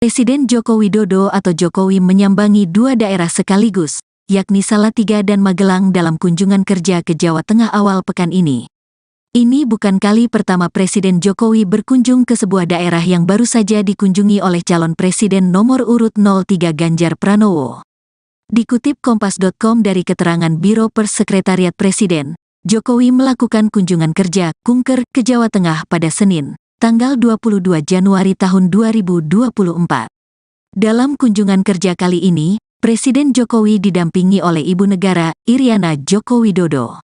Presiden Joko Widodo atau Jokowi menyambangi dua daerah sekaligus, yakni Salatiga dan Magelang dalam kunjungan kerja ke Jawa Tengah awal pekan ini. Ini bukan kali pertama Presiden Jokowi berkunjung ke sebuah daerah yang baru saja dikunjungi oleh calon presiden nomor urut 03 Ganjar Pranowo. Dikutip Kompas.com dari keterangan Biro Pers Sekretariat Presiden, Jokowi melakukan kunjungan kerja kunker ke Jawa Tengah pada Senin, tanggal 22 Januari tahun 2024. Dalam kunjungan kerja kali ini, Presiden Jokowi didampingi oleh Ibu Negara, Iriana Joko Widodo.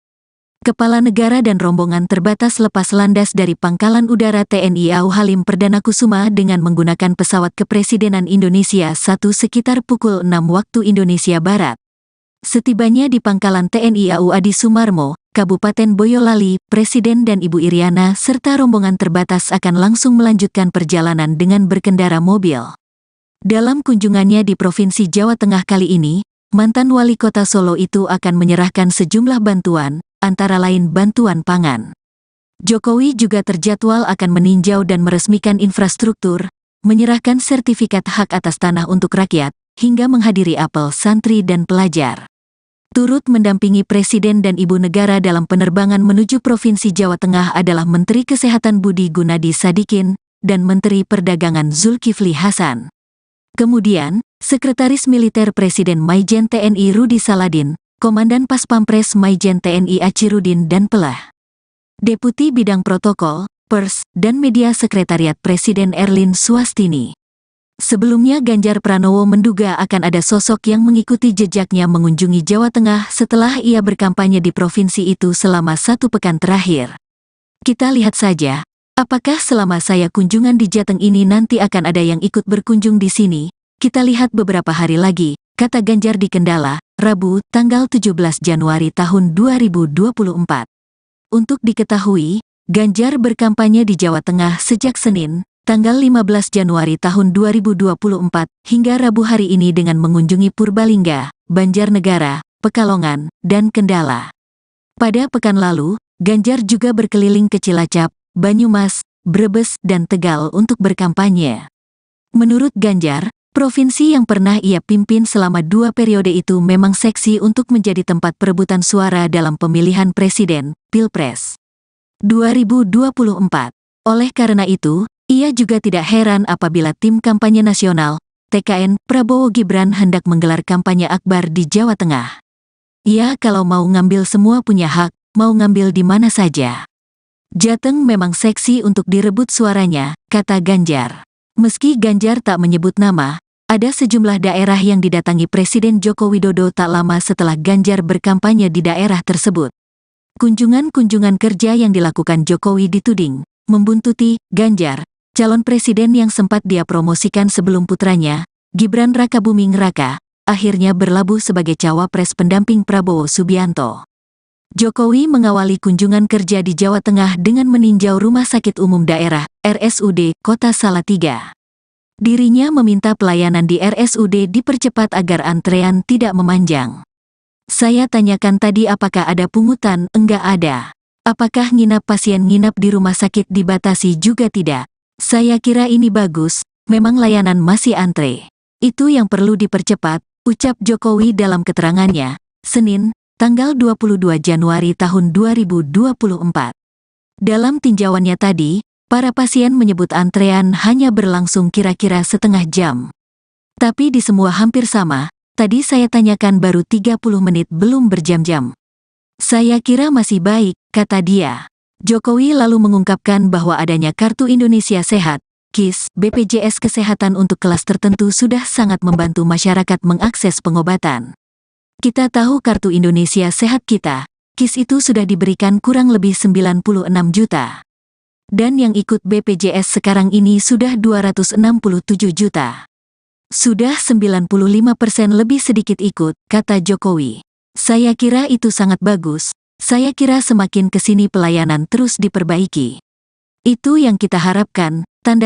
Kepala Negara dan rombongan terbatas lepas landas dari Pangkalan Udara TNI AU Halim Perdana Kusuma dengan menggunakan pesawat Kepresidenan Indonesia 1 sekitar pukul 6 waktu Indonesia Barat. Setibanya di Pangkalan TNI AU Adi Sumarmo, Kabupaten Boyolali, Presiden dan Ibu Iriana serta rombongan terbatas akan langsung melanjutkan perjalanan dengan berkendara mobil. Dalam kunjungannya di Provinsi Jawa Tengah kali ini, mantan wali kota Solo itu akan menyerahkan sejumlah bantuan, antara lain bantuan pangan. Jokowi juga terjadwal akan meninjau dan meresmikan infrastruktur, menyerahkan sertifikat hak atas tanah untuk rakyat, hingga menghadiri apel santri dan pelajar. Turut mendampingi Presiden dan Ibu Negara dalam penerbangan menuju Provinsi Jawa Tengah adalah Menteri Kesehatan Budi Gunadi Sadikin dan Menteri Perdagangan Zulkifli Hasan. Kemudian, Sekretaris Militer Presiden Maijen TNI Rudi Saladin, Komandan Pas Pampres Maijen TNI Achirudin dan Pelah. Deputi Bidang Protokol, Pers, dan Media Sekretariat Presiden Erlin Swastini. Sebelumnya Ganjar Pranowo menduga akan ada sosok yang mengikuti jejaknya mengunjungi Jawa Tengah setelah ia berkampanye di provinsi itu selama 1 pekan terakhir. Kita lihat saja, apakah selama saya kunjungan di Jateng ini nanti akan ada yang ikut berkunjung di sini. Kita lihat beberapa hari lagi, kata Ganjar di Kendala, Rabu, tanggal 17 Januari tahun 2024. Untuk diketahui, Ganjar berkampanye di Jawa Tengah sejak Senin, tanggal 15 Januari tahun 2024, hingga Rabu hari ini dengan mengunjungi Purbalingga, Banjarnegara, Pekalongan, dan Kendala. Pada pekan lalu, Ganjar juga berkeliling ke Cilacap, Banyumas, Brebes, dan Tegal untuk berkampanye. Menurut Ganjar, provinsi yang pernah ia pimpin selama 2 periode itu memang seksi untuk menjadi tempat perebutan suara dalam pemilihan presiden, Pilpres 2024. Oleh karena itu, ia juga tidak heran apabila tim kampanye nasional, TKN, Prabowo Gibran hendak menggelar kampanye akbar di Jawa Tengah. Ya kalau mau ngambil semua punya hak, mau ngambil di mana saja. Jateng memang seksi untuk direbut suaranya, kata Ganjar. Meski Ganjar tak menyebut nama, ada sejumlah daerah yang didatangi Presiden Joko Widodo tak lama setelah Ganjar berkampanye di daerah tersebut. Kunjungan-kunjungan kerja yang dilakukan Jokowi dituding membuntuti Ganjar, calon presiden yang sempat dia promosikan sebelum putranya, Gibran Rakabuming Raka, akhirnya berlabuh sebagai cawapres pendamping Prabowo Subianto. Jokowi mengawali kunjungan kerja di Jawa Tengah dengan meninjau Rumah Sakit Umum Daerah, RSUD, Kota Salatiga. Dirinya meminta pelayanan di RSUD dipercepat agar antrean tidak memanjang. Saya tanyakan tadi apakah ada pungutan, enggak ada. Apakah nginap pasien nginap di rumah sakit dibatasi juga tidak? Saya kira ini bagus, memang layanan masih antre. Itu yang perlu dipercepat, ucap Jokowi dalam keterangannya, Senin, tanggal 22 Januari tahun 2024. Dalam tinjauannya tadi, para pasien menyebut antrean hanya berlangsung kira-kira setengah jam. Tapi di semua hampir sama, tadi saya tanyakan baru 30 menit belum berjam-jam. Saya kira masih baik, kata dia. Jokowi lalu mengungkapkan bahwa adanya Kartu Indonesia Sehat, KIS, BPJS Kesehatan untuk kelas tertentu sudah sangat membantu masyarakat mengakses pengobatan. Kita tahu Kartu Indonesia Sehat kita, KIS itu sudah diberikan kurang lebih 96 juta. Dan yang ikut BPJS sekarang ini sudah 267 juta. Sudah 95% lebih sedikit ikut, kata Jokowi. Saya kira itu sangat bagus, saya kira semakin kesini pelayanan terus diperbaiki. Itu yang kita harapkan, tanda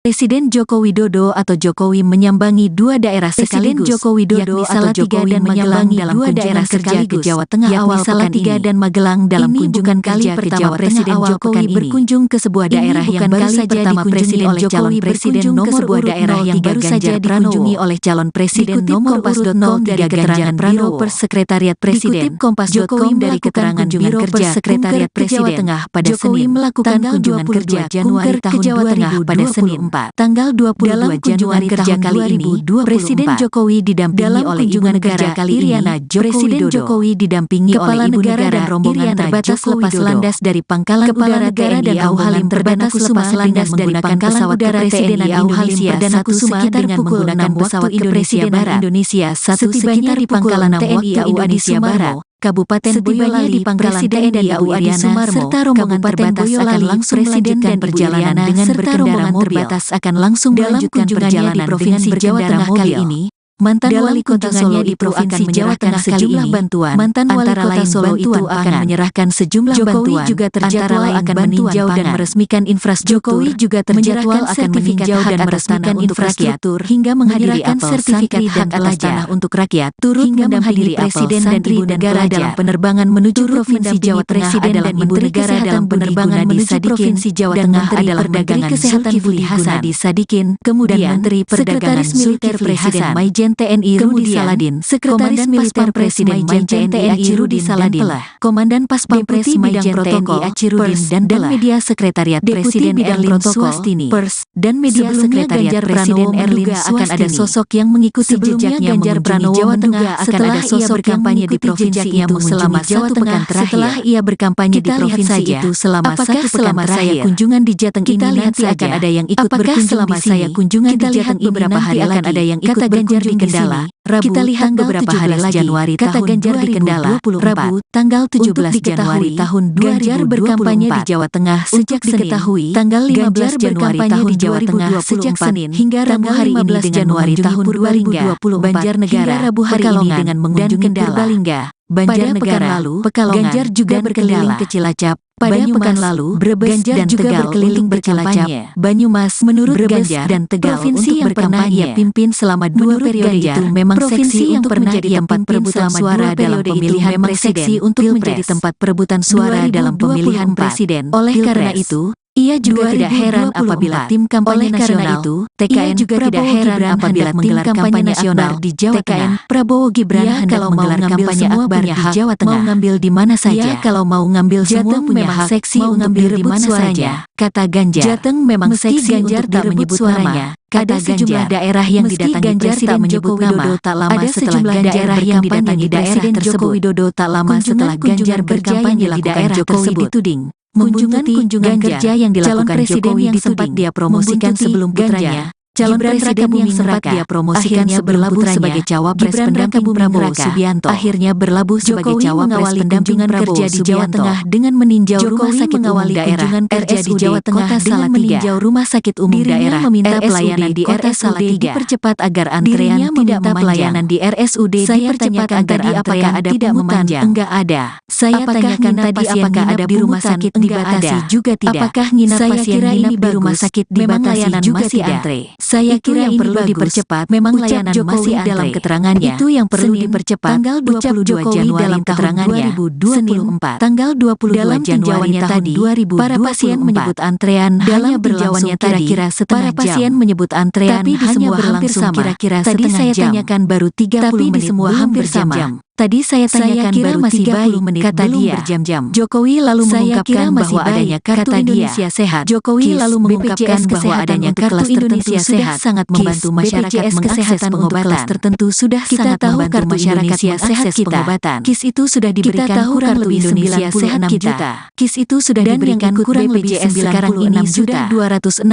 Presiden Joko Widodo atau Jokowi menyambangi dua daerah sekaligus, Joko Widodo atau Jokowi dan menyambangi dua daerah kerja ke Jawa Tengah awal pekan ini. Dan Magelang dalam kunjungan kerja ke Jawa Tengah awal Jokowi berkunjung ke sebuah daerah yang baru saja dikunjungi oleh calon presiden nomor urut 0 yang baru saja dikunjungi oleh calon presiden nomor urut 0 dari keterangan Biro Persekretariat Presiden. Dikutip Kompas.com dari keterangan Biro Persekretariat Presiden Tengah pada Senin, melakukan kunjungan kerja Januari tahun 2024 pada Senin. Tanggal 22 Januari kerja kali ini, Presiden Jokowi didampingi oleh Ibu Negara Iriana Joko Widodo. Jokowi didampingi oleh Ibu Negara dan rombongan terbatas lepas landas dari Pangkalan Udara TNI AU Halim Perdana Kusuma landas dari Pangkalan Udara TNI AU Halim Perdana Kusuma dengan menggunakan pesawat Indonesia Barat Indonesia 1 sekitar di Pangkalan TNI AU Indonesia Barat. Kabupaten Boyolali di Pangkalan TNI AU Iriana serta rombongan terbatas akan langsung melanjutkan perjalanan dengan berkendara mobil. Akan langsung melanjutkan perjalanan di Provinsi Jawa Tengah kali ini. Mantan wali kota Solo itu akan menyerahkan sejumlah bantuan. Mantan wali kota Solo itu akan menyerahkan sejumlah bantuan. Jokowi juga terjadwal akan meninjau dan meresmikan infrastruktur. Jokowi juga terjadwal akan meninjau dan meresmikan infrastruktur hingga menghadiri sertifikat hak atas tanah untuk rakyat. Turut mendampingi Presiden dan Ibu Negara dalam penerbangan menuju Provinsi Jawa Tengah adalah Menteri Kesehatan penerbangan menuju Provinsi Jawa Tengah adalah Menteri Kesehatan Budi Gunadi Sadikin. Kemudian Menteri Perdagangan Militer Presiden Maijen TNI Rudi Saladin, Sekretaris Militer Presiden Maijen TNI Rudi Saladin, Komandan Paspampres Maijen TNI Achirudin dan Media Sekretariat Presiden Erlin Swastini, Pers dan Media Sekretariat Presiden Erlin akan ada sosok yang mengikuti jejaknya mengunjungi Jawa Tengah akan ada sosok berkampanye di provinsi itu selama Jawa Tengah setelah ia berkampanye di provinsi itu selama satu pekan terakhir. Kunjungan di Jateng ini nanti akan ada yang ikut berkunjung di sini. Kunjungan di Jateng beberapa hari lagi akan ada yang ikut berkunjung di Kendala, Rabu, kita lihat beberapa hari lagi, Januari kata Ganjar di Kendala, Rabu, tanggal 17 Januari tahun 2024. Ganjar berkampanye di Jawa Tengah sejak diketahui, tanggal 15 Januari tahun di Jawa Tengah sejak Senin hingga Rabu hari ini dengan Januari tahun 2024, Banjarnegara, Rabu hari ini dengan mengunjungi Purbalingga, Banjarnegara, Pekalongan, Ganjar juga berkeliling ke Cilacap. Pada pekan lalu, Brebes Ganjar dan juga Tegal berkeliling bercilacap, Banyumas, menurut Brebes Ganjar dan Tegal provinsi yang pernah ia pimpin selama 2 periode itu memang provinsi yang pernah ia tempat perebutan suara dalam pemilihan presiden untuk menjadi tempat perebutan suara dalam pemilihan presiden. Oleh karena itu, ia juga tidak heran apabila tim kampanye nasional itu, TKN juga tidak heran apabila menggelar kampanye nasional di Jawa Tengah. Prabowo Gibran kalau mau ngambil semua punya hak, mau ngambil di mana saja. Kalau mau ngambil semua punya hak, seksi mau ngambil di mana saja, kata Ganjar. Jateng memang seksi Ganjar tak menyebut suaranya. Ada sejumlah daerah yang didatangi Presiden Joko Widodo tak lama setelah Ganjar yang didatangi daerah tersebut. Widodo tak lama setelah Ganjar berkampanye di daerah tersebut dituding kunjungan kerja yang dilakukan Jokowi yang sempat dia promosikan sebelum putranya, calon presiden yang sempat dia promosikan sebelum putranya sebagai cawapres pendamping Prabowo Subianto, akhirnya berlabuh sebagai cawapres pendamping Prabowo di Jawa Tengah dengan meninjau rumah sakit umum daerah RSUD di Jawa Tengah dengan meninjau rumah sakit umum daerah meminta pelayanan di RSUD dipercepat agar antrean tidak memanjang. Di RSUD dipercepat agar apakah ada tidak memanjang? Enggak ada. Saya tanyakan tadi apakah ada di rumah sakit dibatasi juga tidak. Apakah nginap pasien nginap di rumah sakit dibatasi juga tidak. Saya kira yang perlu dipercepat memang layanan masih dalam keterangannya. Itu yang perlu dipercepat. Tanggal 22 Januari dalam keterangannya 2024. Tanggal 22 Januari tahun 2024 para pasien menyebut antrean dalam berlangsung kira-kira setengah jam. Para pasien menyebut antrean tapi di semua hampir sama. Kira-kira tadi saya tanyakan baru 30 menit di semua hampir sama. Tadi saya tanyakan baru masih 30 menit kata dia berjam-jam. Jokowi lalu mengungkapkan bahwa adanya kartu Indonesia Sehat. Jokowi lalu mengungkapkan bahwa adanya kartu Indonesia Sehat sangat membantu masyarakat mengakses pengobatan tertentu sudah sangat membantu masyarakat mengakses pengobatan. KIS itu sudah diberikan kurang lebih Indonesia Sehat kita. KIS itu sudah diberikan kurang lebih sekarang ini sudah 267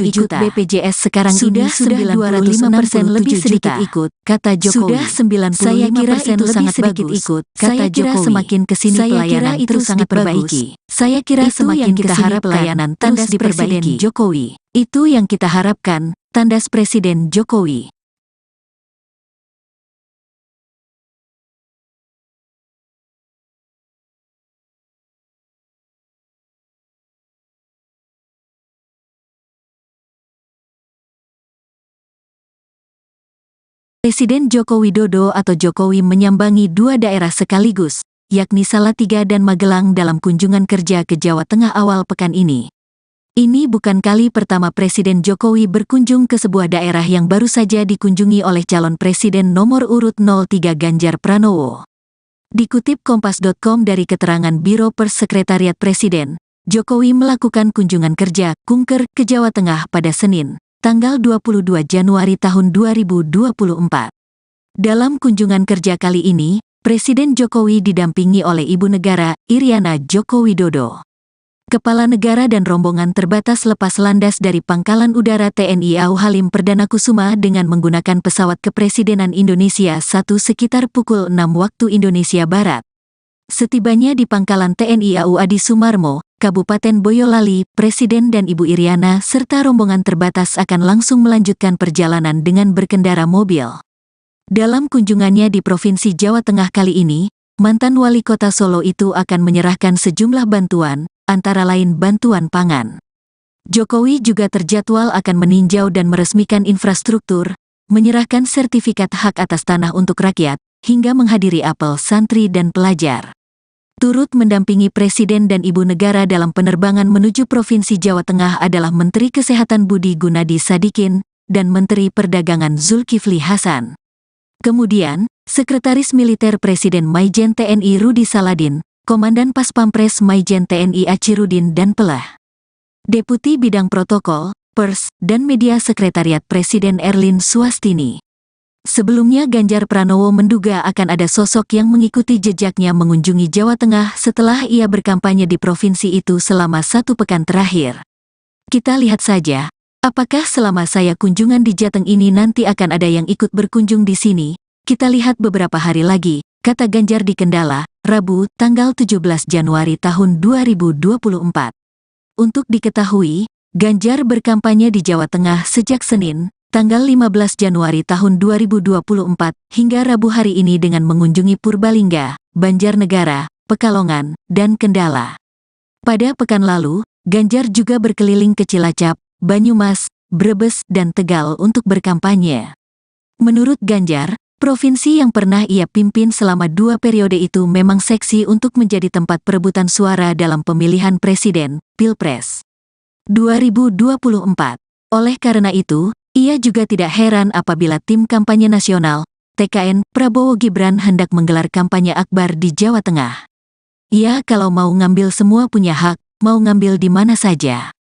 juta. BPJS sekarang ini sudah 205% lebih sedikit ikut, kata Jokowi. Sudah 95% sangat sedikit ikut, kata Jokowi. Semakin kesini pelayanan itu sangat perbaiki. Saya kira semakin kita harap pelayanan terus diperbaiki. Jokowi. Itu yang kita harapkan, tandas Presiden Jokowi. Presiden Joko Widodo atau Jokowi menyambangi dua daerah sekaligus, yakni Salatiga dan Magelang dalam kunjungan kerja ke Jawa Tengah awal pekan ini. Ini bukan kali pertama Presiden Jokowi berkunjung ke sebuah daerah yang baru saja dikunjungi oleh calon presiden nomor urut 03 Ganjar Pranowo. Dikutip Kompas.com dari keterangan Biro Pers Sekretariat Presiden, Jokowi melakukan kunjungan kerja kunker ke Jawa Tengah pada Senin, tanggal 22 Januari tahun 2024. Dalam kunjungan kerja kali ini, Presiden Jokowi didampingi oleh Ibu Negara, Iriana Joko Widodo. Kepala Negara dan rombongan terbatas lepas landas dari Pangkalan Udara TNI AU Halim Perdana Kusuma dengan menggunakan pesawat Kepresidenan Indonesia 1 sekitar pukul 6 waktu Indonesia Barat. Setibanya di Pangkalan TNI AU Adi Sumarmo, Kabupaten Boyolali, Presiden dan Ibu Iriana serta rombongan terbatas akan langsung melanjutkan perjalanan dengan berkendara mobil. Dalam kunjungannya di Provinsi Jawa Tengah kali ini, mantan wali kota Solo itu akan menyerahkan sejumlah bantuan, antara lain bantuan pangan. Jokowi juga terjadwal akan meninjau dan meresmikan infrastruktur, menyerahkan sertifikat hak atas tanah untuk rakyat, hingga menghadiri apel santri dan pelajar. Turut mendampingi Presiden dan Ibu Negara dalam penerbangan menuju Provinsi Jawa Tengah adalah Menteri Kesehatan Budi Gunadi Sadikin dan Menteri Perdagangan Zulkifli Hasan. Kemudian, Sekretaris Militer Presiden Maijen TNI Rudi Saladin, Komandan Pas Pampres Maijen TNI Achirudin dan Pelah. Deputi Bidang Protokol, Pers, dan Media Sekretariat Presiden Erlin Suwastini. Sebelumnya Ganjar Pranowo menduga akan ada sosok yang mengikuti jejaknya mengunjungi Jawa Tengah setelah ia berkampanye di provinsi itu selama 1 pekan terakhir. Kita lihat saja, apakah selama saya kunjungan di Jateng ini nanti akan ada yang ikut berkunjung di sini. Kita lihat beberapa hari lagi, kata Ganjar di Kendala, Rabu, tanggal 17 Januari tahun 2024. Untuk diketahui, Ganjar berkampanye di Jawa Tengah sejak Senin, tanggal 15 Januari tahun 2024, hingga Rabu hari ini dengan mengunjungi Purbalingga, Banjarnegara, Pekalongan, dan Kendala. Pada pekan lalu, Ganjar juga berkeliling ke Cilacap, Banyumas, Brebes, dan Tegal untuk berkampanye. Menurut Ganjar, provinsi yang pernah ia pimpin selama 2 periode itu memang seksi untuk menjadi tempat perebutan suara dalam pemilihan presiden, Pilpres 2024. Oleh karena itu, ia juga tidak heran apabila tim kampanye nasional, TKN, Prabowo Gibran hendak menggelar kampanye akbar di Jawa Tengah. Ya kalau mau ngambil semua punya hak, mau ngambil di mana saja.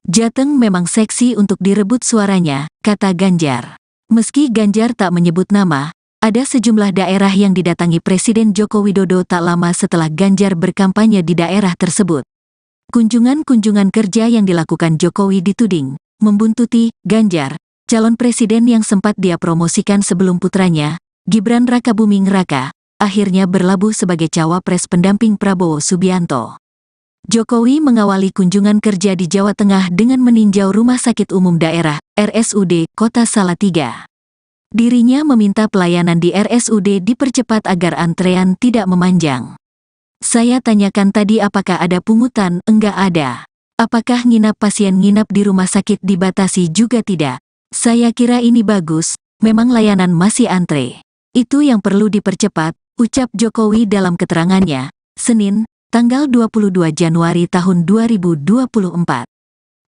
Jateng memang seksi untuk direbut suaranya, kata Ganjar. Meski Ganjar tak menyebut nama, ada sejumlah daerah yang didatangi Presiden Joko Widodo tak lama setelah Ganjar berkampanye di daerah tersebut. Kunjungan-kunjungan kerja yang dilakukan Jokowi dituding membuntuti Ganjar, calon presiden yang sempat dia promosikan sebelum putranya, Gibran Rakabuming Raka, akhirnya berlabuh sebagai cawapres pendamping Prabowo Subianto. Jokowi mengawali kunjungan kerja di Jawa Tengah dengan meninjau Rumah Sakit Umum Daerah, RSUD, Kota Salatiga. Dirinya meminta pelayanan di RSUD dipercepat agar antrean tidak memanjang. Saya tanyakan tadi apakah ada pungutan, enggak ada. Apakah nginap pasien nginap di rumah sakit dibatasi juga tidak. Saya kira ini bagus, memang layanan masih antre. Itu yang perlu dipercepat, ucap Jokowi dalam keterangannya, Senin, tanggal 22 Januari tahun 2024.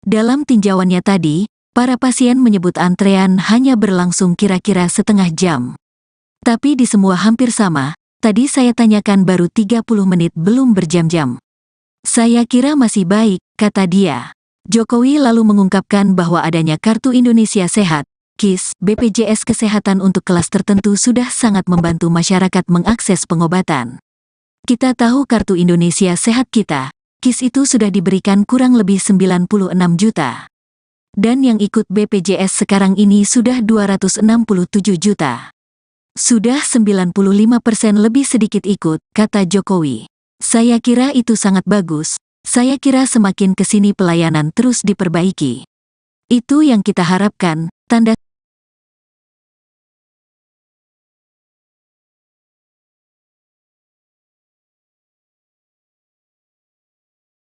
Dalam tinjauannya tadi, para pasien menyebut antrean hanya berlangsung kira-kira setengah jam. Tapi di semua hampir sama, tadi saya tanyakan baru 30 menit belum berjam-jam. Saya kira masih baik, kata dia. Jokowi lalu mengungkapkan bahwa adanya Kartu Indonesia Sehat, KIS, BPJS Kesehatan untuk kelas tertentu sudah sangat membantu masyarakat mengakses pengobatan. Kita tahu Kartu Indonesia Sehat kita, KIS itu sudah diberikan kurang lebih 96 juta. Dan yang ikut BPJS sekarang ini sudah 267 juta. Sudah 95% lebih sedikit ikut, kata Jokowi. Saya kira itu sangat bagus, saya kira semakin kesini pelayanan terus diperbaiki. Itu yang kita harapkan, tanda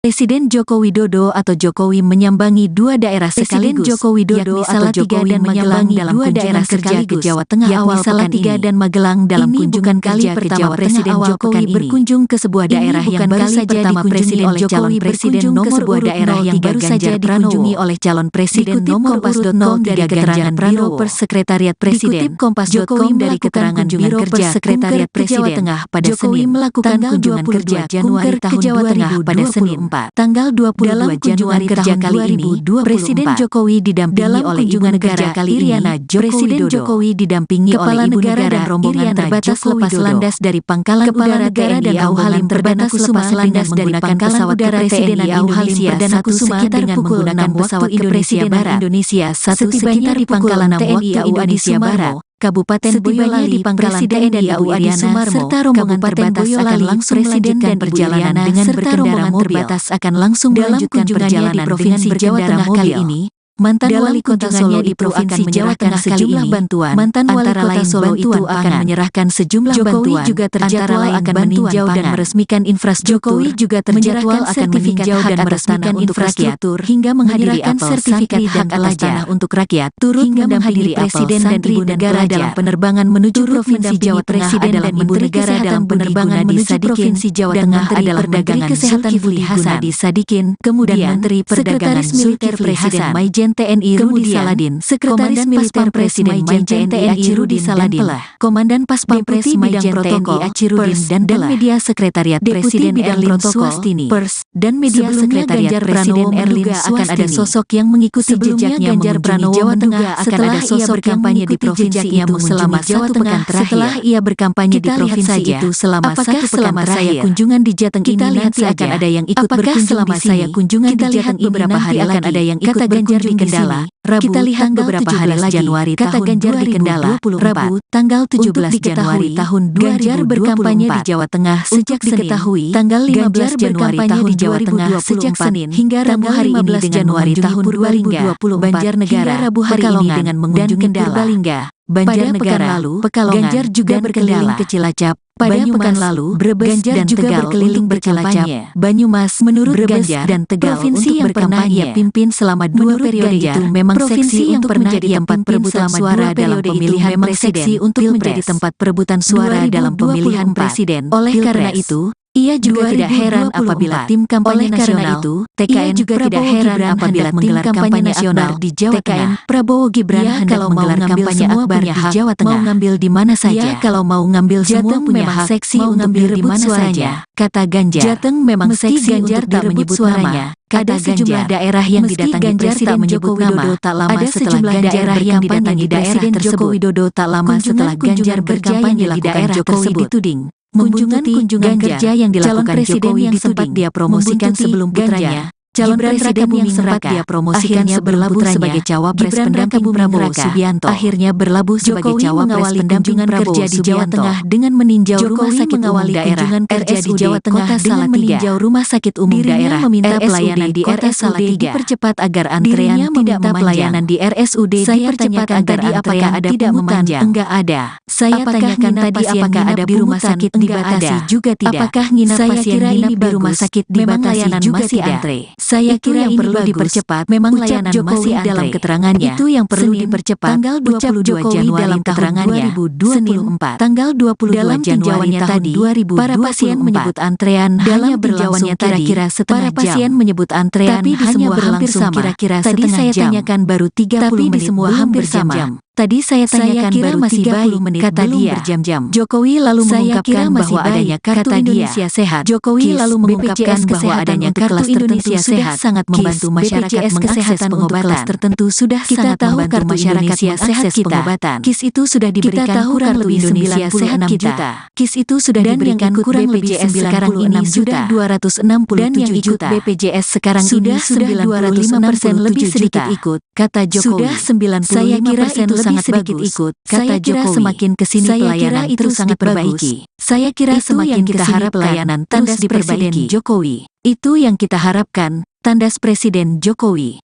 Presiden Joko Widodo atau Jokowi menyambangi dua daerah sekaligus. Presiden Joko Widodo atau Jokowi menyambangi dua daerah kerja ke Jawa Tengah awal pekan ini. Dan Magelang dalam kunjungan kerja ke Jawa Presiden Jokowi berkunjung ke sebuah daerah yang baru saja dikunjungi oleh calon presiden nomor urut daerah yang baru saja dikunjungi oleh calon presiden nomor urut 03 dari keterangan Biro Persekretariat Presiden. Dikutip Kompas.com dari keterangan Biro Persekretariat Presiden pada Senin melakukan kunjungan kerja Januari tahun 2024 pada Senin tanggal 22 Januari kerja kali ini, Presiden Jokowi didampingi oleh Ibu Negara Iriana Joko Widodo. Jokowi didampingi oleh Ibu Negara dan rombongan terbatas lepas landas dari Pangkalan Udara TNI AU Halim terbatas lepas landas dari Pangkalan Udara TNI AU Halim Perdana Kusuma dengan menggunakan pesawat Indonesia Barat Indonesia 1 sekitar di Pangkalan TNI AU Adi Sumarmo, Kabupaten Boyolali di Pangkalan TNI AU Adi Sumarmo, serta rombongan terbatas akan langsung melanjutkan perjalanan dengan berkendara mobil akan langsung melanjutkan perjalanan di Provinsi Jawa Tengah kali ini. Mantan wali kota Solo itu akan menyerahkan sejumlah bantuan. Mantan wali kota Solo itu akan menyerahkan sejumlah bantuan. Jokowi juga terjadwal akan meninjau dan meresmikan infrastruktur. Jokowi juga terjadwal akan meninjau dan meresmikan infrastruktur hingga menghadiri sertifikat hak atas tanah untuk rakyat. Turut menghadiri Presiden dan Ibu Negara dalam penerbangan menuju Provinsi Jawa Tengah adalah Ibu Negara dalam penerbangan menuju Provinsi Jawa Tengah adalah Menteri Kesehatan Budi Gunadi Sadikin, kemudian Menteri Perdagangan Zulkifli Hasan Maijen TNI Rudi Saladin, Sekretaris Militer Presiden Maijen TNI Rudi Saladin, Komandan Paspampres Maijen TNI Achirudin dan Media Sekretariat Presiden Erlin Swastini, Pers dan Media Sekretariat Presiden Erlin akan ada sosok yang mengikuti jejaknya Ganjar Pranowo Jawa Tengah akan ada sosok berkampanye di provinsinya selama Jawa Tengah setelah ia berkampanye di provinsi itu selama satu pekan terakhir. Kunjungan di Jateng ini nanti akan ada yang ikut berkunjung selama saya kunjungan di Jateng beberapa hari akan ada yang ikut berkunjung di Kendala, Rabu, kita lihat beberapa hari lagi, Januari kata Ganjar di Kendala, Rabu, tanggal 17 Januari tahun 2024. Ganjar berkampanye di Jawa Tengah sejak diketahui, tanggal 15 Januari tahun di Jawa Tengah sejak Senin, hingga Rabu hari ini dengan Januari tahun 2024, Banjarnegara, Rabu hari ini dengan mengunjungi Purbalingga, Banjarnegara, Pekalongan, Ganjar juga berkeliling ke Cilacap. Pada pekan lalu, Brebes dan juga berkeliling bercilacap, Banyumas, menurut Ganjar dan Tegal provinsi yang pernah ia pimpin selama 2 periode itu memang seksi yang pernah ia tempat perebutan suara dalam pemilihan presiden untuk menjadi tempat perebutan suara dalam pemilihan presiden. Oleh karena itu, ia juga tidak heran apabila tim kampanye nasional TKN juga tidak heran apabila menggelar kampanye nasional di Jawa Tengah. Prabowo Gibran hendak menggelar kampanye akbar di Jawa Tengah. Mau ngambil di mana saja. Kalau mau ngambil semua punya hak seksi mau ngambil di mana saja. Kata Ganjar. Jateng memang seksi Ganjar tak menyebut suaranya. Ada sejumlah daerah yang didatangi Presiden Joko Widodo tak lama setelah Ganjar yang didatangi Presiden Joko Widodo tak lama setelah Ganjar berkampanye di daerah tersebut dituding. Kunjungan kerja yang dilakukan Jokowi yang sempat dia promosikan sebelum putranya, calon presiden yang sempat dia promosikan sebelum putranya, sebagai cawapres pendamping Prabowo Subianto, akhirnya berlabuh sebagai cawapres pendamping Prabowo di Jawa Tengah dengan meninjau rumah sakit umum daerah RSUD di Jawa Tengah dengan meninjau rumah sakit umum daerah meminta pelayanan di RSUD dipercepat agar antrean tidak memanjang. Di RSUD saya tanyakan tadi apakah ada tidak memanjang? Enggak ada. Saya tanyakan tadi apakah ada di rumah sakit dibatasi juga tidak. Apakah nginap pasien nginap di rumah sakit dibatasi juga tidak. Saya kira yang perlu dipercepat memang layanan masih dalam keterangannya. Itu yang perlu dipercepat. Tanggal 22 Januari dalam keterangannya 2024. Tanggal 22 Januari tahun 2024 para pasien menyebut antrean hanya berlangsung kira-kira setengah jam. Para pasien menyebut antrean hanya berlangsung kira-kira setengah jam. Tadi saya tanyakan baru 30 menit semua hampir sama. Tadi saya tanyakan baru masih 30 menit kata dia berjam-jam. Jokowi lalu mengungkapkan bahwa adanya kartu Indonesia Sehat. Jokowi lalu mengungkapkan bahwa adanya kartu Indonesia Sehat sangat membantu masyarakat mengakses pengobatan tertentu sudah sangat membantu masyarakat mengakses pengobatan. KIS itu sudah diberikan kurang lebih 96 juta. KIS itu sudah diberikan kurang lebih sekarang ini sudah 267 juta. BPJS sekarang ini sudah 205% lebih sedikit ikut. Kata Jokowi. Sudah 95% lebih sangat sedikit ikut. Kata Jokowi. Semakin kesini pelayanan itu sangat diperbaiki. Saya kira semakin kita harap pelayanan terus diperbaiki. Jokowi. Itu yang kita harapkan. Tandas Presiden Jokowi.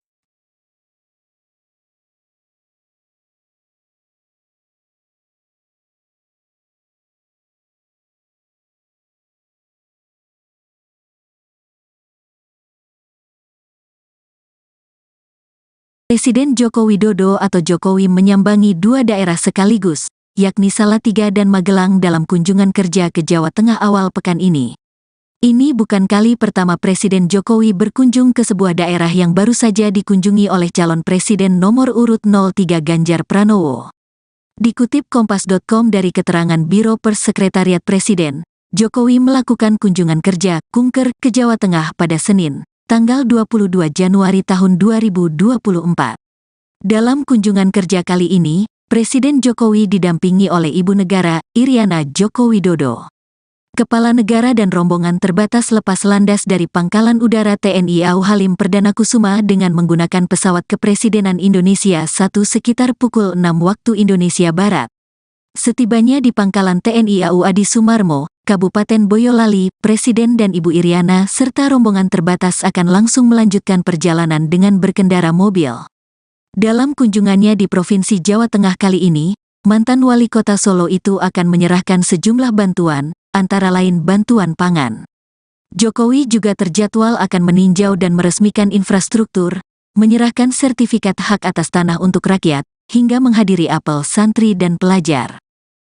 Presiden Joko Widodo atau Jokowi menyambangi dua daerah sekaligus, yakni Salatiga dan Magelang dalam kunjungan kerja ke Jawa Tengah awal pekan ini. Ini bukan kali pertama Presiden Jokowi berkunjung ke sebuah daerah yang baru saja dikunjungi oleh calon presiden nomor urut 03 Ganjar Pranowo. Dikutip Kompas.com dari keterangan Biro Pers Sekretariat Presiden, Jokowi melakukan kunjungan kerja kunker ke Jawa Tengah pada Senin, tanggal 22 Januari tahun 2024. Dalam kunjungan kerja kali ini, Presiden Jokowi didampingi oleh Ibu Negara, Iriana Joko Widodo. Kepala Negara dan rombongan terbatas lepas landas dari Pangkalan Udara TNI AU Halim Perdana Kusuma dengan menggunakan pesawat Kepresidenan Indonesia 1 sekitar pukul 6 waktu Indonesia Barat. Setibanya di Pangkalan TNI AU Adi Sumarmo, Kabupaten Boyolali, Presiden dan Ibu Iriana serta rombongan terbatas akan langsung melanjutkan perjalanan dengan berkendara mobil. Dalam kunjungannya di Provinsi Jawa Tengah kali ini, mantan wali kota Solo itu akan menyerahkan sejumlah bantuan, antara lain bantuan pangan. Jokowi juga terjadwal akan meninjau dan meresmikan infrastruktur, menyerahkan sertifikat hak atas tanah untuk rakyat, hingga menghadiri apel santri dan pelajar.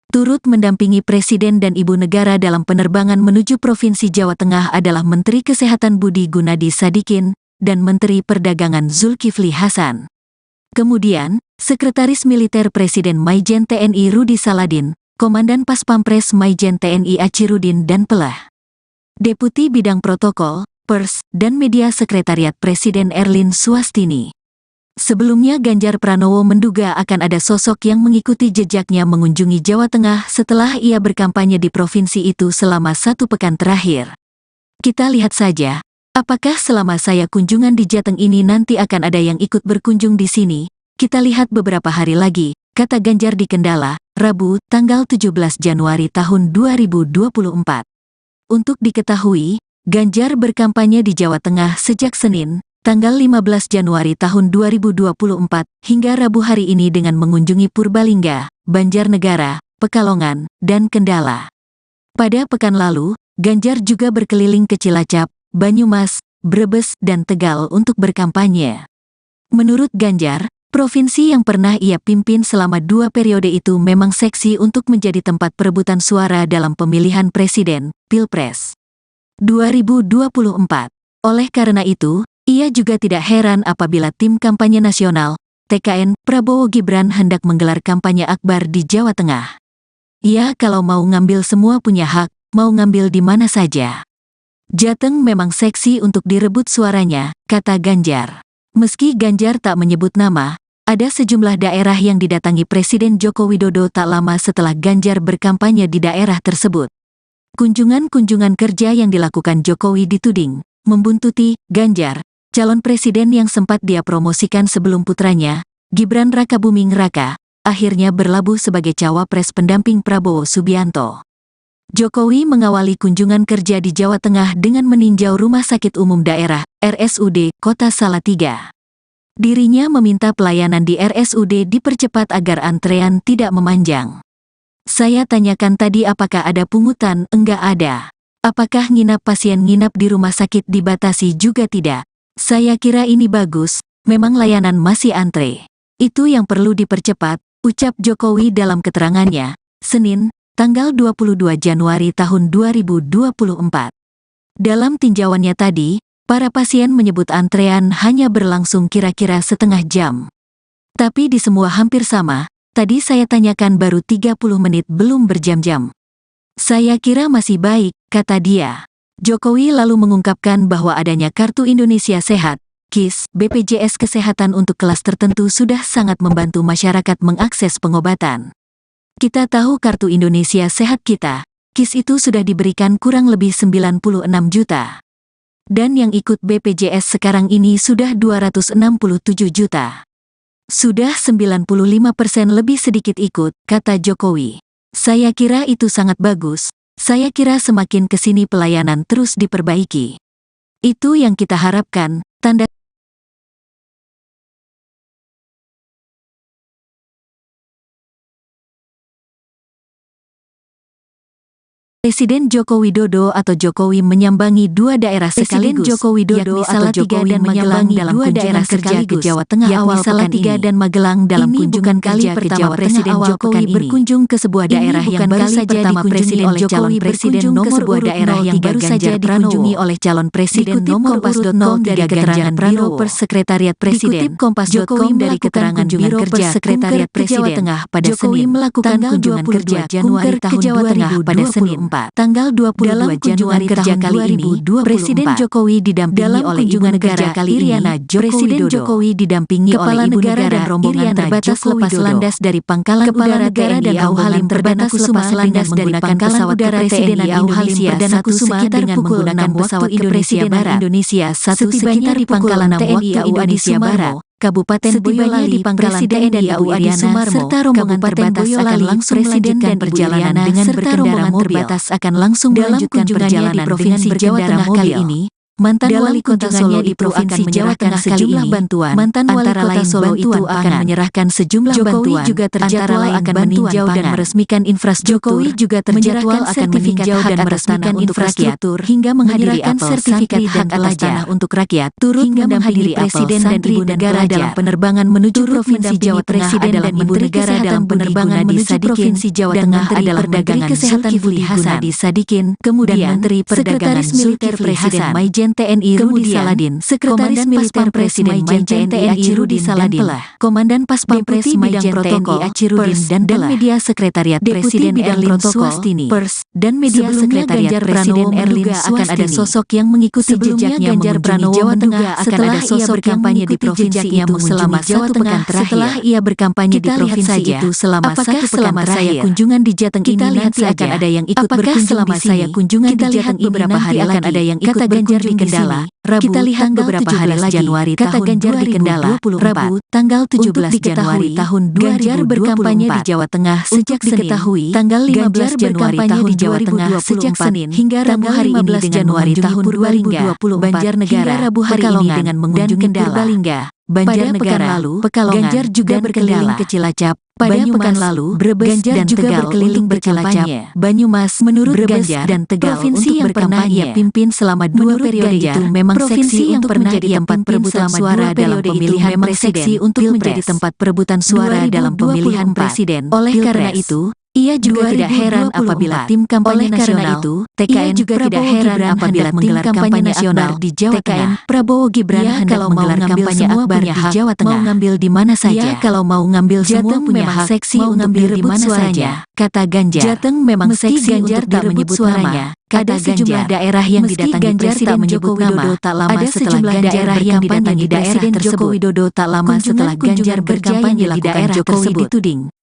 Turut mendampingi Presiden dan Ibu Negara dalam penerbangan menuju Provinsi Jawa Tengah adalah Menteri Kesehatan Budi Gunadi Sadikin dan Menteri Perdagangan Zulkifli Hasan. Kemudian, Sekretaris Militer Presiden Maijen TNI Rudi Saladin, Komandan Pas Pampres Maijen TNI Achirudin dan Pelah. Deputi Bidang Protokol, Pers, dan Media Sekretariat Presiden Erlin Swastini. Sebelumnya Ganjar Pranowo menduga akan ada sosok yang mengikuti jejaknya mengunjungi Jawa Tengah setelah ia berkampanye di provinsi itu selama 1 pekan terakhir. Kita lihat saja, apakah selama saya kunjungan di Jateng ini nanti akan ada yang ikut berkunjung di sini. Kita lihat beberapa hari lagi, kata Ganjar di Kendala, Rabu, tanggal 17 Januari tahun 2024. Untuk diketahui, Ganjar berkampanye di Jawa Tengah sejak Senin, tanggal 15 Januari tahun 2024, hingga Rabu hari ini dengan mengunjungi Purbalingga, Banjarnegara, Pekalongan, dan Kendala. Pada pekan lalu, Ganjar juga berkeliling ke Cilacap, Banyumas, Brebes, dan Tegal untuk berkampanye. Menurut Ganjar, provinsi yang pernah ia pimpin selama 2 periode itu memang seksi untuk menjadi tempat perebutan suara dalam pemilihan presiden, Pilpres 2024. Oleh karena itu, ia juga tidak heran apabila tim kampanye nasional, TKN, Prabowo Gibran hendak menggelar kampanye akbar di Jawa Tengah. Ya kalau mau ngambil semua punya hak, mau ngambil di mana saja. Jateng memang seksi untuk direbut suaranya, kata Ganjar. Meski Ganjar tak menyebut nama, ada sejumlah daerah yang didatangi Presiden Joko Widodo tak lama setelah Ganjar berkampanye di daerah tersebut. Kunjungan-kunjungan kerja yang dilakukan Jokowi dituding membuntuti Ganjar, calon presiden yang sempat dia promosikan sebelum putranya, Gibran Rakabuming Raka, akhirnya berlabuh sebagai cawapres pendamping Prabowo Subianto. Jokowi mengawali kunjungan kerja di Jawa Tengah dengan meninjau Rumah Sakit Umum Daerah, RSUD, Kota Salatiga. Dirinya meminta pelayanan di RSUD dipercepat agar antrean tidak memanjang. Saya tanyakan tadi apakah ada pungutan, enggak ada. Apakah nginap pasien nginap di rumah sakit dibatasi juga tidak. Saya kira ini bagus, memang layanan masih antre. Itu yang perlu dipercepat, ucap Jokowi dalam keterangannya, Senin, tanggal 22 Januari tahun 2024. Dalam tinjauannya tadi, para pasien menyebut antrean hanya berlangsung kira-kira setengah jam. Tapi di semua hampir sama, tadi saya tanyakan baru 30 menit belum berjam-jam. Saya kira masih baik, kata dia. Jokowi lalu mengungkapkan bahwa adanya Kartu Indonesia Sehat, KIS, BPJS Kesehatan untuk kelas tertentu sudah sangat membantu masyarakat mengakses pengobatan. Kita tahu Kartu Indonesia Sehat kita, KIS itu sudah diberikan kurang lebih 96 juta. Dan yang ikut BPJS sekarang ini sudah 267 juta. Sudah 95% lebih sedikit ikut, kata Jokowi. Saya kira itu sangat bagus, saya kira semakin kesini pelayanan terus diperbaiki. Itu yang kita harapkan, tanda Presiden Joko Widodo atau Jokowi menyambangi dua daerah sekaligus. Presiden Joko Widodo atau Jokowi menyambangi dua daerah kerja ke Jawa Tengah awal Salatiga dan Magelang dalam kunjungan kerja ke Jawa Tengah. Presiden Jokowi berkunjung ke sebuah daerah yang baru saja dikunjungi oleh calon presiden nomor urut daerah yang baru saja dikunjungi oleh calon presiden nomor urut 0 dari keterangan Biro Persekretariat Presiden. Dikutip Kompas.com dari keterangan Biro Persekretariat Presiden, pada Senin melakukan kunjungan kerja Januari tahun 2024 pada Senin tanggal 22 Januari kerja kali ini, Presiden Jokowi didampingi oleh Ibu Negara Iriana Joko Widodo. Jokowi didampingi Kepala oleh Ibu Negara dan rombongan terbatas lepas landas dari Pangkalan Udara TNI Au Halim terbatas lepas landas dari Pangkalan Udara TNI Au Halim Perdana Kusuma dengan menggunakan pesawat Kepresidenan Indonesia 1 sekitar di Pangkalan TNI Au Adi Sumarmo, Kabupaten Boyolali di Pangkalan TNI Au Adi Sumarmo, serta rombongan terbatas akan langsung melanjutkan perjalanan dengan berkendara mobil akan langsung melanjutkan perjalanan di Provinsi Jawa Tengah kali ini. Mantan wali kota Solo di Provinsi Jawa Tengah sejumlah bantuan. Mantan wali kota Solo itu akan menyerahkan sejumlah bantuan. Juga terjadwal akan meninjau dan meresmikan infrastruktur. Jokowi juga terjadwal akan meninjau dan meresmikan infrastruktur hingga menghadiri sertifikat hak atas tanah untuk rakyat. Turut hingga menghadiri Presiden dan Ibu Negara dalam penerbangan menuju Provinsi Jawa Tengah adalah Menteri Kesehatan penerbangan menuju Provinsi Jawa Tengah adalah Menteri Kesehatan Budi Sadikin, kemudian Menteri Perdagangan Militer Presiden Maijen TNI Rudi Saladin, Sekretaris Militer Presiden Maijen TNI Rudi Saladin, Komandan Pas Pampres Maijen Protokol Achirudin dan Media Sekretariat Presiden Erlin Swastini, Pers dan Media Sekretariat Presiden Erlin akan ada sosok yang mengikuti jejaknya mengunjungi Jawa Tengah setelah ia berkampanye di provinsi itu selama Jawa Tengah. Setelah ia berkampanye di provinsi itu selama satu pekan terakhir, kunjungan di Jateng ini nanti akan ada yang ikut berkunjung di sini. Kunjungan di Jateng beberapa hari lagi akan ada yang ikut berkunjung di Kendala, Rabu, kita lihat beberapa hari lagi, Januari kata Ganjar di Kendala, Rabu, tanggal 17 Januari tahun 2024. Ganjar berkampanye di Jawa Tengah sejak diketahui, tanggal 15 Januari tahun Jawa Tengah sejak Senin, hingga Rabu hari ini dengan Januari tahun 2024, Banjarnegara, Rabu hari ini dengan mengunjungi Purbalingga, Banjarnegara, Ganjar juga berkeliling ke Cilacap. Pada pekan lalu, Brebes dan Tegal berkeliling berkampanye. Banyumas, menurut Ganjar dan Tegal, provinsi yang pernah ia pimpin selama 2 periode itu memang seksi yang pernah jadi tempat perebutan suara dalam pemilihan presiden untuk menjadi tempat perebutan suara dalam pemilihan presiden. Oleh karena itu, ia juga tidak heran apabila tim kampanye nasional itu, TKN juga tidak heran apabila tim kampanye nasional di Jawa Tengah, Prabowo Gibran hendak menggelar kampanye akbar di Jawa Tengah. Mau ngambil di mana saja, kalau mau ngambil semua punya hak seksi untuk ngambil di mana saja, kata Ganjar. Jateng memang seksi untuk tak menyebut suaranya. Ada sejumlah daerah yang didatangi Presiden Joko Widodo tak lama setelah Ganjar yang didatangi daerah Joko Widodo tak lama setelah Ganjar berkampanye di daerah tersebut.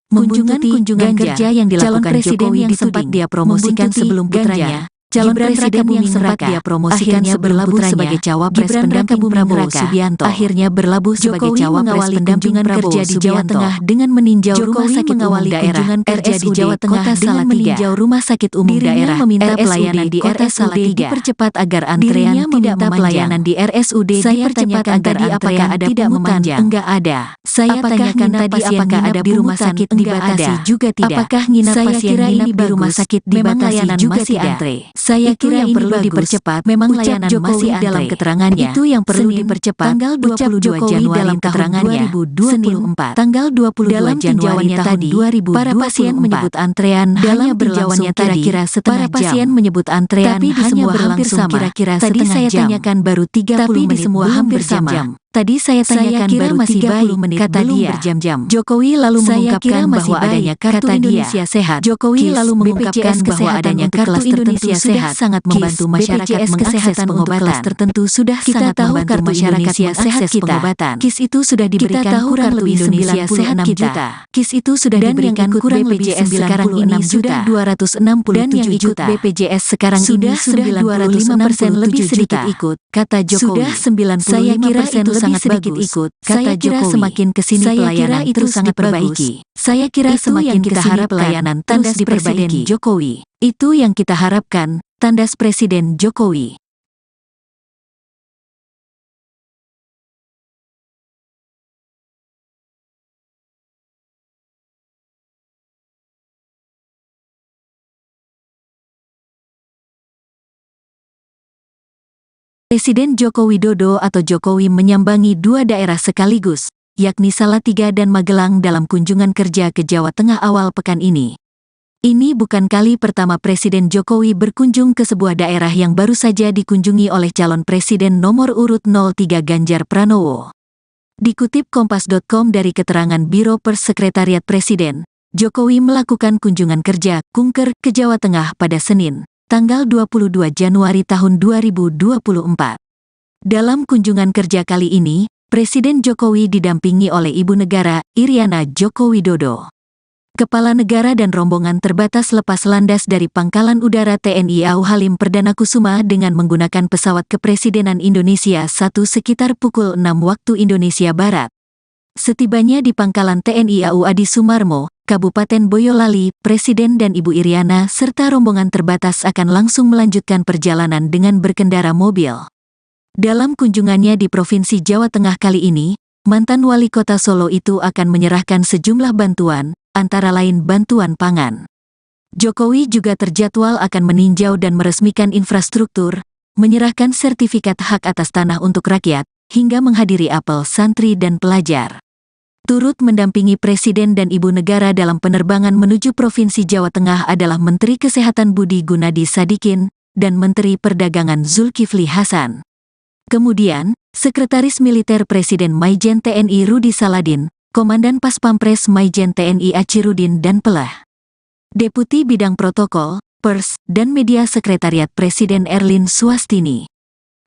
Kunjungan kerja yang dilakukan Jokowi yang sempat dia promosikan sebelum putranya, calon presiden yang sempat dia promosikan sebelum putranya, sebagai cawapres pendamping Prabowo Subianto, akhirnya berlabuh sebagai cawapres pendampingan kerja di Jawa Tengah dengan meninjau rumah sakit umum daerah kerja di Jawa Tengah dengan meninjau rumah sakit umum daerah meminta pelayanan di RSUD dipercepat agar antrean tidak pelayanan di RSUD dipercepat agar apakah ada tidak memanjang. Enggak ada. Saya tanyakan tadi apakah ada di rumah sakit dibatasi juga tidak. Apakah nginap pasien nginap di rumah sakit dibatasi juga tidak. Saya kira yang perlu dipercepat. Memang layanan masih dalam keterangannya. Itu yang perlu dipercepat. Tanggal 22 Januari dalam keterangannya 2024. Tanggal 22 Januari tahun 2024. Para pasien menyebut antrean hanya berlangsung kira-kira setengah jam. Para pasien menyebut antrean tapi di semua hampir sama. Kira-kira tadi saya tanyakan baru 30 menit di semua hampir sama. Tadi saya tanyakan baru masih 30 menit kata dia berjam-jam. Jokowi lalu mengungkapkan bahwa adanya kartu Indonesia Sehat. Jokowi lalu mengungkapkan bahwa adanya kartu Indonesia Sehat sangat membantu masyarakat mengakses pengobatan tertentu sudah sangat membantu masyarakat mengakses pengobatan. KIS itu sudah diberikan kurang lebih Indonesia Sehat kita. KIS itu sudah diberikan kurang lebih sekarang ini sudah 267 juta. BPJS sekarang ini sudah 205% lebih sedikit ikut, kata Jokowi. Sudah 95% lebih sangat sedikit ikut, kata Jokowi. Semakin kesini pelayanan terus sangat diperbaiki. Saya kira semakin kita harap pelayanan tandas di Presiden Jokowi. Itu yang kita harapkan, tandas Presiden Jokowi. Presiden Joko Widodo atau Jokowi menyambangi dua daerah sekaligus, yakni Salatiga dan Magelang dalam kunjungan kerja ke Jawa Tengah awal pekan ini. Ini bukan kali pertama Presiden Jokowi berkunjung ke sebuah daerah yang baru saja dikunjungi oleh calon presiden nomor urut 03 Ganjar Pranowo. Dikutip Kompas.com dari keterangan Biro Pers Sekretariat Presiden, Jokowi melakukan kunjungan kerja kunker ke Jawa Tengah pada Senin, tanggal 22 Januari tahun 2024. Dalam kunjungan kerja kali ini, Presiden Jokowi didampingi oleh Ibu Negara, Iriana Joko Widodo. Kepala negara dan rombongan terbatas lepas landas dari Pangkalan Udara TNI AU Halim Perdana Kusuma dengan menggunakan pesawat Kepresidenan Indonesia 1 sekitar pukul 6 waktu Indonesia Barat. Setibanya di Pangkalan TNI AU Adi Sumarmo, Kabupaten Boyolali, Presiden dan Ibu Iriana serta rombongan terbatas akan langsung melanjutkan perjalanan dengan berkendara mobil. Dalam kunjungannya di Provinsi Jawa Tengah kali ini, mantan wali kota Solo itu akan menyerahkan sejumlah bantuan, antara lain bantuan pangan. Jokowi juga terjadwal akan meninjau dan meresmikan infrastruktur, menyerahkan sertifikat hak atas tanah untuk rakyat, hingga menghadiri apel santri dan pelajar. Turut mendampingi Presiden dan Ibu Negara dalam penerbangan menuju Provinsi Jawa Tengah adalah Menteri Kesehatan Budi Gunadi Sadikin dan Menteri Perdagangan Zulkifli Hasan. Kemudian, Sekretaris Militer Presiden Maijen TNI Rudi Saladin, Komandan Pas Pampres Maijen TNI Achirudin dan Pelah. Deputi Bidang Protokol, Pers, dan Media Sekretariat Presiden Erlin Swastini.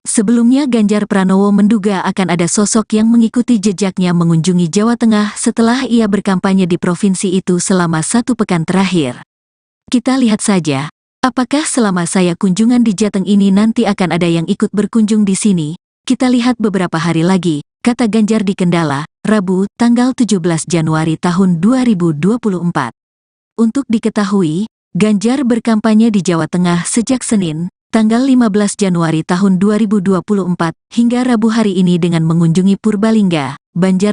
Sebelumnya Ganjar Pranowo menduga akan ada sosok yang mengikuti jejaknya mengunjungi Jawa Tengah setelah ia berkampanye di provinsi itu selama 1 pekan terakhir. Kita lihat saja, apakah selama saya kunjungan di Jateng ini nanti akan ada yang ikut berkunjung di sini. Kita lihat beberapa hari lagi, kata Ganjar di Kendala, Rabu, tanggal 17 Januari tahun 2024. Untuk diketahui, Ganjar berkampanye di Jawa Tengah sejak Senin, tanggal 15 Januari tahun 2024, hingga Rabu hari ini dengan mengunjungi Purbalingga, Banjar